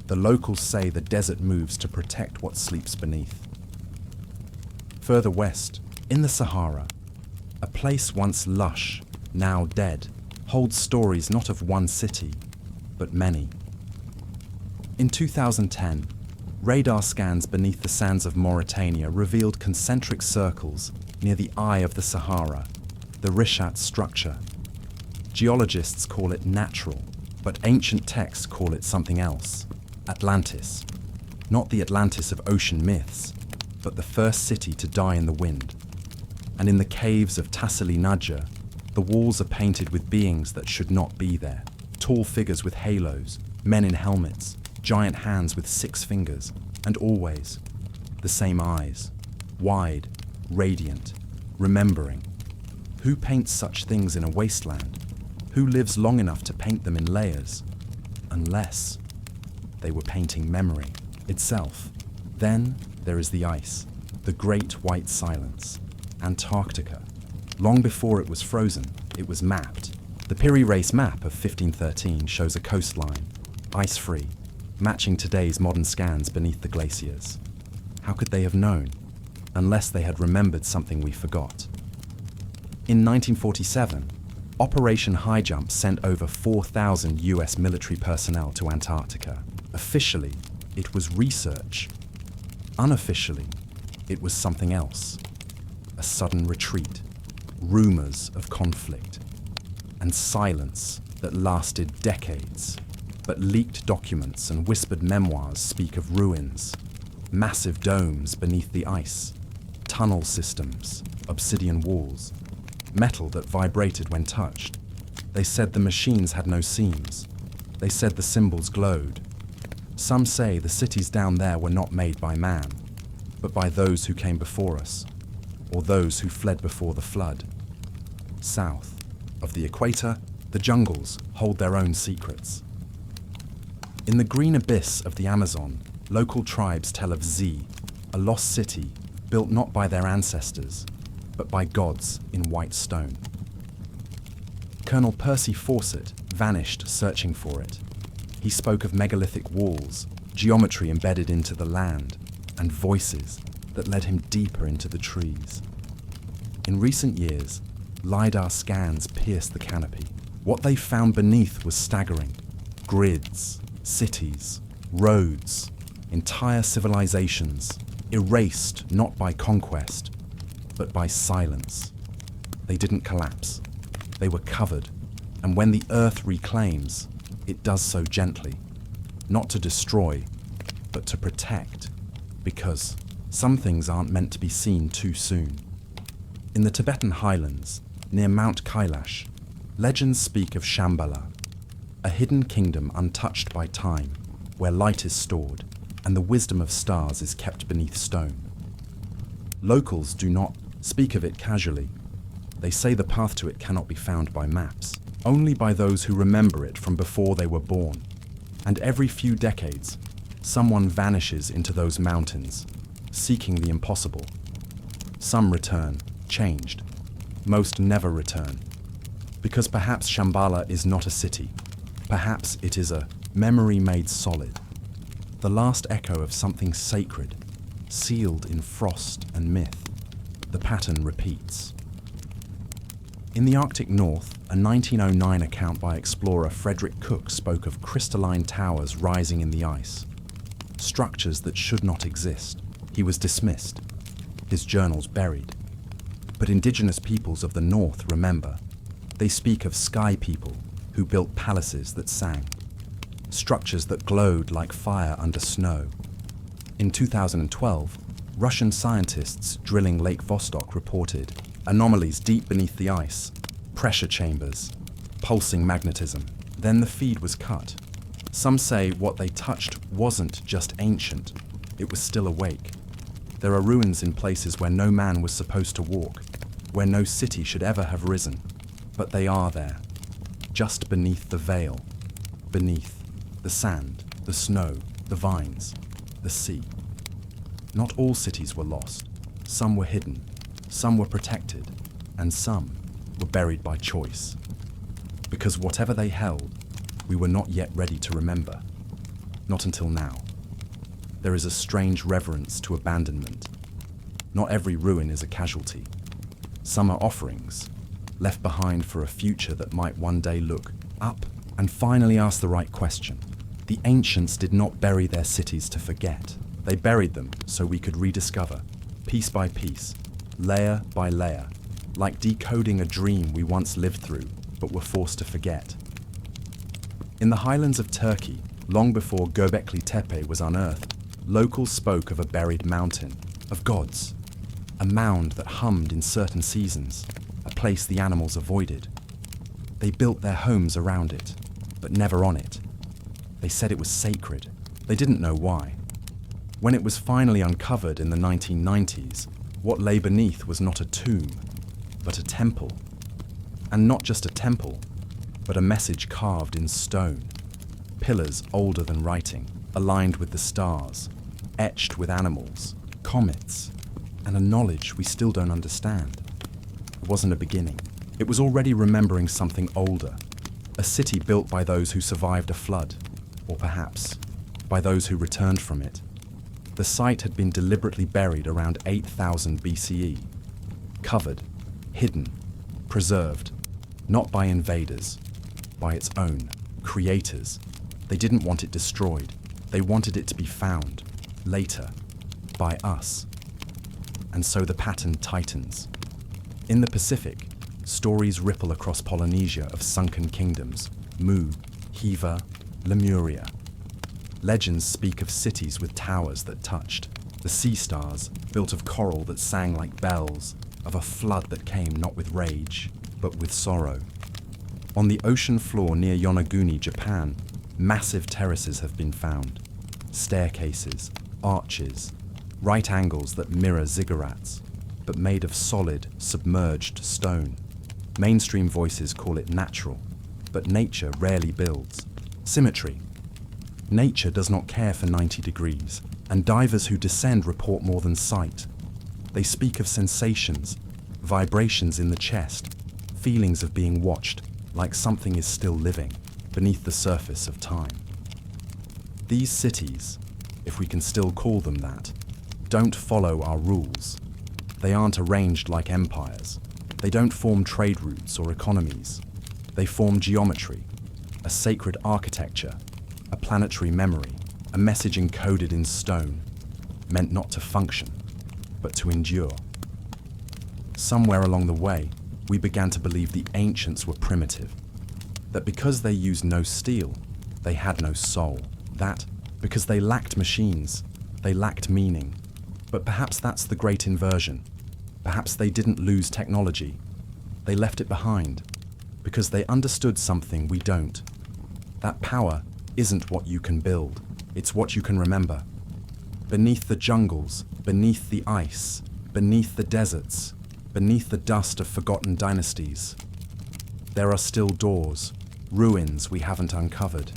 The locals say the desert moves to protect what sleeps beneath. Further west, in the Sahara, a place once lush, now dead, holds stories not of one city, but many. In 2010, radar scans beneath the sands of Mauritania revealed concentric circles near the eye of the Sahara, the Rishat structure. Geologists call it natural, but ancient texts call it something else. Atlantis. Not the Atlantis of ocean myths, but the first city to die in the wind. And in the caves of Tassili Nadja, the walls are painted with beings that should not be there. Tall figures with halos, men in helmets, giant hands with 6 fingers, and always the same eyes, wide, radiant, remembering. Who paints such things in a wasteland? Who lives long enough to paint them in layers? Unless they were painting memory itself. Then there is the ice, the great white silence, Antarctica. Long before it was frozen, it was mapped. The Piri Reis map of 1513 shows a coastline, ice-free, matching today's modern scans beneath the glaciers. How could they have known? Unless they had remembered something we forgot. In 1947, Operation High Jump sent over 4,000 US military personnel to Antarctica. Officially, it was research. Unofficially, it was something else. A sudden retreat, rumors of conflict, and silence that lasted decades. But leaked documents and whispered memoirs speak of ruins, massive domes beneath the ice, tunnel systems, obsidian walls, metal that vibrated when touched. They said the machines had no seams. They said the symbols glowed. Some say the cities down there were not made by man, but by those who came before us, or those who fled before the flood. South of the equator, the jungles hold their own secrets. In the green abyss of the Amazon, local tribes tell of Z, a lost city built not by their ancestors, but by gods in white stone. Colonel Percy Fawcett vanished searching for it. He spoke of megalithic walls, geometry embedded into the land, and voices that led him deeper into the trees. In recent years, LiDAR scans pierced the canopy. What they found beneath was staggering. Grids, cities, roads, entire civilizations, erased not by conquest, but by silence. They didn't collapse. They were covered, and when the earth reclaims, it does so gently, not to destroy, but to protect, because some things aren't meant to be seen too soon. In the Tibetan highlands, near Mount Kailash, legends speak of Shambhala, a hidden kingdom untouched by time, where light is stored and the wisdom of stars is kept beneath stone. Locals do not speak of it casually. They say the path to it cannot be found by maps, only by those who remember it from before they were born. And every few decades, someone vanishes into those mountains, seeking the impossible. Some return, changed. Most never return. Because perhaps Shambhala is not a city. Perhaps it is a memory made solid. The last echo of something sacred, sealed in frost and myth. The pattern repeats. In the Arctic North, a 1909 account by explorer Frederick Cook spoke of crystalline towers rising in the ice, structures that should not exist. He was dismissed, his journals buried. But indigenous peoples of the North remember. They speak of sky people who built palaces that sang, structures that glowed like fire under snow. In 2012, Russian scientists drilling Lake Vostok reported anomalies deep beneath the ice, pressure chambers, pulsing magnetism. Then the feed was cut. Some say what they touched wasn't just ancient, it was still awake. There are ruins in places where no man was supposed to walk, where no city should ever have risen. But they are there, just beneath the veil, beneath the sand, the snow, the vines, the sea. Not all cities were lost. Some were hidden, some were protected, and some were buried by choice. Because whatever they held, we were not yet ready to remember. Not until now. There is a strange reverence to abandonment. Not every ruin is a casualty. Some are offerings, left behind for a future that might one day look up and finally ask the right question. The ancients did not bury their cities to forget. They buried them so we could rediscover, piece by piece, layer by layer, like decoding a dream we once lived through but were forced to forget. In the highlands of Turkey, long before Göbekli Tepe was unearthed, locals spoke of a buried mountain, of gods, a mound that hummed in certain seasons, a place the animals avoided. They built their homes around it, but never on it. They said it was sacred. They didn't know why. When it was finally uncovered in the 1990s, what lay beneath was not a tomb, but a temple. And not just a temple, but a message carved in stone. Pillars older than writing, aligned with the stars, etched with animals, comets, and a knowledge we still don't understand. It wasn't a beginning. It was already remembering something older, a city built by those who survived a flood, or perhaps by those who returned from it. The site had been deliberately buried around 8000 BCE, covered, hidden, preserved, not by invaders, by its own creators. They didn't want it destroyed. They wanted it to be found, later, by us. And so the pattern tightens. In the Pacific, stories ripple across Polynesia of sunken kingdoms, Mu, Hiva, Lemuria. Legends speak of cities with towers that touched, the sea stars built of coral that sang like bells, of a flood that came not with rage, but with sorrow. On the ocean floor near Yonaguni, Japan, massive terraces have been found, staircases, arches, right angles that mirror ziggurats, but made of solid, submerged stone. Mainstream voices call it natural, but nature rarely builds. Symmetry. Nature does not care for 90 degrees, and divers who descend report more than sight. They speak of sensations, vibrations in the chest, feelings of being watched, like something is still living beneath the surface of time. These cities, if we can still call them that, don't follow our rules. They aren't arranged like empires. They don't form trade routes or economies. They form geometry, a sacred architecture, a planetary memory, a message encoded in stone, meant not to function, but to endure. Somewhere along the way, we began to believe the ancients were primitive, that because they used no steel, they had no soul, that because they lacked machines, they lacked meaning. But perhaps that's the great inversion. Perhaps they didn't lose technology. They left it behind because they understood something we don't. That power isn't what you can build, it's what you can remember. Beneath the jungles, beneath the ice, beneath the deserts, beneath the dust of forgotten dynasties, there are still doors, ruins we haven't uncovered,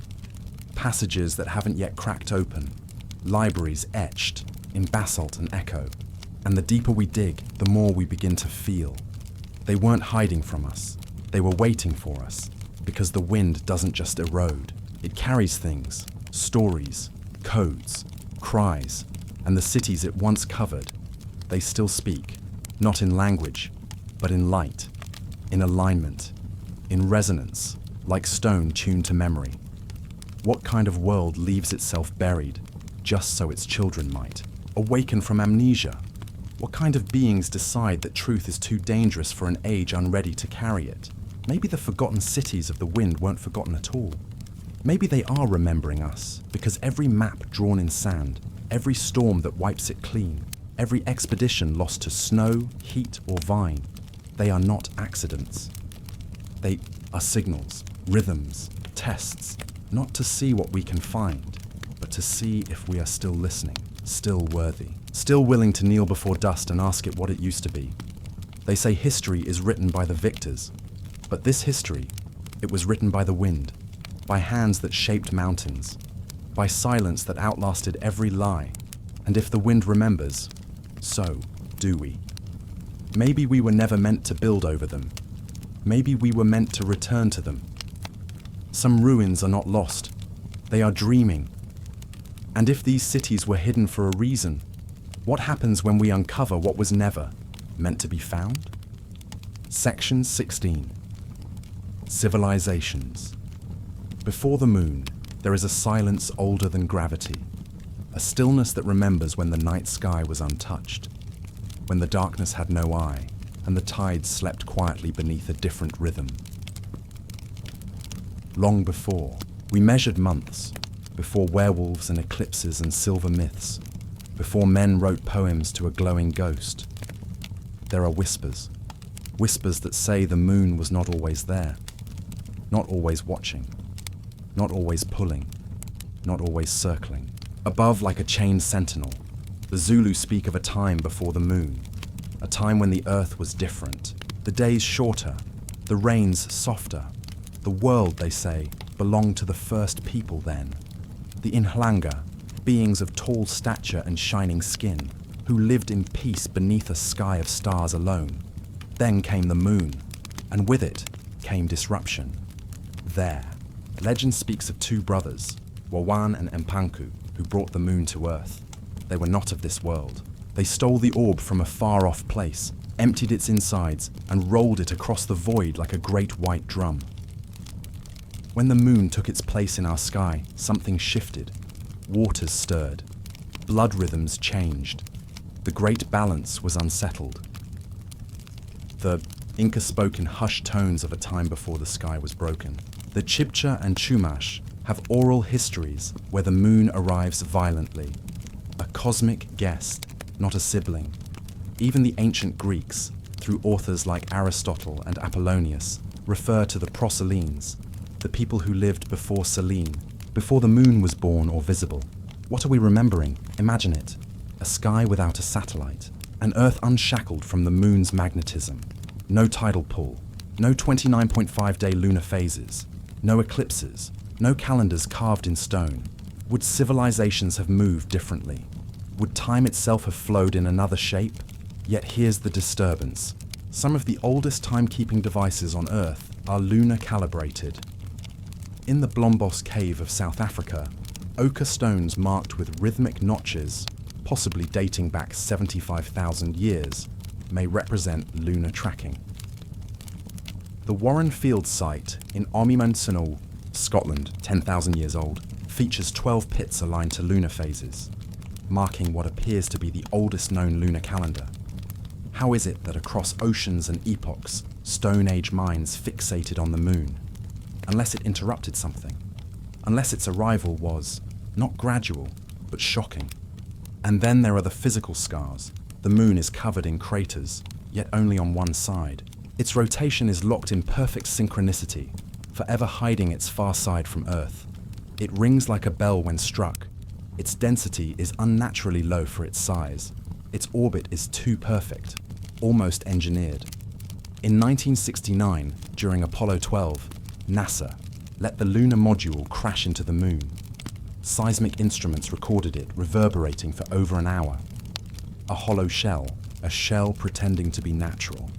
passages that haven't yet cracked open, libraries etched in basalt and echo. And the deeper we dig, the more we begin to feel. They weren't hiding from us. They were waiting for us, because the wind doesn't just erode. It carries things, stories, codes, cries, and the cities it once covered, they still speak, not in language, but in light, in alignment, in resonance, like stone tuned to memory. What kind of world leaves itself buried, just so its children might awaken from amnesia? What kind of beings decide that truth is too dangerous for an age unready to carry it? Maybe the forgotten cities of the wind weren't forgotten at all. Maybe they are remembering us, because every map drawn in sand, every storm that wipes it clean, every expedition lost to snow, heat, or vine, they are not accidents. They are signals, rhythms, tests, not to see what we can find, but to see if we are still listening, still worthy, still willing to kneel before dust and ask it what it used to be. They say history is written by the victors, but this history, it was written by the wind, by hands that shaped mountains, by silence that outlasted every lie. And if the wind remembers, so do we. Maybe we were never meant to build over them. Maybe we were meant to return to them. Some ruins are not lost. They are dreaming. And if these cities were hidden for a reason, what happens when we uncover what was never meant to be found? Section 16. Civilizations. Before the moon, there is a silence older than gravity, a stillness that remembers when the night sky was untouched, when the darkness had no eye, and the tides slept quietly beneath a different rhythm. Long before, we measured months, before werewolves and eclipses and silver myths, before men wrote poems to a glowing ghost. There are whispers, whispers that say the moon was not always there, not always watching, not always pulling, not always circling. Above, like a chained sentinel, the Zulu speak of a time before the moon, a time when the earth was different, the days shorter, the rains softer. The world, they say, belonged to the first people then, the Inhlanga, beings of tall stature and shining skin, who lived in peace beneath a sky of stars alone. Then came the moon, and with it came disruption. There, legend speaks of two brothers, Wawan and Mpanku, who brought the moon to earth. They were not of this world. They stole the orb from a far-off place, emptied its insides, and rolled it across the void like a great white drum. When the moon took its place in our sky, something shifted. Waters stirred. Blood rhythms changed. The great balance was unsettled. The Inca spoke in hushed tones of a time before the sky was broken. The Chibcha and Chumash have oral histories where the moon arrives violently. A cosmic guest, not a sibling. Even the ancient Greeks, through authors like Aristotle and Apollonius, refer to the Proselines, the people who lived before Selene, before the moon was born or visible. What are we remembering? Imagine it. A sky without a satellite, an earth unshackled from the moon's magnetism. No tidal pull, no 29.5-day lunar phases, no eclipses, no calendars carved in stone. Would civilizations have moved differently? Would time itself have flowed in another shape? Yet here's the disturbance. Some of the oldest timekeeping devices on Earth are lunar calibrated. In the Blombos Cave of South Africa, ochre stones marked with rhythmic notches, possibly dating back 75,000 years, may represent lunar tracking. The Warren Field site in Omimansinol, Scotland, 10,000 years old, features 12 pits aligned to lunar phases, marking what appears to be the oldest known lunar calendar. How is it that across oceans and epochs, Stone Age minds fixated on the moon? Unless it interrupted something. Unless its arrival was not gradual, but shocking. And then there are the physical scars. The moon is covered in craters, yet only on one side. Its rotation is locked in perfect synchronicity, forever hiding its far side from Earth. It rings like a bell when struck. Its density is unnaturally low for its size. Its orbit is too perfect, almost engineered. In 1969, during Apollo 12, NASA let the lunar module crash into the moon. Seismic instruments recorded it reverberating for over an hour. A hollow shell, a shell pretending to be natural.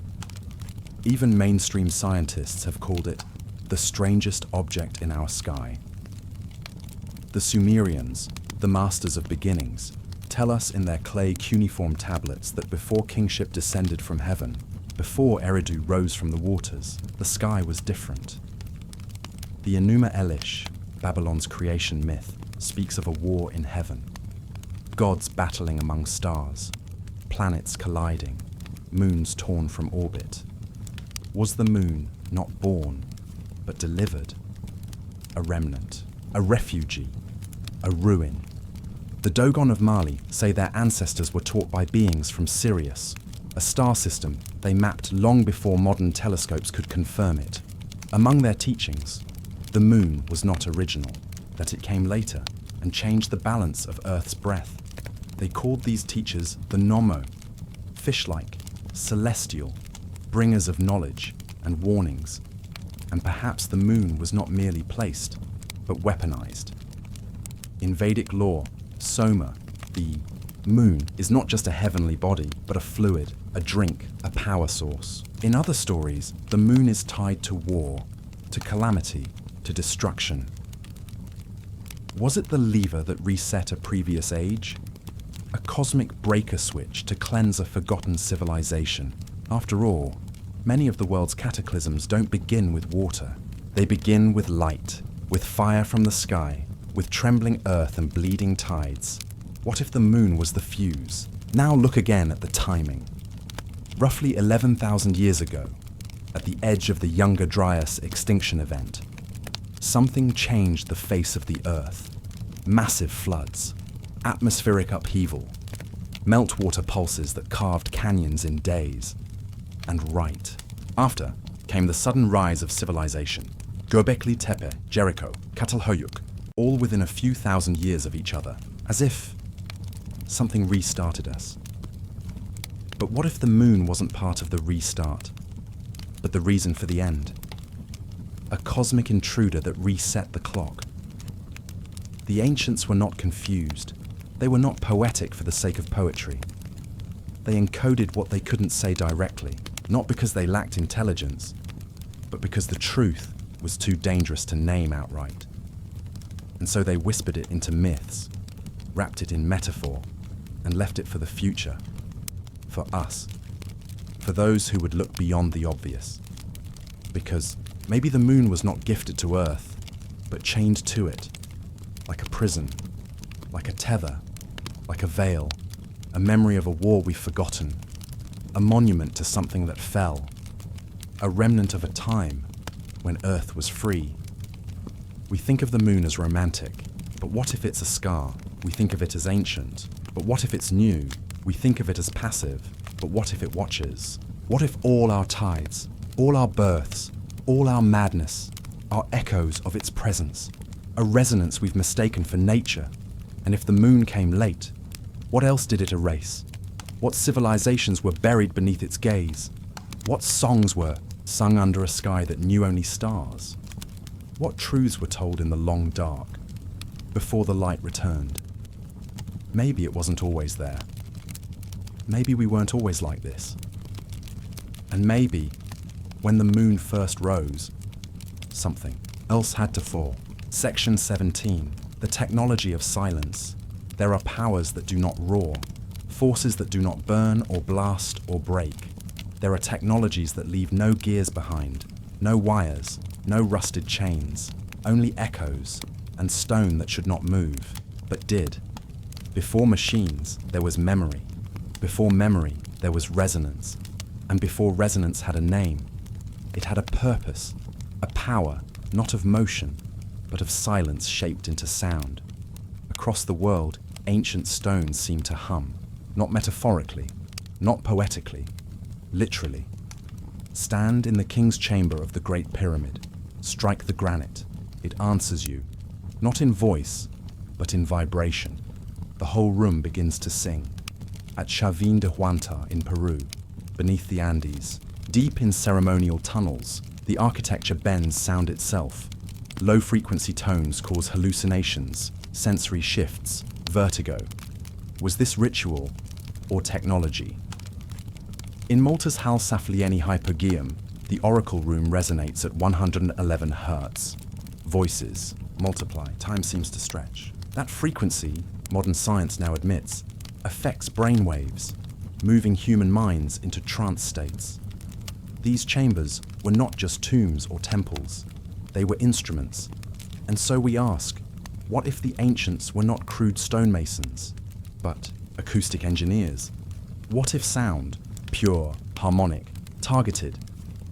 Even mainstream scientists have called it the strangest object in our sky. The Sumerians, the masters of beginnings, tell us in their clay cuneiform tablets that before kingship descended from heaven, before Eridu rose from the waters, the sky was different. The Enuma Elish, Babylon's creation myth, speaks of a war in heaven. Gods battling among stars, planets colliding, moons torn from orbit. Was the moon not born, but delivered? A remnant, a refugee, a ruin. The Dogon of Mali say their ancestors were taught by beings from Sirius, a star system they mapped long before modern telescopes could confirm it. Among their teachings, the moon was not original, that it came later and changed the balance of Earth's breath. They called these teachers the Nommo, fish-like, celestial, bringers of knowledge and warnings. And perhaps the moon was not merely placed, but weaponized. In Vedic lore, Soma, the moon, is not just a heavenly body, but a fluid, a drink, a power source. In other stories, the moon is tied to war, to calamity, to destruction. Was it the lever that reset a previous age? A cosmic breaker switch to cleanse a forgotten civilization? After all, many of the world's cataclysms don't begin with water. They begin with light, with fire from the sky, with trembling earth and bleeding tides. What if the moon was the fuse? Now look again at the timing. Roughly 11,000 years ago, at the edge of the Younger Dryas extinction event, something changed the face of the earth. Massive floods, atmospheric upheaval, meltwater pulses that carved canyons in days. And right after came the sudden rise of civilization. Göbekli Tepe, Jericho, Catalhoyuk, all within a few thousand years of each other, as if something restarted us. But what if the moon wasn't part of the restart, but the reason for the end? A cosmic intruder that reset the clock. The ancients were not confused. They were not poetic for the sake of poetry. They encoded what they couldn't say directly, not because they lacked intelligence, but because the truth was too dangerous to name outright. And so they whispered it into myths, wrapped it in metaphor, and left it for the future, for us, for those who would look beyond the obvious. Because maybe the moon was not gifted to Earth, but chained to it, like a prison, like a tether, like a veil, a memory of a war we've forgotten, a monument to something that fell, a remnant of a time when Earth was free. We think of the moon as romantic, but what if it's a scar? We think of it as ancient, but what if it's new? We think of it as passive, but what if it watches? What if all our tides, all our births, all our madness are echoes of its presence, a resonance we've mistaken for nature? And if the moon came late, what else did it erase? What civilizations were buried beneath its gaze? What songs were sung under a sky that knew only stars? What truths were told in the long dark, before the light returned? Maybe it wasn't always there. Maybe we weren't always like this. And maybe, when the moon first rose, something else had to fall. Section 17. The technology of silence. There are powers that do not roar, forces that do not burn or blast or break. There are technologies that leave no gears behind, no wires, no rusted chains, only echoes, and stone that should not move, but did. Before machines, there was memory. Before memory, there was resonance. And before resonance had a name, it had a purpose, a power, not of motion, but of silence shaped into sound. Across the world, ancient stones seemed to hum, not metaphorically, not poetically, literally. Stand in the king's chamber of the Great Pyramid, strike the granite, it answers you, not in voice, but in vibration. The whole room begins to sing. At Chavin de Huanta in Peru, beneath the Andes, deep in ceremonial tunnels, the architecture bends sound itself. Low-frequency tones cause hallucinations, sensory shifts, vertigo. Was this ritual or technology? In Malta's Hal Saflieni Hypogeum, the oracle room resonates at 111 Hz. Voices multiply, time seems to stretch. That frequency, modern science now admits, affects brainwaves, moving human minds into trance states. These chambers were not just tombs or temples, they were instruments. And so we ask, what if the ancients were not crude stonemasons, but acoustic engineers? What if sound, pure, harmonic, targeted,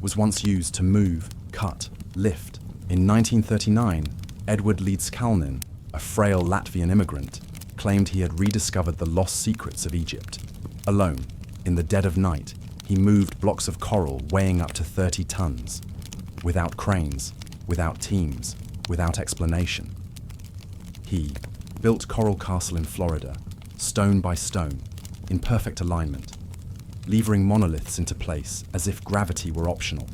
was once used to move, cut, lift? In 1939, Edward Leeds-Kalnin, a frail Latvian immigrant, claimed he had rediscovered the lost secrets of Egypt. Alone, in the dead of night, he moved blocks of coral weighing up to 30 tons, without cranes, without teams, without explanation. He built Coral Castle in Florida, stone by stone, in perfect alignment, levering monoliths into place as if gravity were optional.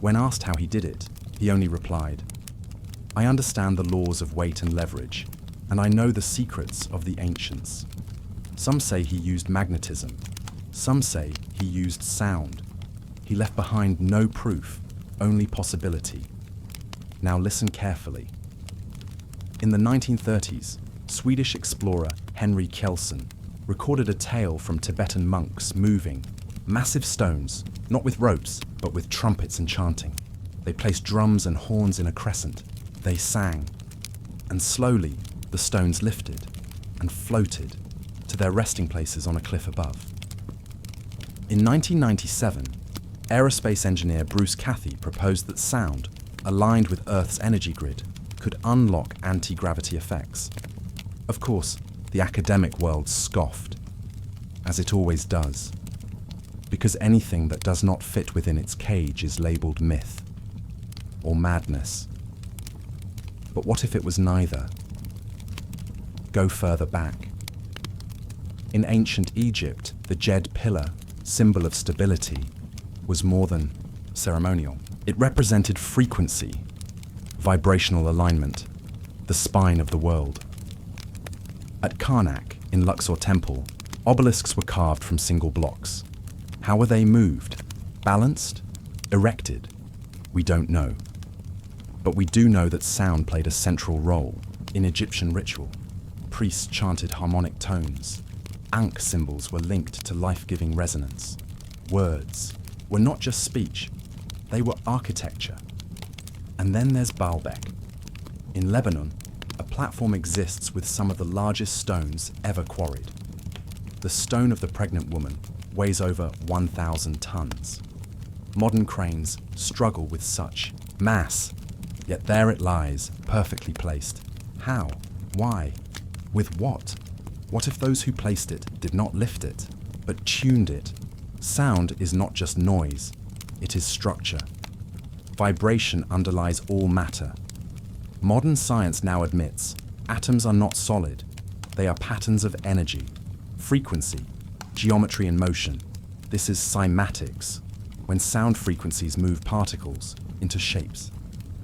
When asked how he did it, he only replied, "I understand the laws of weight and leverage, and I know the secrets of the ancients." Some say he used magnetism. Some say he used sound. He left behind no proof, only possibility. Now listen carefully. In the 1930s, Swedish explorer Henry Kjellson recorded a tale from Tibetan monks moving massive stones, not with ropes, but with trumpets and chanting. They placed drums and horns in a crescent. They sang. And slowly, the stones lifted and floated to their resting places on a cliff above. In 1997, aerospace engineer Bruce Cathy proposed that sound, aligned with Earth's energy grid, could unlock anti-gravity effects. Of course, the academic world scoffed, as it always does, because anything that does not fit within its cage is labeled myth or madness. But what if it was neither? Go further back. In ancient Egypt, the Djed pillar, symbol of stability, was more than ceremonial. It represented frequency, vibrational alignment, the spine of the world. At Karnak, in Luxor Temple, obelisks were carved from single blocks. How were they moved? Balanced? Erected? We don't know. But we do know that sound played a central role in Egyptian ritual. Priests chanted harmonic tones. Ankh symbols were linked to life-giving resonance. Words were not just speech, they were architecture. And then there's Baalbek. In Lebanon, a platform exists with some of the largest stones ever quarried. The stone of the pregnant woman weighs over 1,000 tons. Modern cranes struggle with such mass, yet there it lies, perfectly placed. How? Why? With what? What if those who placed it did not lift it, but tuned it? Sound is not just noise, it is structure. Vibration underlies all matter. Modern science now admits atoms are not solid, they are patterns of energy, frequency, geometry and motion. This is cymatics, when sound frequencies move particles into shapes.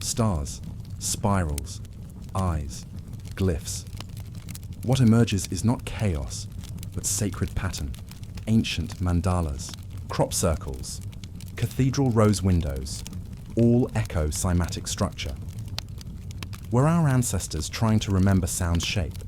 Stars, spirals, eyes, glyphs. What emerges is not chaos, but sacred pattern. Ancient mandalas, crop circles, cathedral rose windows, all echo cymatic structure. Were our ancestors trying to remember sound's shape?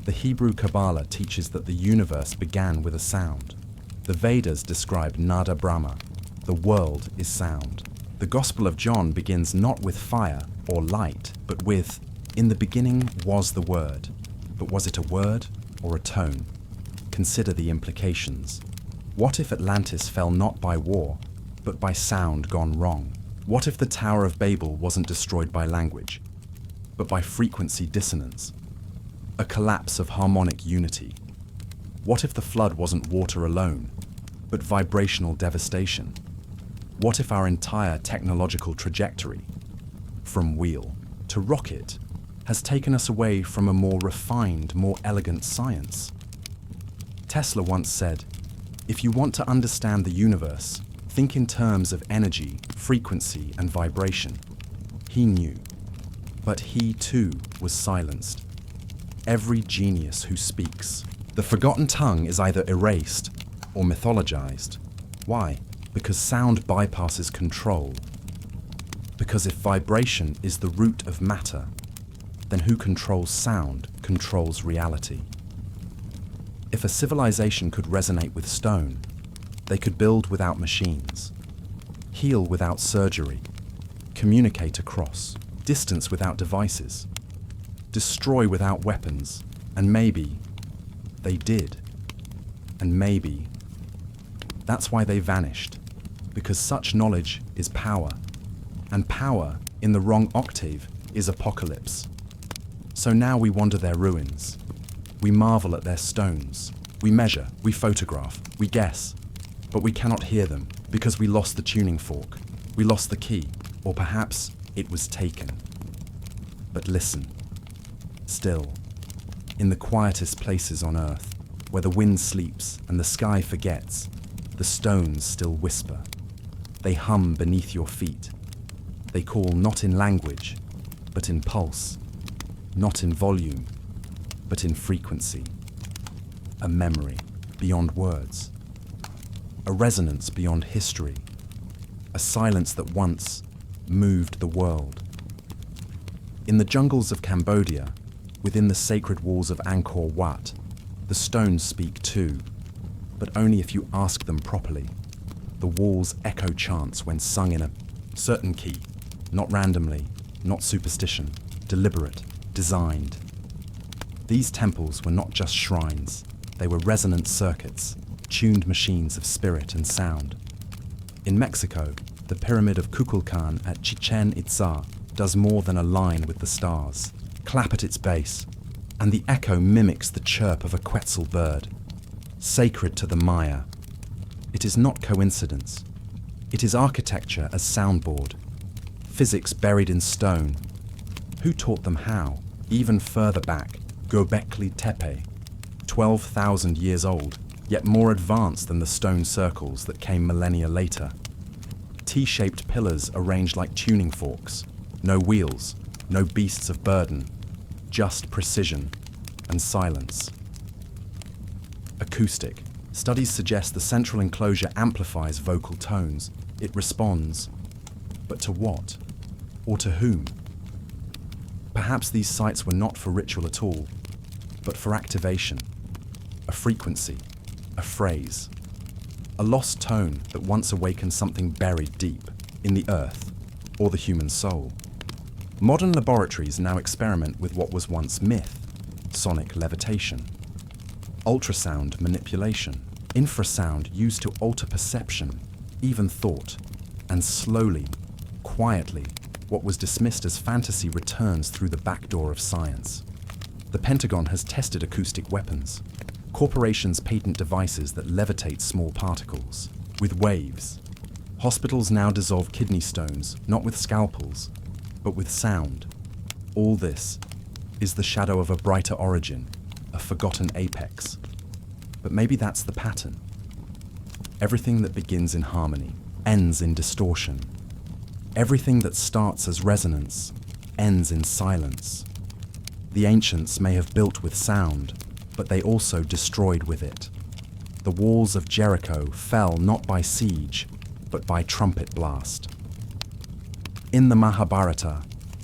The Hebrew Kabbalah teaches that the universe began with a sound. The Vedas describe Nada Brahma. The world is sound. The Gospel of John begins not with fire or light, but with, "In the beginning was the Word." But was it a word or a tone? Consider the implications. What if Atlantis fell not by war, but by sound gone wrong? What if the Tower of Babel wasn't destroyed by language, but by frequency dissonance? A collapse of harmonic unity. What if the flood wasn't water alone, but vibrational devastation? What if our entire technological trajectory, from wheel to rocket, has taken us away from a more refined, more elegant science? Tesla once said, "If you want to understand the universe, think in terms of energy, frequency, and vibration." He knew, but he too was silenced. Every genius who speaks. The forgotten tongue is either erased or mythologized. Why? Because sound bypasses control. Because if vibration is the root of matter, then who controls sound controls reality. If a civilization could resonate with stone, they could build without machines, heal without surgery, communicate across, distance without devices, destroy without weapons, and maybe they did. And maybe that's why they vanished, because such knowledge is power, and power in the wrong octave is apocalypse. So now we wander their ruins. We marvel at their stones. We measure, we photograph, we guess, but we cannot hear them because we lost the tuning fork. We lost the key, or perhaps it was taken. But listen, still, in the quietest places on earth, where the wind sleeps and the sky forgets, the stones still whisper. They hum beneath your feet. They call not in language, but in pulse, not in volume, but in frequency. A memory beyond words. A resonance beyond history. A silence that once moved the world. In the jungles of Cambodia, within the sacred walls of Angkor Wat, the stones speak too, but only if you ask them properly. The walls echo chants when sung in a certain key, not randomly, not superstition, deliberate, designed. These temples were not just shrines, they were resonant circuits, tuned machines of spirit and sound. In Mexico, the pyramid of Kukulkan at Chichen Itza does more than align with the stars. Clap at its base, and the echo mimics the chirp of a Quetzal bird, sacred to the Maya. It is not coincidence. It is architecture as soundboard, physics buried in stone. Who taught them how? Even further back, Göbekli Tepe, 12,000 years old, yet more advanced than the stone circles that came millennia later. T-shaped pillars arranged like tuning forks, no wheels, no beasts of burden, just precision and silence. Acoustic. Studies suggest the central enclosure amplifies vocal tones. It responds. But to what? Or to whom? Perhaps these sites were not for ritual at all, but for activation, a frequency, a phrase, a lost tone that once awakened something buried deep in the earth or the human soul. Modern laboratories now experiment with what was once myth: sonic levitation, ultrasound manipulation, infrasound used to alter perception, even thought, and slowly, quietly, what was dismissed as fantasy returns through the back door of science. The Pentagon has tested acoustic weapons. Corporations patent devices that levitate small particles, with waves. Hospitals now dissolve kidney stones, not with scalpels, but with sound. All this is the shadow of a brighter origin, a forgotten apex. But maybe that's the pattern. Everything that begins in harmony ends in distortion. Everything that starts as resonance ends in silence. The ancients may have built with sound, but they also destroyed with it. The walls of Jericho fell not by siege, but by trumpet blast. In the Mahabharata,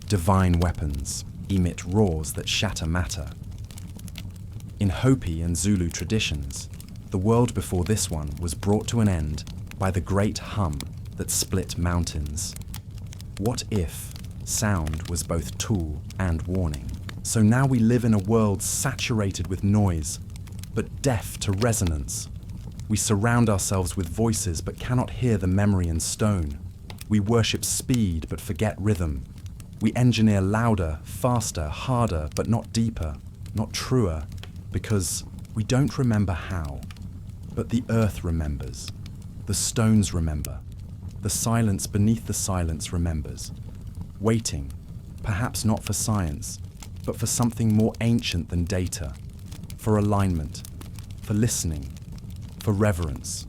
divine weapons emit roars that shatter matter. In Hopi and Zulu traditions, the world before this one was brought to an end by the great hum that split mountains. What if sound was both tool and warning? So now we live in a world saturated with noise, but deaf to resonance. We surround ourselves with voices but cannot hear the memory in stone. We worship speed but forget rhythm. We engineer louder, faster, harder, but not deeper, not truer, because we don't remember how. But the earth remembers. The stones remember. The silence beneath the silence remembers. Waiting, perhaps not for science, but for something more ancient than data. For alignment, for listening, for reverence,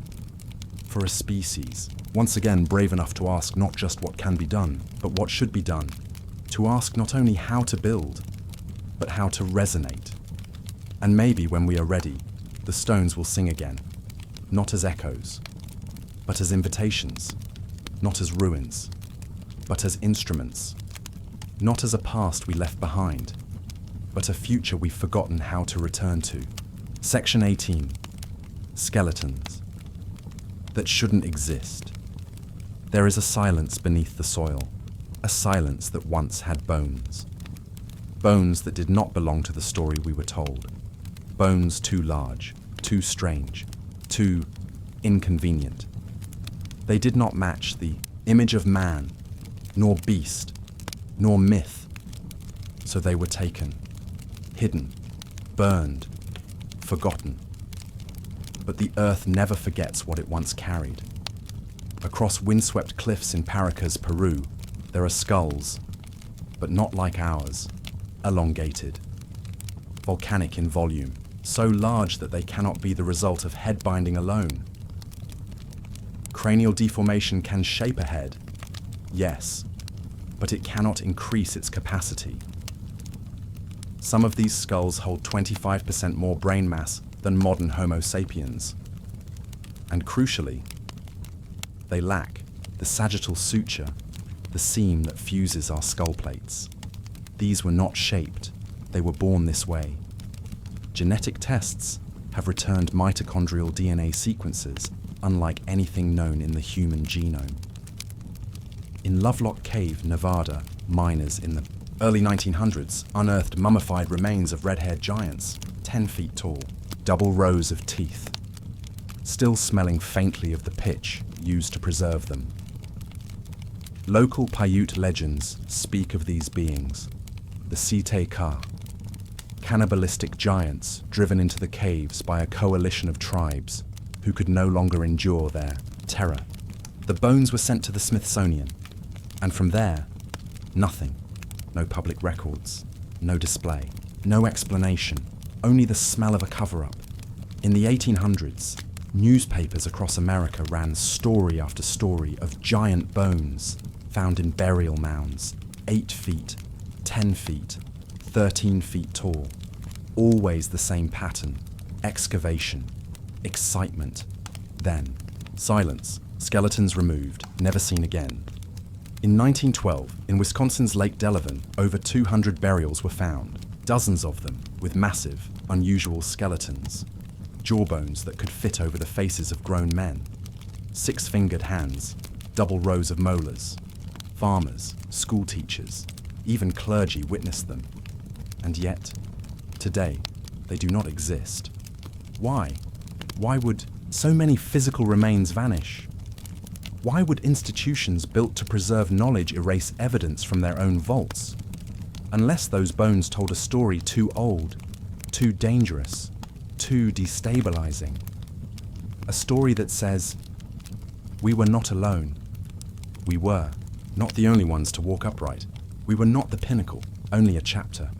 for a species. Once again, brave enough to ask not just what can be done, but what should be done. To ask not only how to build, but how to resonate. And maybe when we are ready, the stones will sing again, not as echoes, but as invitations, not as ruins, but as instruments, not as a past we left behind, but a future we've forgotten how to return to. Section 18. Skeletons. That shouldn't exist. There is a silence beneath the soil, a silence that once had bones. Bones that did not belong to the story we were told. Bones too large, too strange, too inconvenient. They did not match the image of man, nor beast, nor myth. So they were taken, hidden, burned, forgotten. But the earth never forgets what it once carried. Across windswept cliffs in Paracas, Peru, there are skulls, but not like ours, elongated, volcanic in volume, so large that they cannot be the result of head binding alone. Cranial deformation can shape a head, yes, but it cannot increase its capacity. Some of these skulls hold 25% more brain mass than modern Homo sapiens. And crucially, they lack the sagittal suture, the seam that fuses our skull plates. These were not shaped, they were born this way. Genetic tests have returned mitochondrial DNA sequences unlike anything known in the human genome. In Lovelock Cave, Nevada, miners in the early 1900s unearthed mummified remains of red-haired giants, 10 feet tall, double rows of teeth, still smelling faintly of the pitch used to preserve them. Local Paiute legends speak of these beings, the Site Ka, cannibalistic giants driven into the caves by a coalition of tribes who could no longer endure their terror. The bones were sent to the Smithsonian, and from there, nothing. No public records, no display, no explanation, only the smell of a cover-up. In the 1800s, newspapers across America ran story after story of giant bones found in burial mounds, 8 feet, 10 feet, 13 feet tall. Always the same pattern: excavation, excitement, then silence, skeletons removed, never seen again. In 1912, in Wisconsin's Lake Delavan, over 200 burials were found, dozens of them with massive, unusual skeletons, jawbones that could fit over the faces of grown men, 6-fingered hands, double rows of molars. Farmers, school teachers, even clergy witnessed them. And yet, today, they do not exist. Why? Why would so many physical remains vanish? Why would institutions built to preserve knowledge erase evidence from their own vaults? Unless those bones told a story too old, too dangerous, too destabilizing. A story that says, we were not alone. We were not the only ones to walk upright. We were not the pinnacle, only a chapter.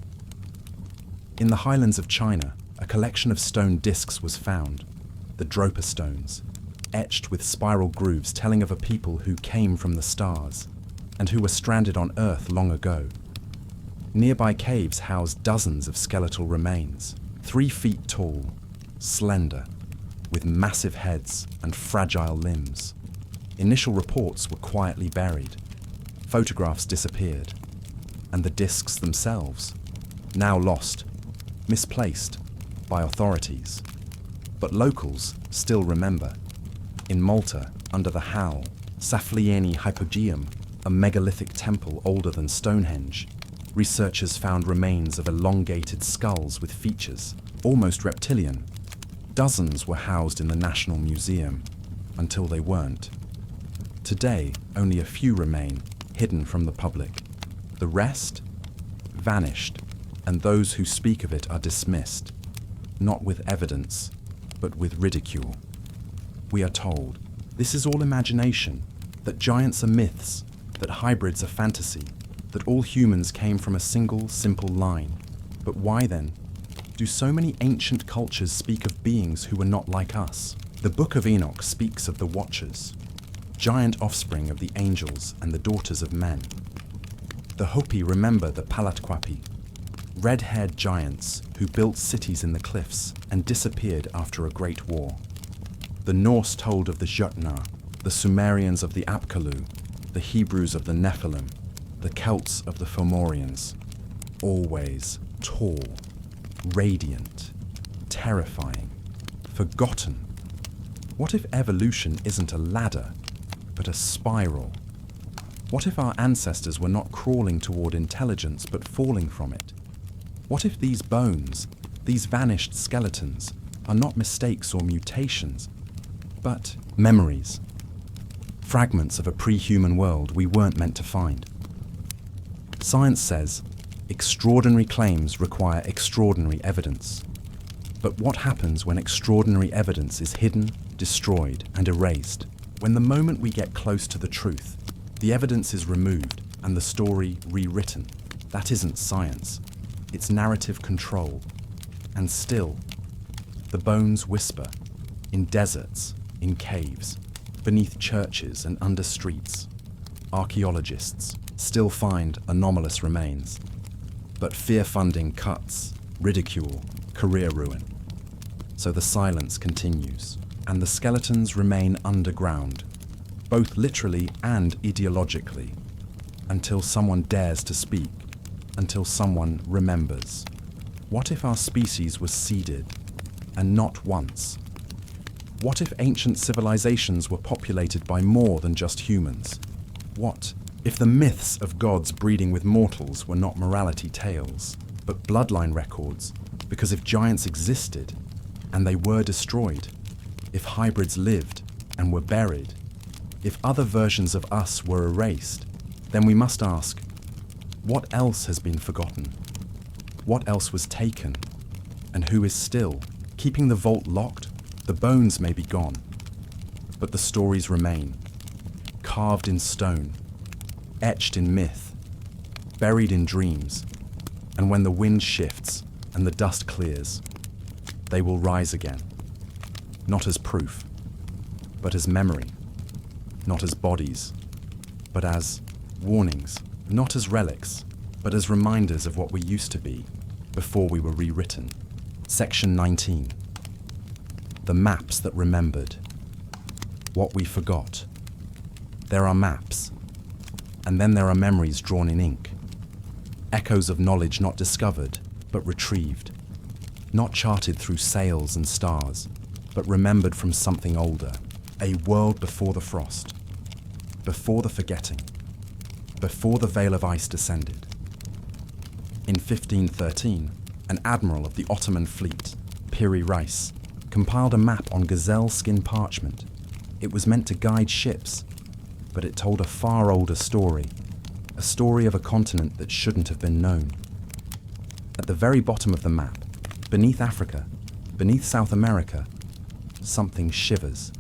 In the highlands of China, a collection of stone discs was found, the Dropa stones, etched with spiral grooves telling of a people who came from the stars and who were stranded on Earth long ago. Nearby caves house dozens of skeletal remains, 3 feet tall, slender, with massive heads and fragile limbs. Initial reports were quietly buried. photographs disappeared, and the discs themselves, now lost, misplaced by authorities. But locals still remember. In Malta, under the Hal, Saflieni Hypogeum, a megalithic temple older than Stonehenge, researchers found remains of elongated skulls with features, almost reptilian. Dozens were housed in the National Museum, until they weren't. Today, only a few remain, hidden from the public. The rest? Vanished, and those who speak of it are dismissed, not with evidence, but with ridicule. We are told, this is all imagination, that giants are myths, that hybrids are fantasy, that all humans came from a single, simple line. But why then do so many ancient cultures speak of beings who were not like us? The Book of Enoch speaks of the Watchers, giant offspring of the angels and the daughters of men. The Hopi remember the Palatquapi, red-haired giants who built cities in the cliffs and disappeared after a great war. The Norse told of the Jotnar, the Sumerians of the Apkallu, the Hebrews of the Nephilim, the Celts of the Fomorians, always tall, radiant, terrifying, forgotten. What if evolution isn't a ladder, but a spiral? What if our ancestors were not crawling toward intelligence, but falling from it? What if these bones, these vanished skeletons, are not mistakes or mutations, but memories? Fragments of a pre-human world we weren't meant to find. Science says, extraordinary claims require extraordinary evidence. But what happens when extraordinary evidence is hidden, destroyed, and erased? When the moment we get close to the truth, the evidence is removed and the story rewritten. That isn't science. It's narrative control. And still, the bones whisper, in deserts, in caves, beneath churches and under streets. Archaeologists still find anomalous remains. But fear-funding cuts, ridicule, career ruin. So the silence continues, and the skeletons remain underground, both literally and ideologically, until someone dares to speak, until someone remembers. What if our species was seeded, and not once? What if ancient civilizations were populated by more than just humans? What if the myths of gods breeding with mortals were not morality tales, but bloodline records? Because if giants existed, and they were destroyed, if hybrids lived and were buried, if other versions of us were erased, then we must ask, what else has been forgotten? What else was taken? And who is still? Keeping the vault locked, the bones may be gone, but the stories remain, carved in stone, etched in myth, buried in dreams, and when the wind shifts and the dust clears, they will rise again, not as proof, but as memory, not as bodies, but as warnings, not as relics, but as reminders of what we used to be before we were rewritten. Section 19. The maps that remembered. What we forgot. There are maps, and then there are memories drawn in ink. Echoes of knowledge not discovered, but retrieved. Not charted through sails and stars, but remembered from something older. A world before the frost, before the forgetting, before the veil of ice descended. In 1513, an admiral of the Ottoman fleet, Piri Reis, compiled a map on gazelle skin parchment. It was meant to guide ships, but it told a far older story, a story of a continent that shouldn't have been known. At the very bottom of the map, beneath Africa, beneath South America, something shivers.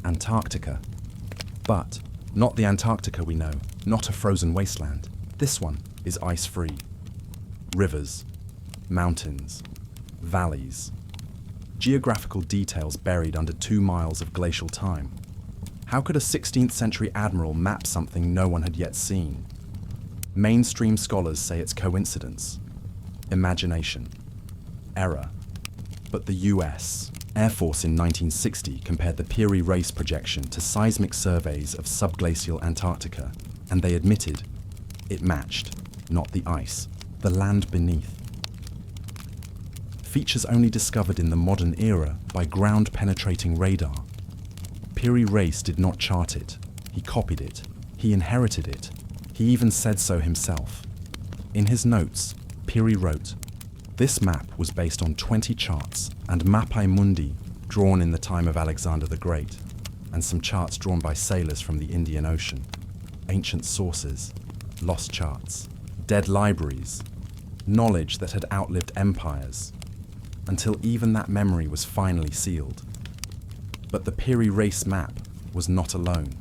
Antarctica. But not the Antarctica we know, not a frozen wasteland. This one is ice-free. Rivers, mountains, valleys. Geographical details buried under 2 miles of glacial time. How could a 16th century admiral map something no one had yet seen? Mainstream scholars say it's coincidence, imagination, error. But the US Air Force in 1960 compared the Piri Reis projection to seismic surveys of subglacial Antarctica And they admitted it matched, not the ice, the land beneath. Features only discovered in the modern era by ground-penetrating radar. Piri Reis did not chart it. He copied it. He inherited it. He even said so himself. In his notes, Piri wrote, "This map was based on 20 charts and Mappae Mundi drawn in the time of Alexander the Great, and some charts drawn by sailors from the Indian Ocean. Ancient sources, lost charts, dead libraries, knowledge that had outlived empires, until even that memory was finally sealed. But the Piri Reis map was not alone.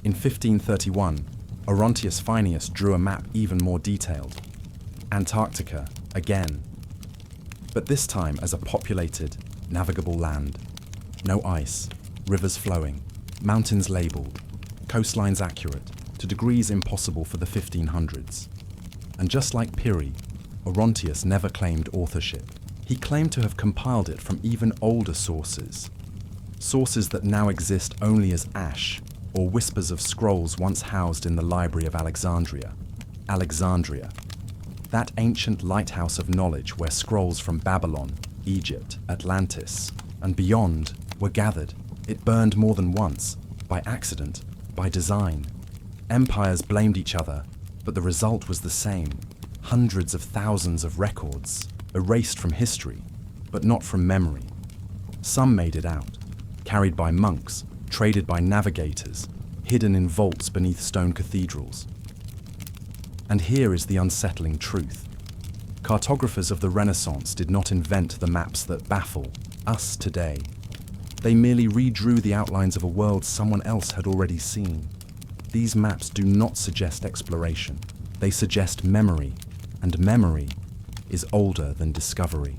In 1531, Orontius Phineus drew a map even more detailed. Antarctica, again, but this time as a populated, navigable land. No ice, rivers flowing, mountains labelled, coastlines accurate, to degrees impossible for the 1500s. And just like Piri, Orontius never claimed authorship. He claimed to have compiled it from even older sources. Sources that now exist only as ash, or whispers of scrolls once housed in the Library of Alexandria. Alexandria, that ancient lighthouse of knowledge where scrolls from Babylon, Egypt, Atlantis, and beyond were gathered. It burned more than once, by accident, by design. Empires blamed each other, but the result was the same. Hundreds of thousands of records, erased from history, but not from memory. Some made it out, carried by monks, traded by navigators, hidden in vaults beneath stone cathedrals. And here is the unsettling truth. Cartographers of the Renaissance did not invent the maps that baffle us today. They merely redrew the outlines of a world someone else had already seen. These maps do not suggest exploration. They suggest memory, and memory is older than discovery.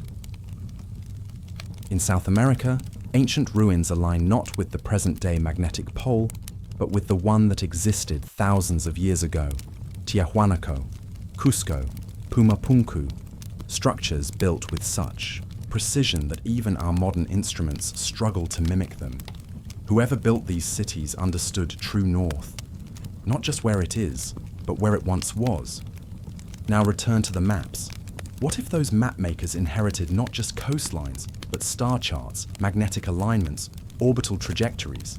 In South America, ancient ruins align not with the present-day magnetic pole, but with the one that existed thousands of years ago. Tiahuanaco, Cusco, Pumapunku, structures built with such precision that even our modern instruments struggle to mimic them. Whoever built these cities understood true north, not just where it is, but where it once was. Now return to the maps. What if those map makers inherited not just coastlines, but star charts, magnetic alignments, orbital trajectories?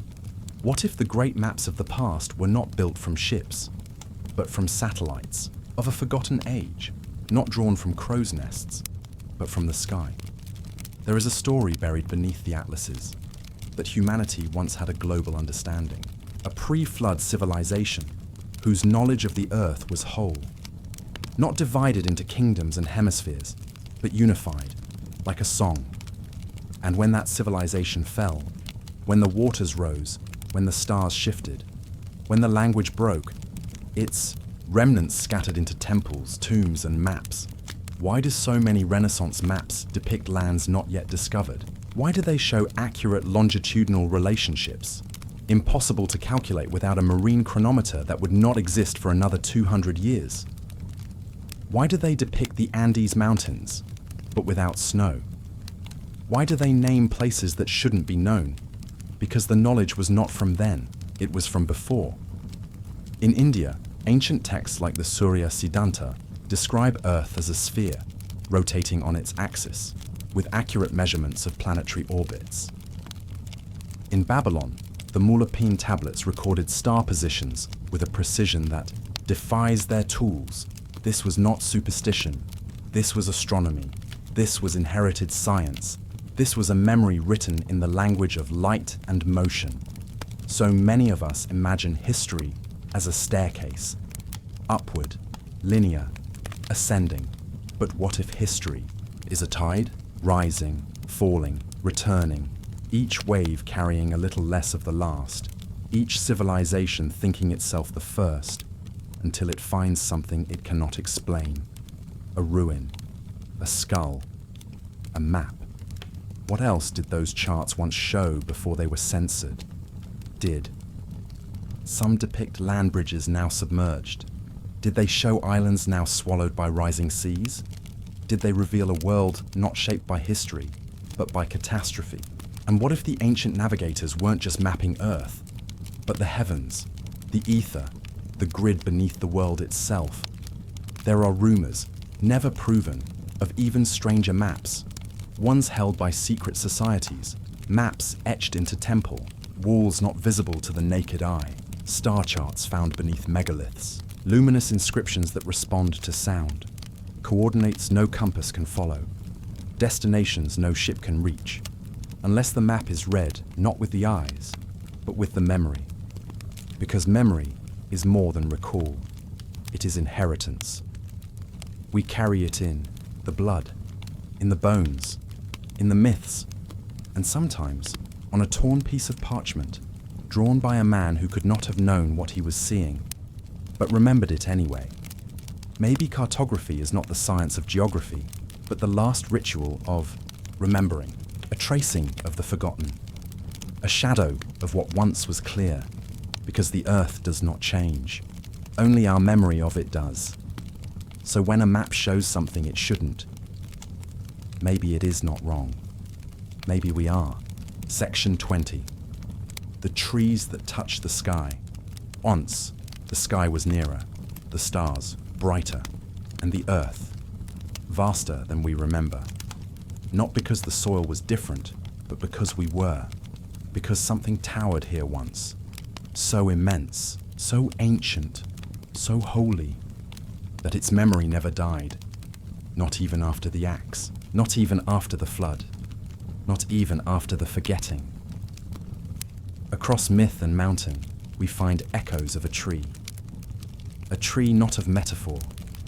What if the great maps of the past were not built from ships, but from satellites of a forgotten age, not drawn from crow's nests, but from the sky? There is a story buried beneath the atlases, that humanity once had a global understanding, a pre-flood civilization whose knowledge of the earth was whole, not divided into kingdoms and hemispheres, but unified, like a song. And when that civilization fell, when the waters rose, when the stars shifted, when the language broke, its remnants scattered into temples, tombs, and maps. Why do so many Renaissance maps depict lands not yet discovered? Why do they show accurate longitudinal relationships, impossible to calculate without a marine chronometer that would not exist for another 200 years? Why do they depict the Andes Mountains, but without snow? Why do they name places that shouldn't be known? Because the knowledge was not from then, it was from before. In India, ancient texts like the Surya Siddhanta describe Earth as a sphere, rotating on its axis, with accurate measurements of planetary orbits. In Babylon, the Mulapin tablets recorded star positions with a precision that defies their tools. This was not superstition. This was astronomy. This was inherited science. This was a memory written in the language of light and motion. So many of us imagine history as a staircase, upward, linear, ascending. But what if history is a tide, rising, falling, returning, each wave carrying a little less of the last, each civilization thinking itself the first, until it finds something it cannot explain, a ruin, a skull, a map. What else did those charts once show before they were censored? Some depict land bridges now submerged. Did they show islands now swallowed by rising seas? Did they reveal a world not shaped by history, but by catastrophe? And what if the ancient navigators weren't just mapping Earth, but the heavens, the ether, the grid beneath the world itself. There are rumors, never proven, of even stranger maps, ones held by secret societies, maps etched into temple, walls not visible to the naked eye, star charts found beneath megaliths, luminous inscriptions that respond to sound, coordinates no compass can follow, destinations no ship can reach, unless the map is read not with the eyes, but with the memory. Because memory is more than recall, it is inheritance. We carry it in the blood, in the bones, in the myths, and sometimes on a torn piece of parchment, drawn by a man who could not have known what he was seeing, but remembered it anyway. Maybe cartography is not the science of geography, but the last ritual of remembering, a tracing of the forgotten, a shadow of what once was clear, because the earth does not change. Only our memory of it does. So when a map shows something it shouldn't, maybe it is not wrong. Maybe we are. Section 20. The trees that touch the sky. Once, the sky was nearer, the stars brighter, and the earth vaster than we remember. Not because the soil was different, but because we were. Because something towered here once. So immense, so ancient, so holy, that its memory never died. Not even after the axe, not even after the flood, not even after the forgetting. Across myth and mountain, we find echoes of a tree. A tree not of metaphor,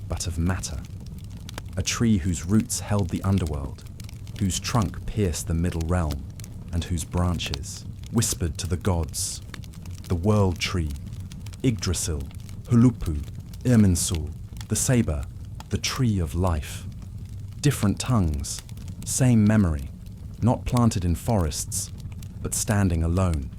but of matter. A tree whose roots held the underworld, whose trunk pierced the middle realm, and whose branches whispered to the gods. The world tree, Yggdrasil, Hulupu, Irminsul, the saber, the tree of life. Different tongues, same memory, not planted in forests, but standing alone.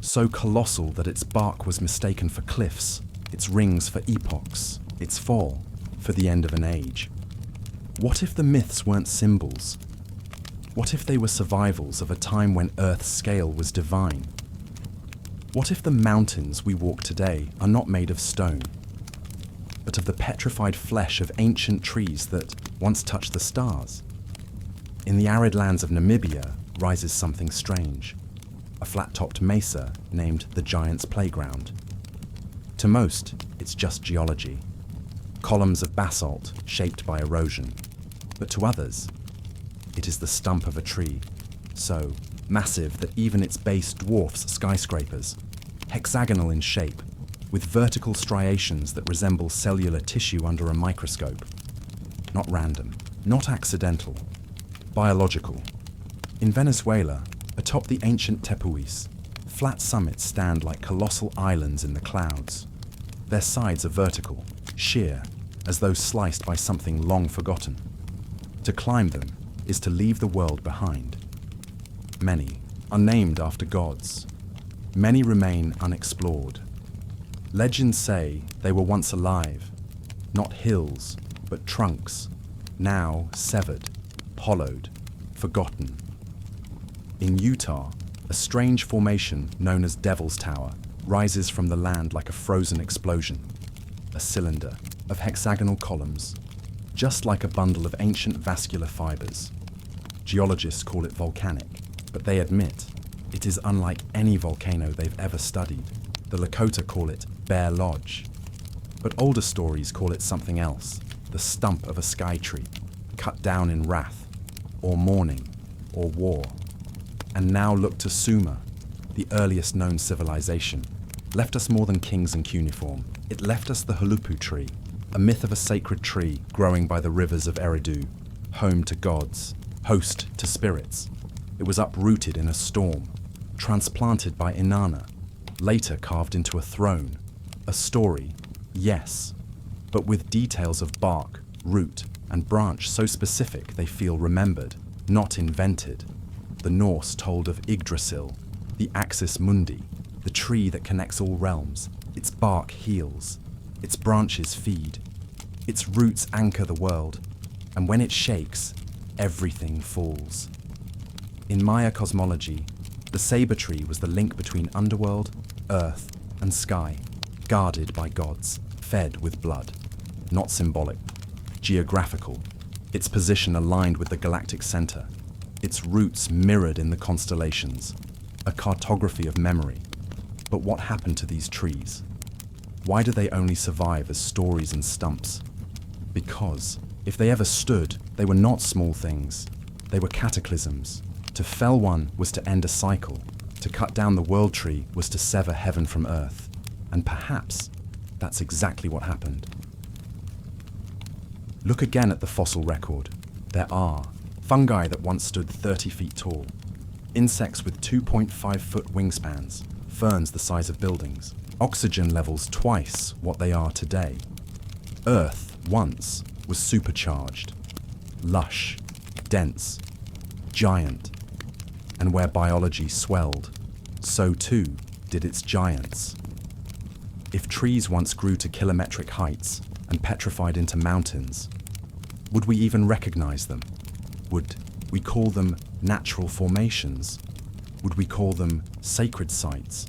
So colossal that its bark was mistaken for cliffs, its rings for epochs, its fall for the end of an age. What if the myths weren't symbols? What if they were survivals of a time when Earth's scale was divine? What if the mountains we walk today are not made of stone, but of the petrified flesh of ancient trees that once touched the stars? In the arid lands of Namibia rises something strange, a flat-topped mesa named the Giant's Playground. To most, it's just geology, columns of basalt shaped by erosion, but to others, it is the stump of a tree, so massive that even its base dwarfs skyscrapers, hexagonal in shape, with vertical striations that resemble cellular tissue under a microscope. Not random, not accidental, biological. In Venezuela, atop the ancient tepuis, flat summits stand like colossal islands in the clouds. Their sides are vertical, sheer, as though sliced by something long forgotten. To climb them is to leave the world behind. Many are named after gods. Many remain unexplored. Legends say they were once alive, not hills, but trunks, now severed, hollowed, forgotten. In Utah, a strange formation known as Devil's Tower rises from the land like a frozen explosion, a cylinder of hexagonal columns, just like a bundle of ancient vascular fibers. Geologists call it volcanic, but they admit it is unlike any volcano they've ever studied. The Lakota call it Bear Lodge, but older stories call it something else, the stump of a sky tree, cut down in wrath, or mourning, or war. And now look to Sumer, the earliest known civilization, left us more than kings in cuneiform. It left us the Hulupu tree, a myth of a sacred tree growing by the rivers of Eridu, home to gods, host to spirits. It was uprooted in a storm, transplanted by Inanna, later carved into a throne. A story, yes, but with details of bark, root, and branch so specific they feel remembered, not invented. The Norse told of Yggdrasil, the axis mundi, the tree that connects all realms. Its bark heals, its branches feed, its roots anchor the world, and when it shakes, everything falls. In Maya cosmology, the saber tree was the link between underworld, earth, and sky. guarded by gods, fed with blood. Not symbolic, geographical, its position aligned with the galactic center, its roots mirrored in the constellations, a cartography of memory. But what happened to these trees? Why do they only survive as stories and stumps? Because, if they ever stood, they were not small things. They were cataclysms. To fell one was to end a cycle. To cut down the world tree was to sever heaven from earth. And perhaps that's exactly what happened. Look again at the fossil record. There are fungi that once stood 30 feet tall, insects with 2.5-foot wingspans, ferns the size of buildings, oxygen levels twice what they are today. Earth, once, was supercharged, lush, dense, giant, and where biology swelled, so too did its giants. If trees once grew to kilometric heights and petrified into mountains, would we even recognize them? Would we call them natural formations? Would we call them sacred sites?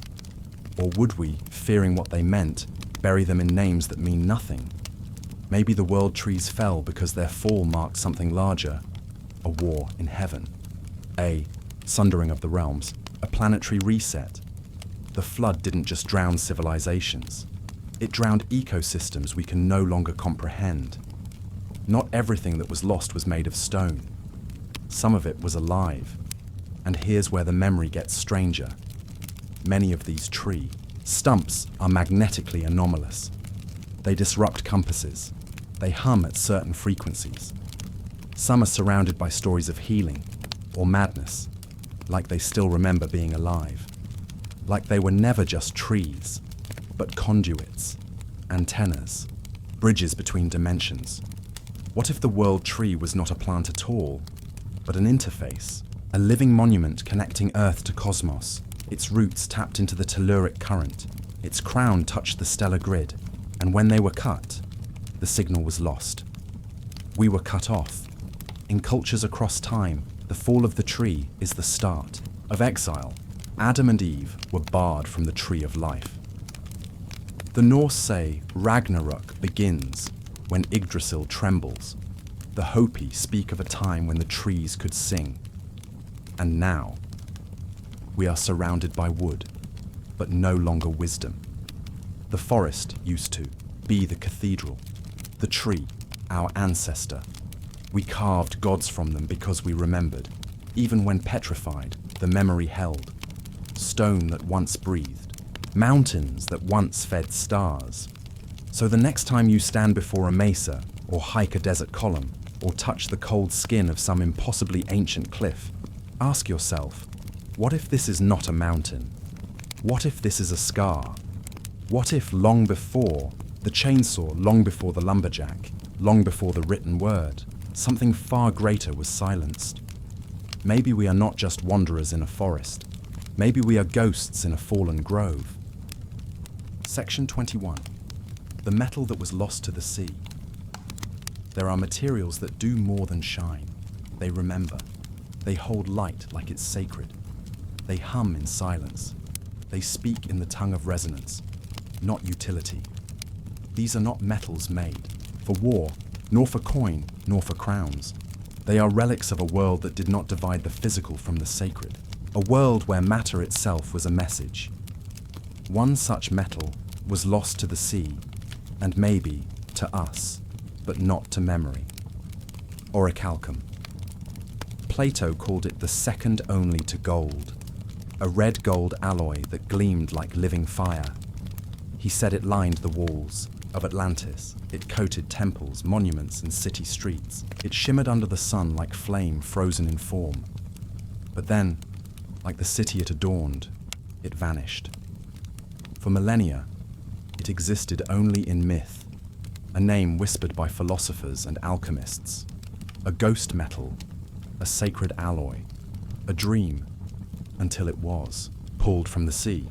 Or would we, fearing what they meant, bury them in names that mean nothing? Maybe the world trees fell because their fall marked something larger, a war in heaven, a sundering of the realms, a planetary reset. The flood didn't just drown civilizations. It drowned ecosystems we can no longer comprehend. Not everything that was lost was made of stone. Some of it was alive. And here's where the memory gets stranger. Many of these tree stumps are magnetically anomalous. They disrupt compasses. They hum at certain frequencies. Some are surrounded by stories of healing or madness, like they still remember being alive. Like they were never just trees, but conduits, antennas, bridges between dimensions. What if the world tree was not a plant at all, but an interface, a living monument connecting Earth to cosmos? Its roots tapped into the telluric current, its crown touched the stellar grid, and when they were cut, the signal was lost. We were cut off. In cultures across time, the fall of the tree is the start of exile. Adam and Eve were barred from the tree of life. The Norse say Ragnarok begins when Yggdrasil trembles. The Hopi speak of a time when the trees could sing. And now, we are surrounded by wood, but no longer wisdom. The forest used to be the cathedral, the tree, our ancestor. We carved gods from them because we remembered. Even when petrified, the memory held. Stone that once breathed, mountains that once fed stars. So the next time you stand before a mesa, or hike a desert column, or touch the cold skin of some impossibly ancient cliff, ask yourself, what if this is not a mountain? What if this is a scar? What if long before the chainsaw, long before the lumberjack, long before the written word, something far greater was silenced? Maybe we are not just wanderers in a forest. Maybe we are ghosts in a fallen grove. Section 21. The metal that was lost to the sea. There are materials that do more than shine. They remember. They hold light like it's sacred. They hum in silence. They speak in the tongue of resonance, not utility. These are not metals made for war, nor for coin, nor for crowns. They are relics of a world that did not divide the physical from the sacred, a world where matter itself was a message. One such metal was lost to the sea, and maybe to us, but not to memory. Orichalcum. Plato called it the second only to gold, a red gold alloy that gleamed like living fire. He said it lined the walls of Atlantis. It coated temples, monuments, and city streets. It shimmered under the sun like flame frozen in form. But then, like the city it adorned, it vanished. For millennia, it existed only in myth, a name whispered by philosophers and alchemists, a ghost metal, a sacred alloy, a dream, until it was pulled from the sea.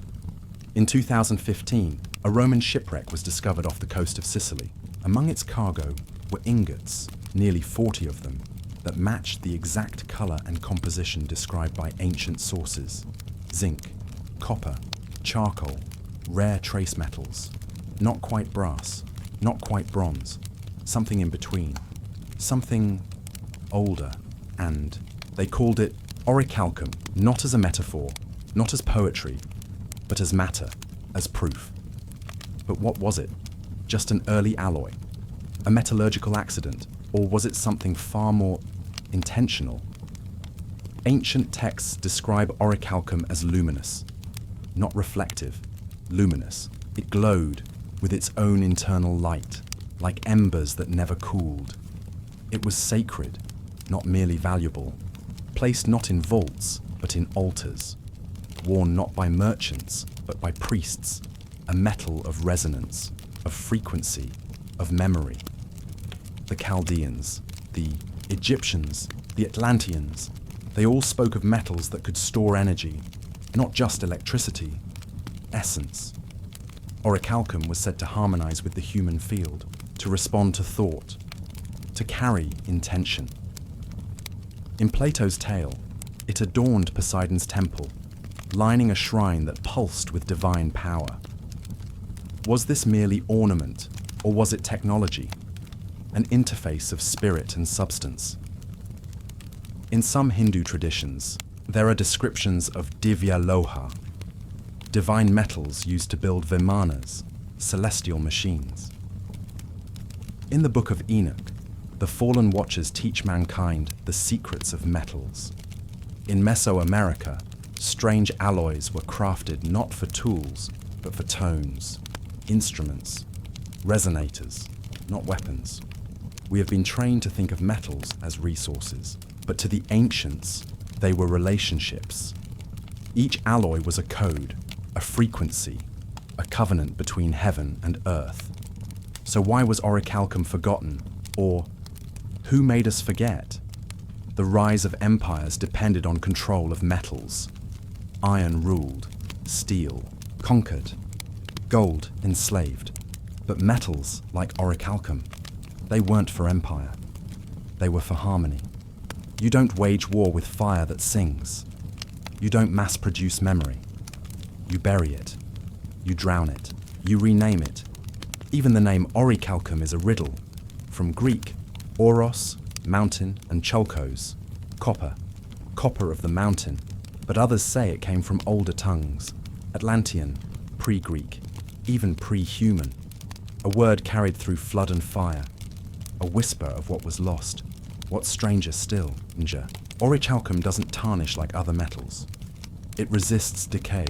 In 2015, a Roman shipwreck was discovered off the coast of Sicily. Among its cargo were ingots, nearly 40 of them, that matched the exact color and composition described by ancient sources: zinc, copper, charcoal, rare trace metals. Not quite brass, not quite bronze, something in between, something older, and they called it orichalcum, not as a metaphor, not as poetry, but as matter, as proof. But what was it? Just an early alloy? A metallurgical accident? Or was it something far more intentional? Ancient texts describe orichalcum as luminous, not reflective, luminous. It glowed with its own internal light, like embers that never cooled. It was sacred, not merely valuable, placed not in vaults, but in altars, worn not by merchants, but by priests, a metal of resonance, of frequency, of memory. The Chaldeans, the Egyptians, the Atlanteans, they all spoke of metals that could store energy, not just electricity, essence. Orichalcum was said to harmonize with the human field, to respond to thought, to carry intention. In Plato's tale, it adorned Poseidon's temple, lining a shrine that pulsed with divine power. Was this merely ornament, or was it technology, an interface of spirit and substance? In some Hindu traditions, there are descriptions of divya loha, divine metals used to build vimanas, celestial machines. In the Book of Enoch, the fallen watchers teach mankind the secrets of metals. In Mesoamerica, strange alloys were crafted not for tools, but for tones, instruments, resonators, not weapons. We have been trained to think of metals as resources, but to the ancients, they were relationships. Each alloy was a code, a frequency, a covenant between heaven and earth. So why was orichalcum forgotten? Or, who made us forget? The rise of empires depended on control of metals. Iron ruled, steel conquered, gold enslaved. But metals, like orichalcum, they weren't for empire. They were for harmony. You don't wage war with fire that sings. You don't mass-produce memory. You bury it. You drown it. You rename it. Even the name orichalcum is a riddle. From Greek, oros, mountain, and chalkos, copper, copper of the mountain. But others say it came from older tongues, Atlantean, pre-Greek, even pre-human. A word carried through flood and fire. A whisper of what was lost. What's stranger still, orichalcum doesn't tarnish like other metals. It resists decay.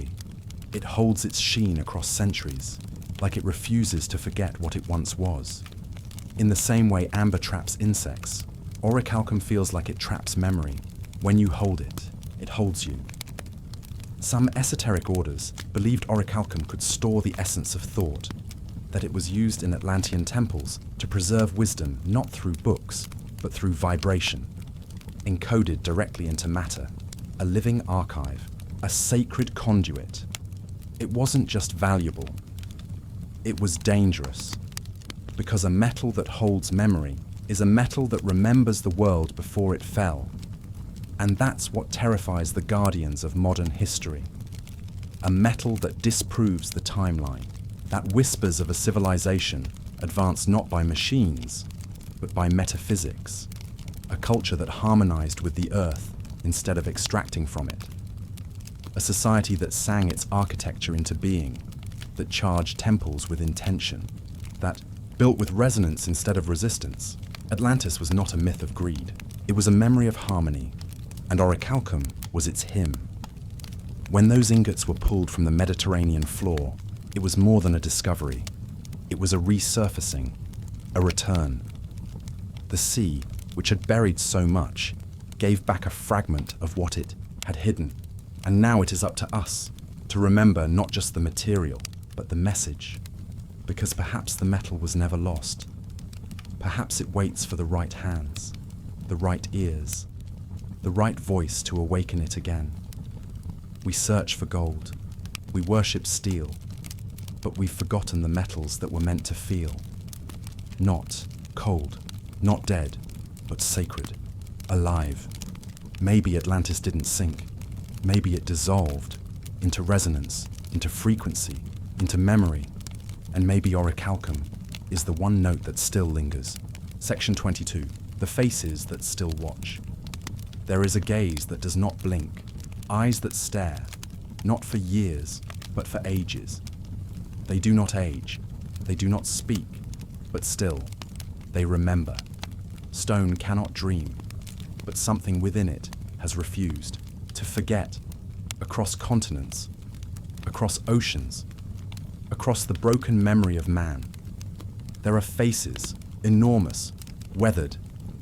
It holds its sheen across centuries, like it refuses to forget what it once was. In the same way amber traps insects, orichalcum feels like it traps memory. When you hold it, it holds you. Some esoteric orders believed orichalcum could store the essence of thought, that it was used in Atlantean temples to preserve wisdom not through books, but through vibration, encoded directly into matter, a living archive, a sacred conduit. It wasn't just valuable, it was dangerous, because a metal that holds memory is a metal that remembers the world before it fell. And that's what terrifies the guardians of modern history. A metal that disproves the timeline, that whispers of a civilization advanced not by machines, but by metaphysics, a culture that harmonized with the earth instead of extracting from it, a society that sang its architecture into being, that charged temples with intention, that built with resonance instead of resistance. Atlantis was not a myth of greed. It was a memory of harmony, and orichalcum was its hymn. When those ingots were pulled from the Mediterranean floor, it was more than a discovery. It was a resurfacing, a return. The sea, which had buried so much, gave back a fragment of what it had hidden. And now it is up to us to remember not just the material, but the message. Because perhaps the metal was never lost. Perhaps it waits for the right hands, the right ears, the right voice to awaken it again. We search for gold, we worship steel, but we've forgotten the metals that were meant to feel. Not cold, not dead, but sacred, alive. Maybe Atlantis didn't sink. Maybe it dissolved into resonance, into frequency, into memory. And maybe orichalcum is the one note that still lingers. Section 22. The faces that still watch. There is a gaze that does not blink, eyes that stare, not for years, but for ages. They do not age, they do not speak, but still, they remember. Stone cannot dream, but something within it has refused to forget. Across continents, across oceans, across the broken memory of man, there are faces, enormous, weathered,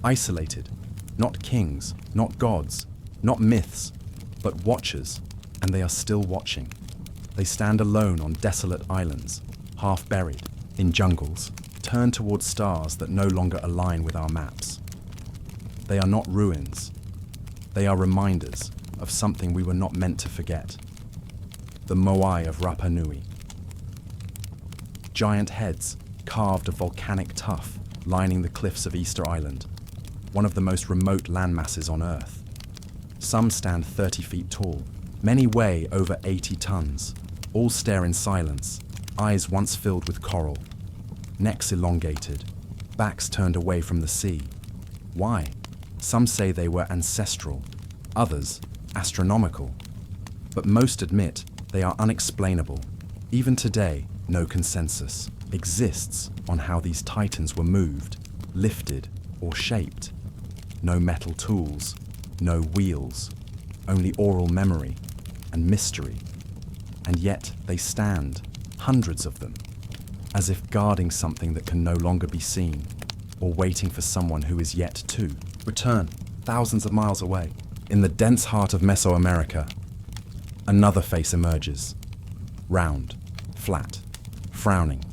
isolated, not kings, not gods, not myths, but watchers, and they are still watching. They stand alone on desolate islands, half buried, in jungles, turned towards stars that no longer align with our maps. They are not ruins. They are reminders of something we were not meant to forget. The Moai of Rapa Nui. Giant heads, carved of volcanic tuff, lining the cliffs of Easter Island, one of the most remote landmasses on Earth. Some stand 30 feet tall. Many weigh over 80 tons. All stare in silence, eyes once filled with coral, necks elongated, backs turned away from the sea. Why? Some say they were ancestral, others astronomical. But most admit they are unexplainable. Even today, no consensus exists on how these titans were moved, lifted, or shaped. No metal tools, no wheels, only oral memory and mystery. And yet they stand, hundreds of them, as if guarding something that can no longer be seen, or waiting for someone who is yet to return thousands of miles away. In the dense heart of Mesoamerica, another face emerges, round, flat, frowning,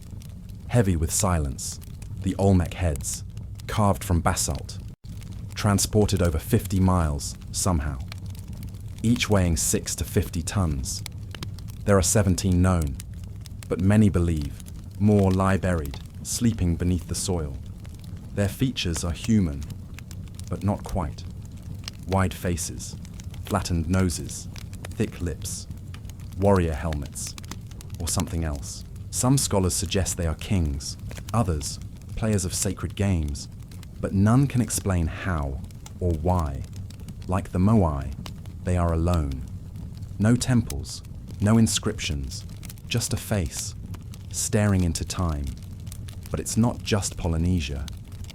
heavy with silence, the Olmec heads, carved from basalt, transported over 50 miles somehow, each weighing 6 to 50 tons. There are 17 known, but many believe more lie buried, sleeping beneath the soil. Their features are human, but not quite. Wide faces, flattened noses, thick lips, warrior helmets, or something else. Some scholars suggest they are kings, others players of sacred games, but none can explain how or why. Like the Moai, they are alone. No temples, no inscriptions, just a face, staring into time. But it's not just Polynesia,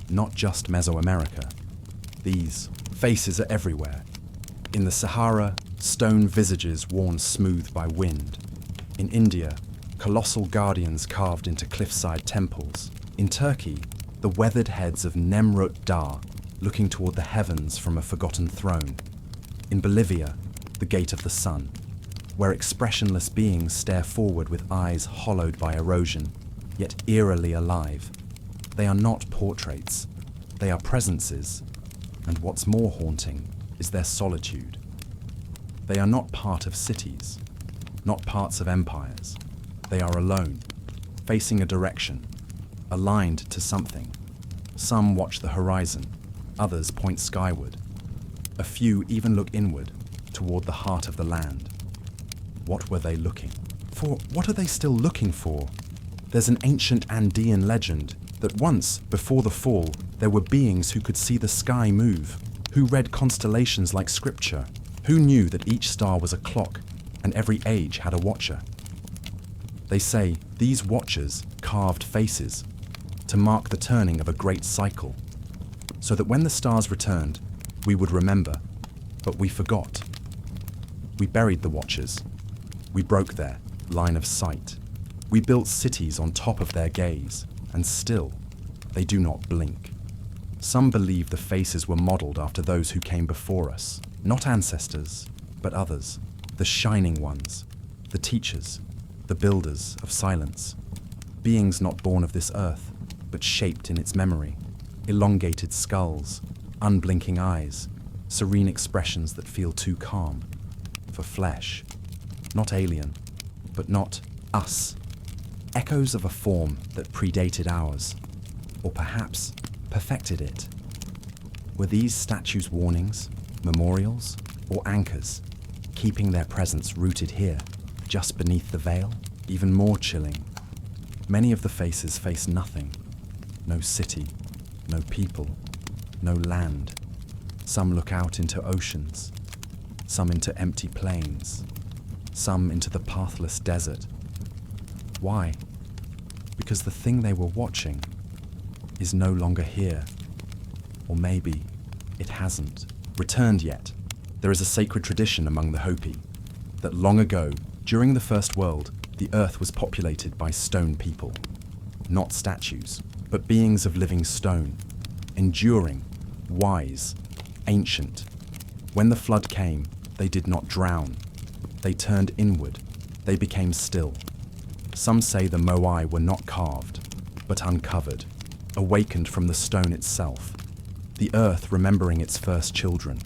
not just Mesoamerica. These faces are everywhere. In the Sahara, stone visages worn smooth by wind. In India, colossal guardians carved into cliffside temples. In Turkey, the weathered heads of Nemrut Da looking toward the heavens from a forgotten throne. In Bolivia, the gate of the sun, where expressionless beings stare forward with eyes hollowed by erosion, yet eerily alive. They are not portraits, they are presences, and what's more haunting is their solitude. They are not part of cities, not parts of empires. They are alone, facing a direction, aligned to something. Some watch the horizon, others point skyward. A few even look inward, toward the heart of the land. What were they looking for? What are they still looking for? There's an ancient Andean legend that once, before the fall, there were beings who could see the sky move, who read constellations like scripture, who knew that each star was a clock and every age had a watcher. They say these watchers carved faces to mark the turning of a great cycle, so that when the stars returned, we would remember, but we forgot. We buried the watchers. We broke their line of sight. We built cities on top of their gaze, and still, they do not blink. Some believe the faces were modeled after those who came before us, not ancestors, but others, the shining ones, the teachers, the builders of silence, beings not born of this earth, but shaped in its memory, elongated skulls, unblinking eyes, serene expressions that feel too calm for flesh, not alien, but not us, echoes of a form that predated ours, or perhaps perfected it. Were these statues warnings, memorials, or anchors, keeping their presence rooted here, just beneath the veil? Even more chilling, Many of the faces face nothing. No city, no people, no land. Some look out into oceans, some into empty plains, some into the pathless desert. Why? Because the thing they were watching is no longer here. Or maybe it hasn't returned yet. There is a sacred tradition among the Hopi that long ago, during the First World, the earth was populated by stone people. Not statues, but beings of living stone, enduring, wise, ancient. When the flood came, they did not drown. They turned inward. They became still. Some say the Moai were not carved, but uncovered, awakened from the stone itself, the earth remembering its first children.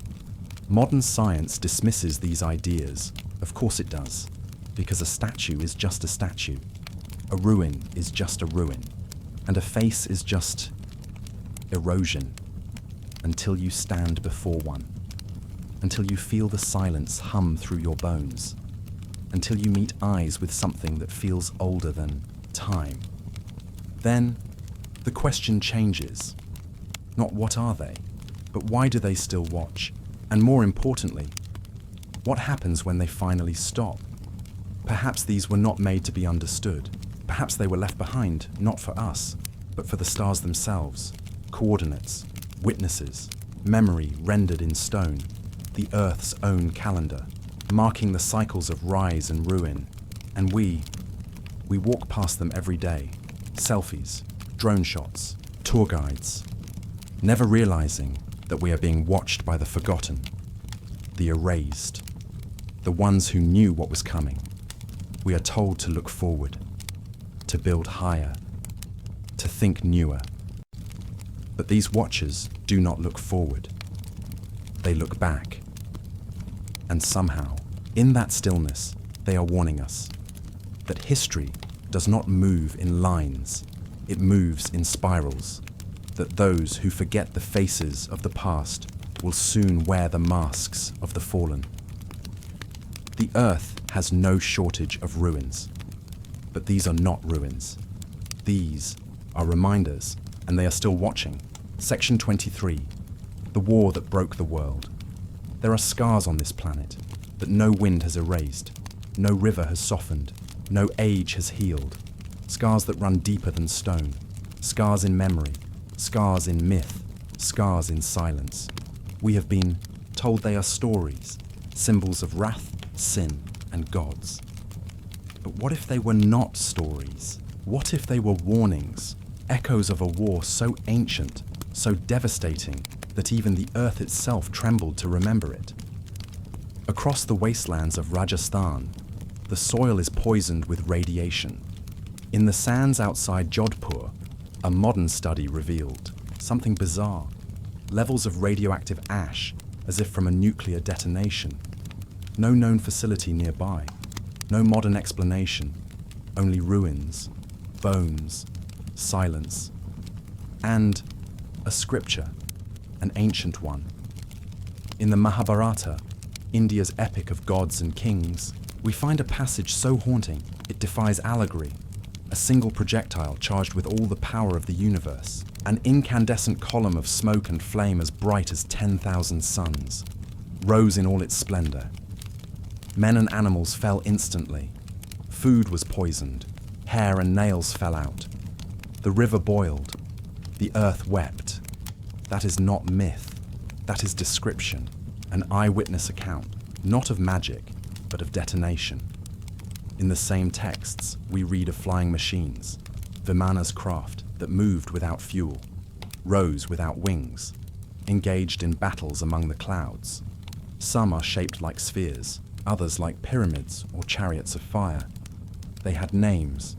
Modern science dismisses these ideas. Of course it does, because a statue is just a statue. A ruin is just a ruin. And a face is just erosion until you stand before one, until you feel the silence hum through your bones, until you meet eyes with something that feels older than time. Then the question changes. Not what are they, but why do they still watch? And more importantly, what happens when they finally stop? Perhaps these were not made to be understood. Perhaps they were left behind, not for us, but for the stars themselves. Coordinates, witnesses, memory rendered in stone, the Earth's own calendar, marking the cycles of rise and ruin. And we walk past them every day. Selfies, drone shots, tour guides, never realizing that we are being watched by the forgotten, the erased, the ones who knew what was coming. We are told to look forward, to build higher, to think newer. But these watchers do not look forward. They look back. And somehow, in that stillness, they are warning us that history does not move in lines, it moves in spirals, that those who forget the faces of the past will soon wear the masks of the fallen. The earth has no shortage of ruins, but these are not ruins. These are reminders, and they are still watching. Section 23, the war that broke the world. There are scars on this planet that no wind has erased, no river has softened, no age has healed. Scars that run deeper than stone, scars in memory, scars in myth, scars in silence. We have been told they are stories, symbols of wrath, sin, and gods. But what if they were not stories? What if they were warnings, echoes of a war so ancient, so devastating, that even the earth itself trembled to remember it? Across the wastelands of Rajasthan, the soil is poisoned with radiation. In the sands outside Jodhpur, a modern study revealed something bizarre. Levels of radioactive ash, as if from a nuclear detonation. No known facility nearby. No modern explanation. Only ruins, bones, silence. And a scripture, an ancient one. In the Mahabharata, India's epic of gods and kings, we find a passage so haunting it defies allegory. A single projectile charged with all the power of the universe. An incandescent column of smoke and flame as bright as 10,000 suns rose in all its splendor. Men and animals fell instantly. Food was poisoned. Hair and nails fell out. The river boiled. The earth wept. That is not myth. That is description. An eyewitness account, not of magic, but of detonation. In the same texts, we read of flying machines, Vimana's craft that moved without fuel, rose without wings, engaged in battles among the clouds. Some are shaped like spheres, others like pyramids or chariots of fire. They had names,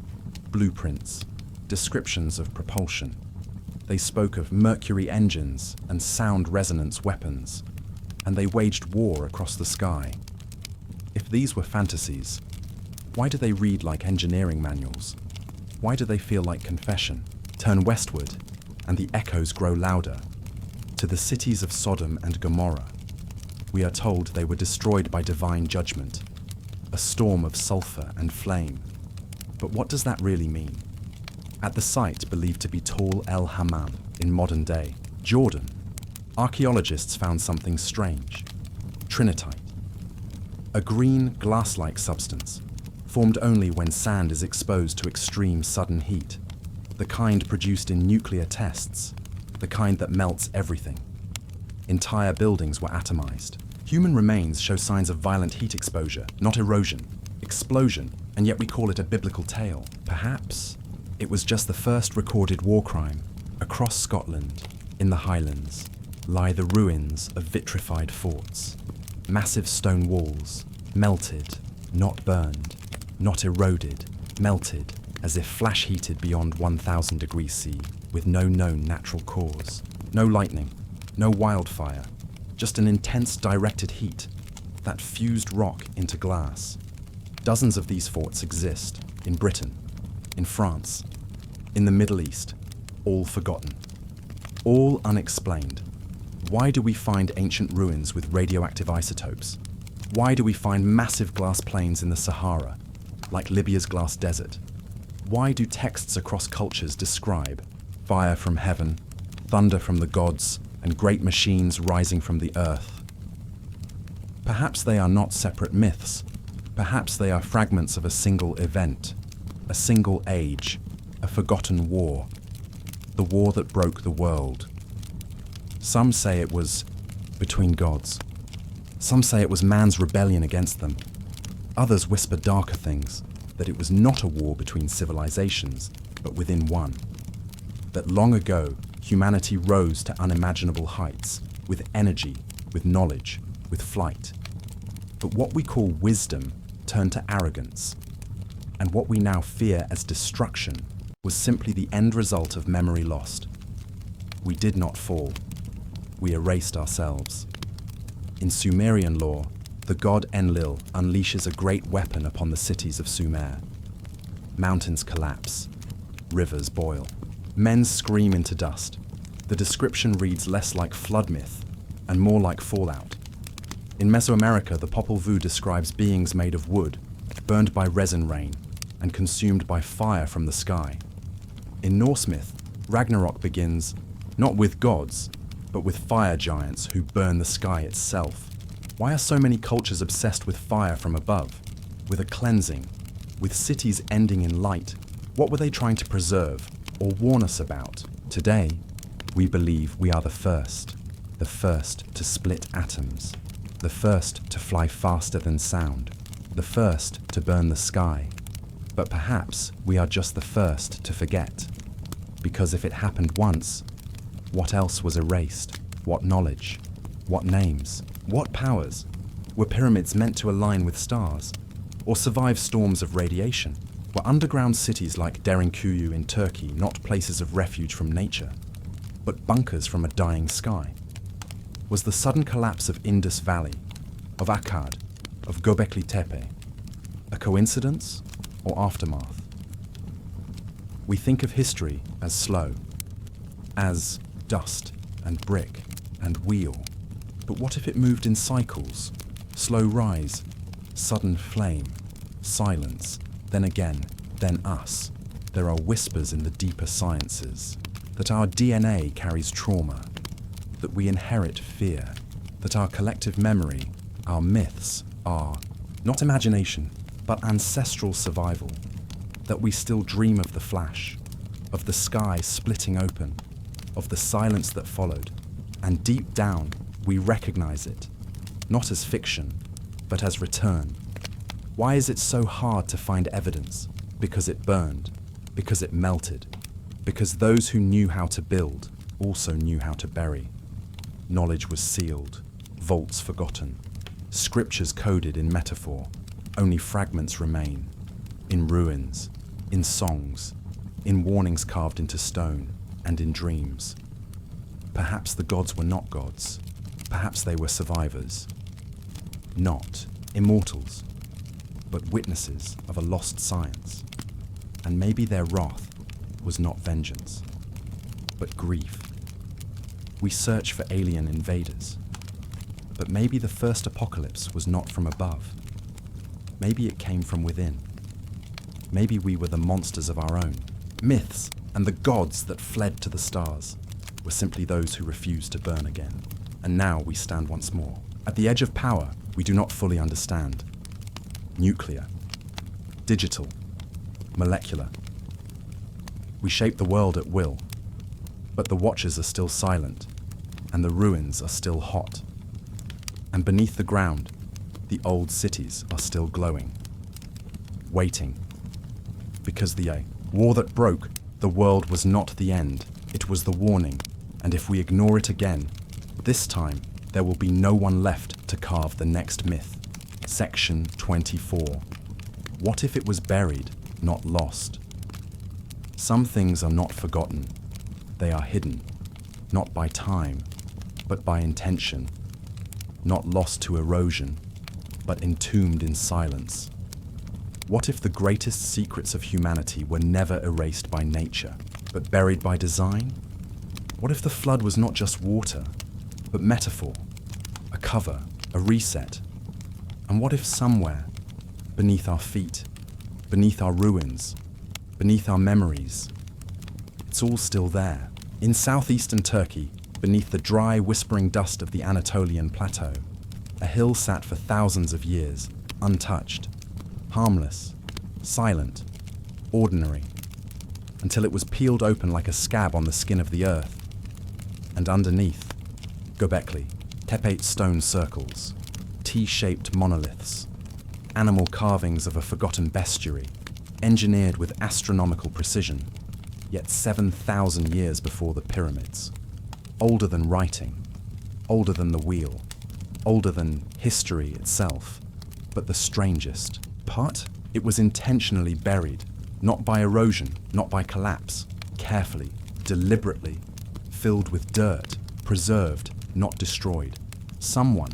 blueprints, descriptions of propulsion. They spoke of mercury engines and sound resonance weapons, and they waged war across the sky. If these were fantasies, why do they read like engineering manuals? Why do they feel like confession? Turn westward, and the echoes grow louder. To the cities of Sodom and Gomorrah, we are told they were destroyed by divine judgment, a storm of sulfur and flame. But what does that really mean? At the site believed to be Tall El Hammam in modern day Jordan, archaeologists found something strange: trinitite, a green glass-like substance formed only when sand is exposed to extreme sudden heat, the kind produced in nuclear tests, the kind that melts everything. Entire buildings were atomized. Human remains show signs of violent heat exposure, not erosion, explosion, and yet we call it a biblical tale. Perhaps it was just the first recorded war crime. Across Scotland, in the Highlands, lie the ruins of vitrified forts. Massive stone walls, melted, not burned, not eroded, melted, as if flash heated beyond 1000 degrees C, with no known natural cause. No lightning, no wildfire, just an intense directed heat that fused rock into glass. Dozens of these forts exist in Britain, in France, in the Middle East, all forgotten, all unexplained. Why do we find ancient ruins with radioactive isotopes? Why do we find massive glass plains in the Sahara, like Libya's glass desert? Why do texts across cultures describe fire from heaven, thunder from the gods, and great machines rising from the earth? Perhaps they are not separate myths. Perhaps they are fragments of a single event, a single age, a forgotten war, the war that broke the world. Some say it was between gods. Some say it was man's rebellion against them. Others whisper darker things, that it was not a war between civilizations, but within one. That long ago, humanity rose to unimaginable heights, with energy, with knowledge, with flight. But what we call wisdom turned to arrogance, and what we now fear as destruction was simply the end result of memory lost. We did not fall. We erased ourselves. In Sumerian lore, the god Enlil unleashes a great weapon upon the cities of Sumer. Mountains collapse, rivers boil, men scream into dust. The description reads less like flood myth and more like fallout. In Mesoamerica, the Popol Vuh describes beings made of wood, burned by resin rain, and consumed by fire from the sky. In Norse myth, Ragnarok begins not with gods, but with fire giants who burn the sky itself. Why are so many cultures obsessed with fire from above, with a cleansing, with cities ending in light? What were they trying to preserve or warn us about? Today, we believe we are the first to split atoms, the first to fly faster than sound, the first to burn the sky. But perhaps we are just the first to forget. Because if it happened once, what else was erased? What knowledge? What names? What powers? Were pyramids meant to align with stars? Or survive storms of radiation? Were underground cities like Derinkuyu in Turkey not places of refuge from nature, but bunkers from a dying sky? Was the sudden collapse of Indus Valley, of Akkad, of Göbekli Tepe, a coincidence or aftermath? We think of history as slow, as dust and brick and wheel. But what if it moved in cycles? Slow rise, sudden flame, silence, then again, then us. There are whispers in the deeper sciences, that our DNA carries trauma, that we inherit fear, that our collective memory, our myths are not imagination, but ancestral survival, that we still dream of the flash, of the sky splitting open, of the silence that followed, and deep down we recognize it, not as fiction, but as return. Why is it so hard to find evidence? Because it burned, because it melted, because those who knew how to build also knew how to bury. Knowledge was sealed, vaults forgotten, scriptures coded in metaphor, only fragments remain, in ruins, in songs, in warnings carved into stone, and in dreams. Perhaps the gods were not gods. Perhaps they were survivors. Not immortals, but witnesses of a lost science. And maybe their wrath was not vengeance, but grief. We search for alien invaders, but maybe the first apocalypse was not from above. Maybe it came from within. Maybe we were the monsters of our own, Myths and the gods that fled to the stars were simply those who refused to burn again. And now we stand once more. At the edge of power we do not fully understand. Nuclear, digital, molecular. We shape the world at will, but the watchers are still silent, and the ruins are still hot. And beneath the ground, the old cities are still glowing, waiting. Because the war that broke the world was not the end, it was the warning, and if we ignore it again, this time there will be no one left to carve the next myth. Section 24. What if it was buried, not lost? Some things are not forgotten. They are hidden, not by time, but by intention. Not lost to erosion, but entombed in silence. What if the greatest secrets of humanity were never erased by nature, but buried by design? What if the flood was not just water, but metaphor, a cover, a reset? And what if somewhere, beneath our feet, beneath our ruins, beneath our memories, it's all still there? In southeastern Turkey, beneath the dry, whispering dust of the Anatolian plateau, a hill sat for thousands of years, untouched, harmless, silent, ordinary, until it was peeled open like a scab on the skin of the earth. And underneath, Göbekli Tepe stone circles, T-shaped monoliths, animal carvings of a forgotten bestiary, engineered with astronomical precision, yet 7,000 years before the pyramids. Older than writing, older than the wheel, older than history itself. But the strangest part? It was intentionally buried, not by erosion, not by collapse, carefully, deliberately, filled with dirt, preserved, not destroyed. Someone,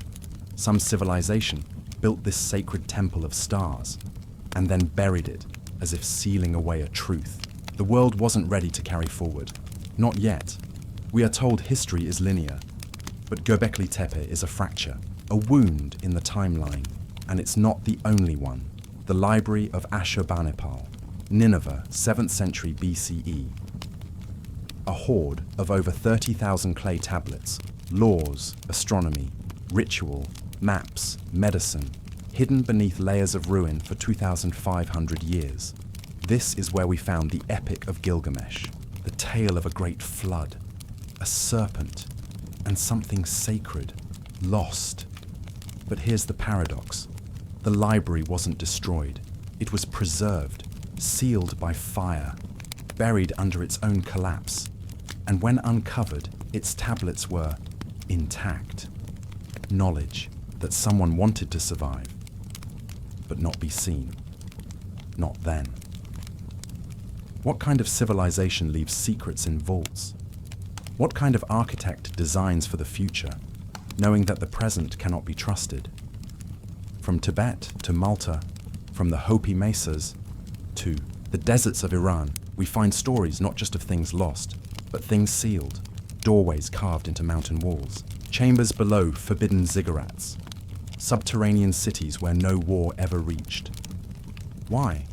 some civilization, built this sacred temple of stars, and then buried it as if sealing away a truth. The world wasn't ready to carry forward. Not yet. We are told history is linear, but Göbekli Tepe is a fracture, a wound in the timeline, and it's not the only one. The Library of Ashurbanipal, Nineveh, 7th century BCE. A hoard of over 30,000 clay tablets, laws, astronomy, ritual, maps, medicine, hidden beneath layers of ruin for 2,500 years. This is where we found the Epic of Gilgamesh, the tale of a great flood, a serpent, and something sacred, lost. But here's the paradox. The library wasn't destroyed. It was preserved, sealed by fire, buried under its own collapse. And when uncovered, its tablets were intact. Knowledge that someone wanted to survive, but not be seen. Not then. What kind of civilization leaves secrets in vaults? What kind of architect designs for the future, knowing that the present cannot be trusted? From Tibet to Malta, from the Hopi Mesas to the deserts of Iran, we find stories not just of things lost, but things sealed, doorways carved into mountain walls, chambers below forbidden ziggurats, subterranean cities where no war ever reached. Why?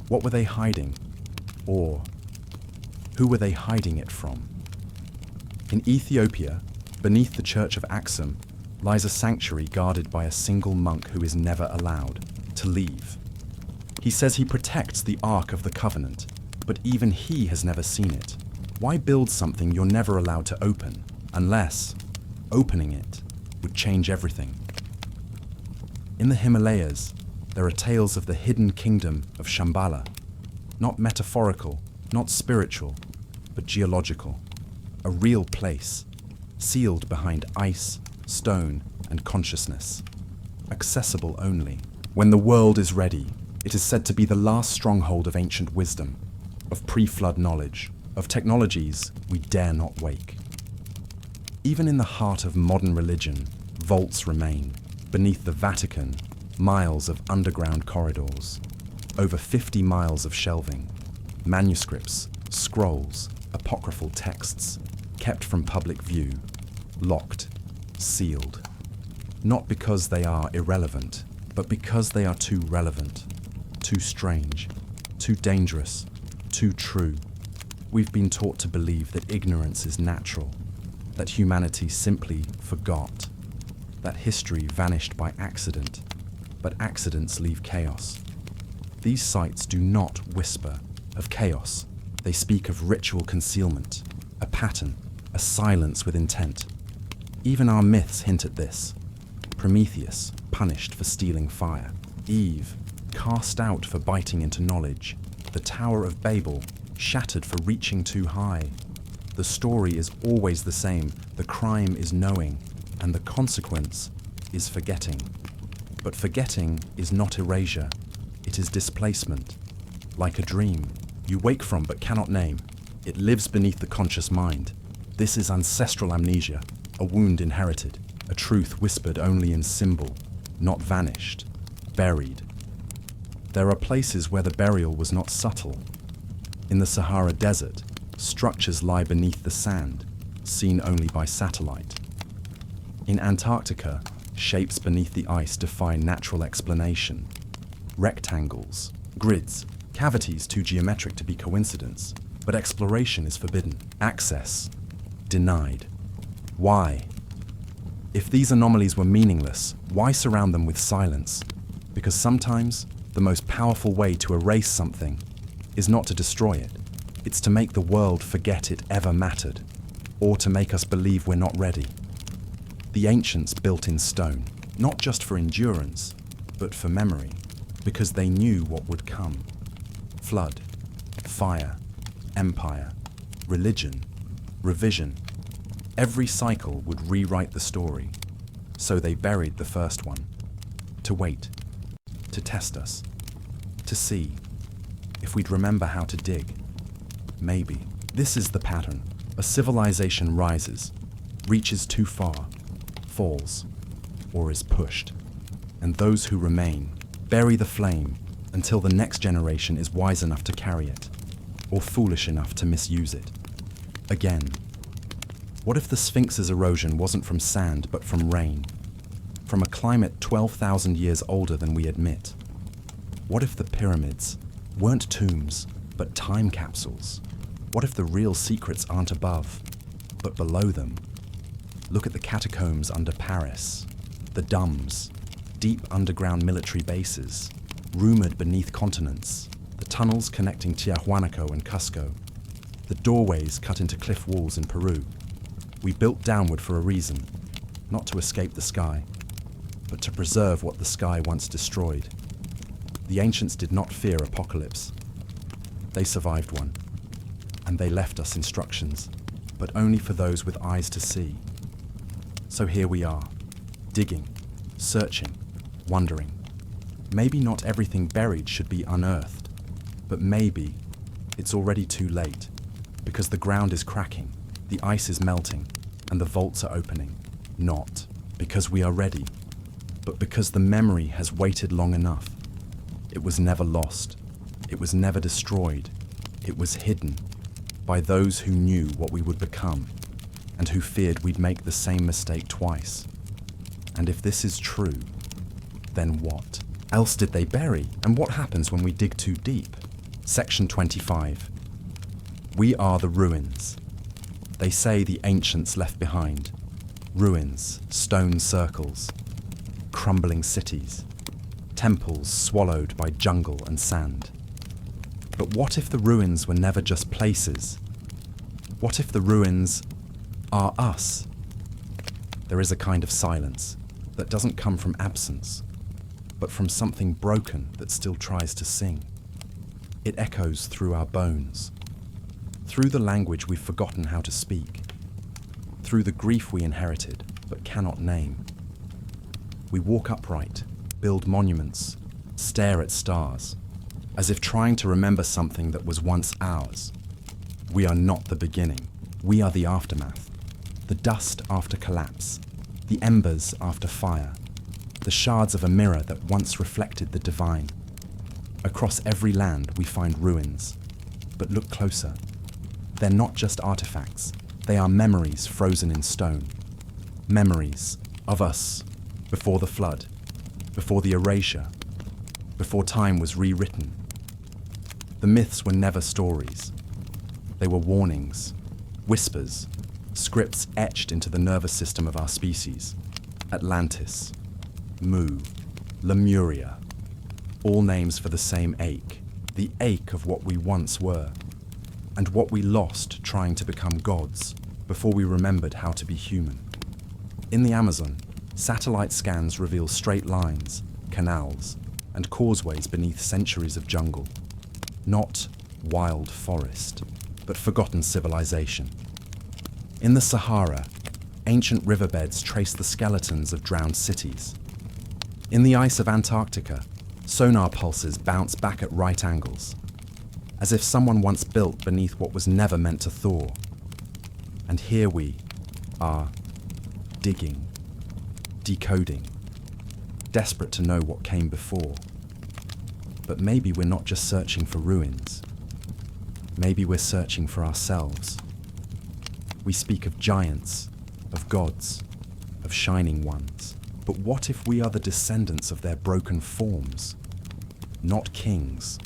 What were they hiding? Or who were they hiding it from? In Ethiopia, beneath the church of Axum, lies a sanctuary guarded by a single monk who is never allowed to leave. He says he protects the Ark of the Covenant, but even he has never seen it. Why build something you're never allowed to open, unless opening it would change everything? In the Himalayas, there are tales of the hidden kingdom of Shambhala, not metaphorical, not spiritual, but geological. A real place, sealed behind ice, stone, and consciousness. Accessible only. When the world is ready, it is said to be the last stronghold of ancient wisdom, of pre-flood knowledge, of technologies we dare not wake. Even in the heart of modern religion, vaults remain. Beneath the Vatican, miles of underground corridors, over 50 miles of shelving, manuscripts, scrolls, apocryphal texts, kept from public view, locked, sealed. Not because they are irrelevant, but because they are too relevant, too strange, too dangerous, too too true. We've been taught to believe that ignorance is natural, that humanity simply forgot, that history vanished by accident, but accidents leave chaos. These sites do not whisper of chaos. They speak of ritual concealment, a pattern, a silence with intent. Even our myths hint at this. Prometheus, punished for stealing fire. Eve, cast out for biting into knowledge. The Tower of Babel, shattered for reaching too high. The story is always the same. The crime is knowing, and the consequence is forgetting. But forgetting is not erasure. It is displacement. Like a dream, you wake from but cannot name. It lives beneath the conscious mind. This is ancestral amnesia, a wound inherited, a truth whispered only in symbol, not vanished, buried. There are places where the burial was not subtle. In the Sahara Desert, structures lie beneath the sand, seen only by satellite. In Antarctica, shapes beneath the ice defy natural explanation. Rectangles, grids, cavities too geometric to be coincidence, but exploration is forbidden, access denied. Why? If these anomalies were meaningless, why surround them with silence? Because sometimes the most powerful way to erase something is not to destroy it. It's to make the world forget it ever mattered, or to make us believe we're not ready. The ancients built in stone, not just for endurance, but for memory, because they knew what would come. Flood, fire, empire, religion, revision. Every cycle would rewrite the story, so they buried the first one, to wait, to test us, to see if we'd remember how to dig. Maybe. This is the pattern. A civilization rises, reaches too far, falls, or is pushed. And those who remain bury the flame until the next generation is wise enough to carry it, or foolish enough to misuse it. Again, what if the Sphinx's erosion wasn't from sand but from rain? From a climate 12,000 years older than we admit? What if the pyramids weren't tombs but time capsules? What if the real secrets aren't above, but below them? Look at the catacombs under Paris, the Dums, deep underground military bases, rumored beneath continents, the tunnels connecting Tiahuanaco and Cusco, the doorways cut into cliff walls in Peru. We built downward for a reason, not to escape the sky, but to preserve what the sky once destroyed. The ancients did not fear apocalypse. They survived one, and they left us instructions, but only for those with eyes to see. So here we are, digging, searching, wondering. Maybe not everything buried should be unearthed, but maybe it's already too late, because the ground is cracking, the ice is melting, and the vaults are opening. Not because we are ready, but because the memory has waited long enough. It was never lost. It was never destroyed. It was hidden by those who knew what we would become and who feared we'd make the same mistake twice. And if this is true, then what else did they bury? And what happens when we dig too deep? Section 25. We are the ruins. They say the ancients left behind. Ruins, stone circles, crumbling cities, temples swallowed by jungle and sand. But what if the ruins were never just places? What if the ruins are us? There is a kind of silence that doesn't come from absence, but from something broken that still tries to sing. It echoes through our bones, through the language we've forgotten how to speak, through the grief we inherited but cannot name. We walk upright, build monuments, stare at stars, as if trying to remember something that was once ours. We are not the beginning. We are the aftermath, the dust after collapse, the embers after fire, the shards of a mirror that once reflected the divine. Across every land we find ruins, but look closer. They're not just artifacts, they are memories frozen in stone. Memories of us before the flood, before the erasure, before time was rewritten. The myths were never stories. They were warnings, whispers, scripts etched into the nervous system of our species. Atlantis, Mu, Lemuria, all names for the same ache, the ache of what we once were, and what we lost trying to become gods before we remembered how to be human. In the Amazon, satellite scans reveal straight lines, canals, and causeways beneath centuries of jungle. Not wild forest, but forgotten civilization. In the Sahara, ancient riverbeds trace the skeletons of drowned cities. In the ice of Antarctica, sonar pulses bounce back at right angles, as if someone once built beneath what was never meant to thaw. And here we are, digging, decoding, desperate to know what came before. But maybe we're not just searching for ruins. Maybe we're searching for ourselves. We speak of giants, of gods, of shining ones. But what if we are the descendants of their broken forms? Not kings,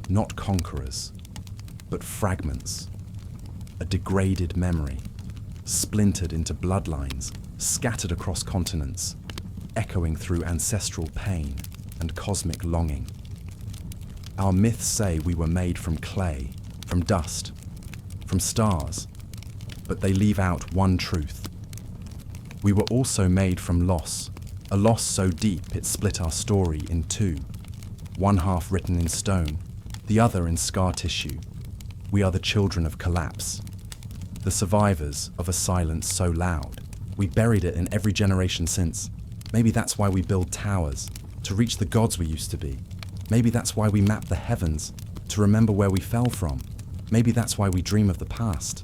not conquerors, but fragments. A degraded memory, splintered into bloodlines, scattered across continents, echoing through ancestral pain and cosmic longing. Our myths say we were made from clay, from dust, from stars, but they leave out one truth. We were also made from loss, a loss so deep it split our story in two, one half written in stone, the other in scar tissue. We are the children of collapse, the survivors of a silence so loud. We buried it in every generation since. Maybe that's why we build towers, to reach the gods we used to be. Maybe that's why we map the heavens, to remember where we fell from. Maybe that's why we dream of the past.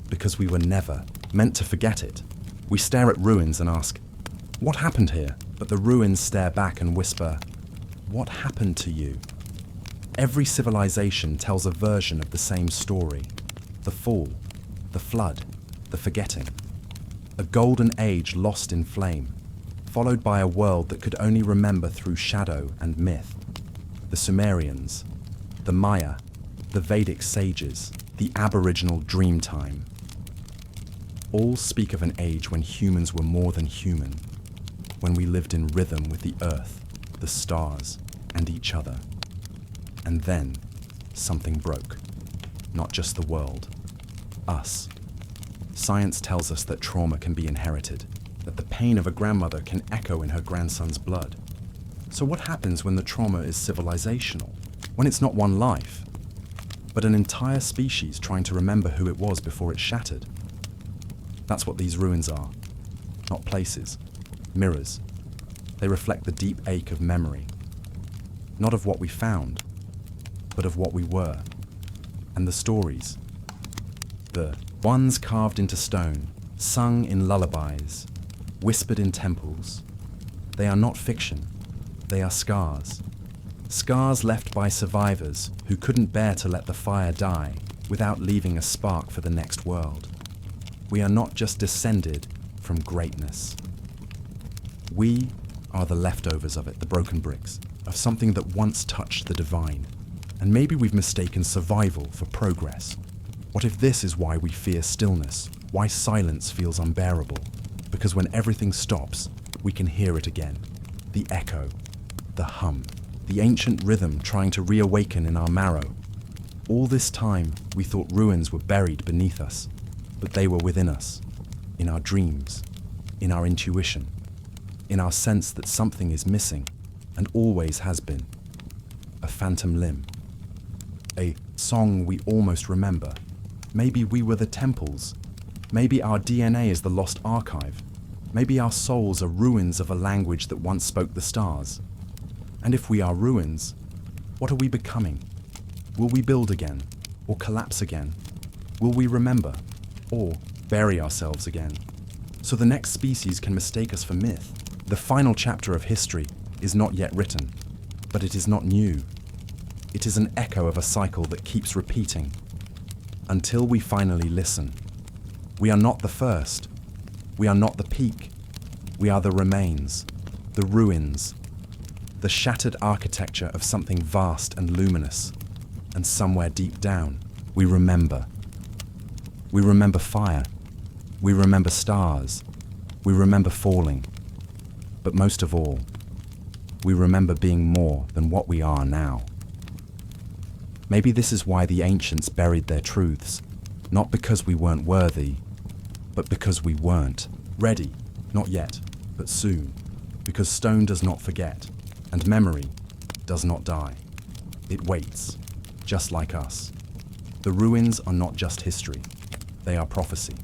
Because we were never meant to forget it. We stare at ruins and ask, what happened here? But the ruins stare back and whisper, what happened to you? Every civilization tells a version of the same story. The fall, the flood, the forgetting. A golden age lost in flame, followed by a world that could only remember through shadow and myth. The Sumerians, the Maya, the Vedic sages, the Aboriginal dream time. All speak of an age when humans were more than human, when we lived in rhythm with the earth, the stars, and each other. And then, something broke. Not just the world. Us. Science tells us that trauma can be inherited, that the pain of a grandmother can echo in her grandson's blood. So what happens when the trauma is civilizational? When it's not one life, but an entire species trying to remember who it was before it shattered? That's what these ruins are. Not places. Mirrors. They reflect the deep ache of memory. Not of what we found, but of what we were. And the stories. The ones carved into stone, sung in lullabies, whispered in temples. They are not fiction. They are scars. Scars left by survivors who couldn't bear to let the fire die without leaving a spark for the next world. We are not just descended from greatness. We are the leftovers of it, the broken bricks, of something that once touched the divine. And maybe we've mistaken survival for progress. What if this is why we fear stillness, why silence feels unbearable? Because when everything stops, we can hear it again. The echo, the hum, the ancient rhythm trying to reawaken in our marrow. All this time, we thought ruins were buried beneath us, but they were within us, in our dreams, in our intuition, in our sense that something is missing, and always has been. A phantom limb. A song we almost remember. Maybe we were the temples. Maybe our DNA is the lost archive. Maybe our souls are ruins of a language that once spoke the stars. And if we are ruins, what are we becoming? Will we build again, or collapse again? Will we remember, or bury ourselves again? So the next species can mistake us for myth. The final chapter of history is not yet written, but it is not new. It is an echo of a cycle that keeps repeating, until we finally listen. We are not the first. We are not the peak. We are the remains, the ruins, the shattered architecture of something vast and luminous. and somewhere deep down, we remember. We remember fire. We remember stars. We remember falling. But most of all, we remember being more than what we are now. Maybe this is why the ancients buried their truths, not because we weren't worthy, but because we weren't ready. Not yet, but soon, because stone does not forget, and memory does not die. It waits, just like us. The ruins are not just history, they are prophecy.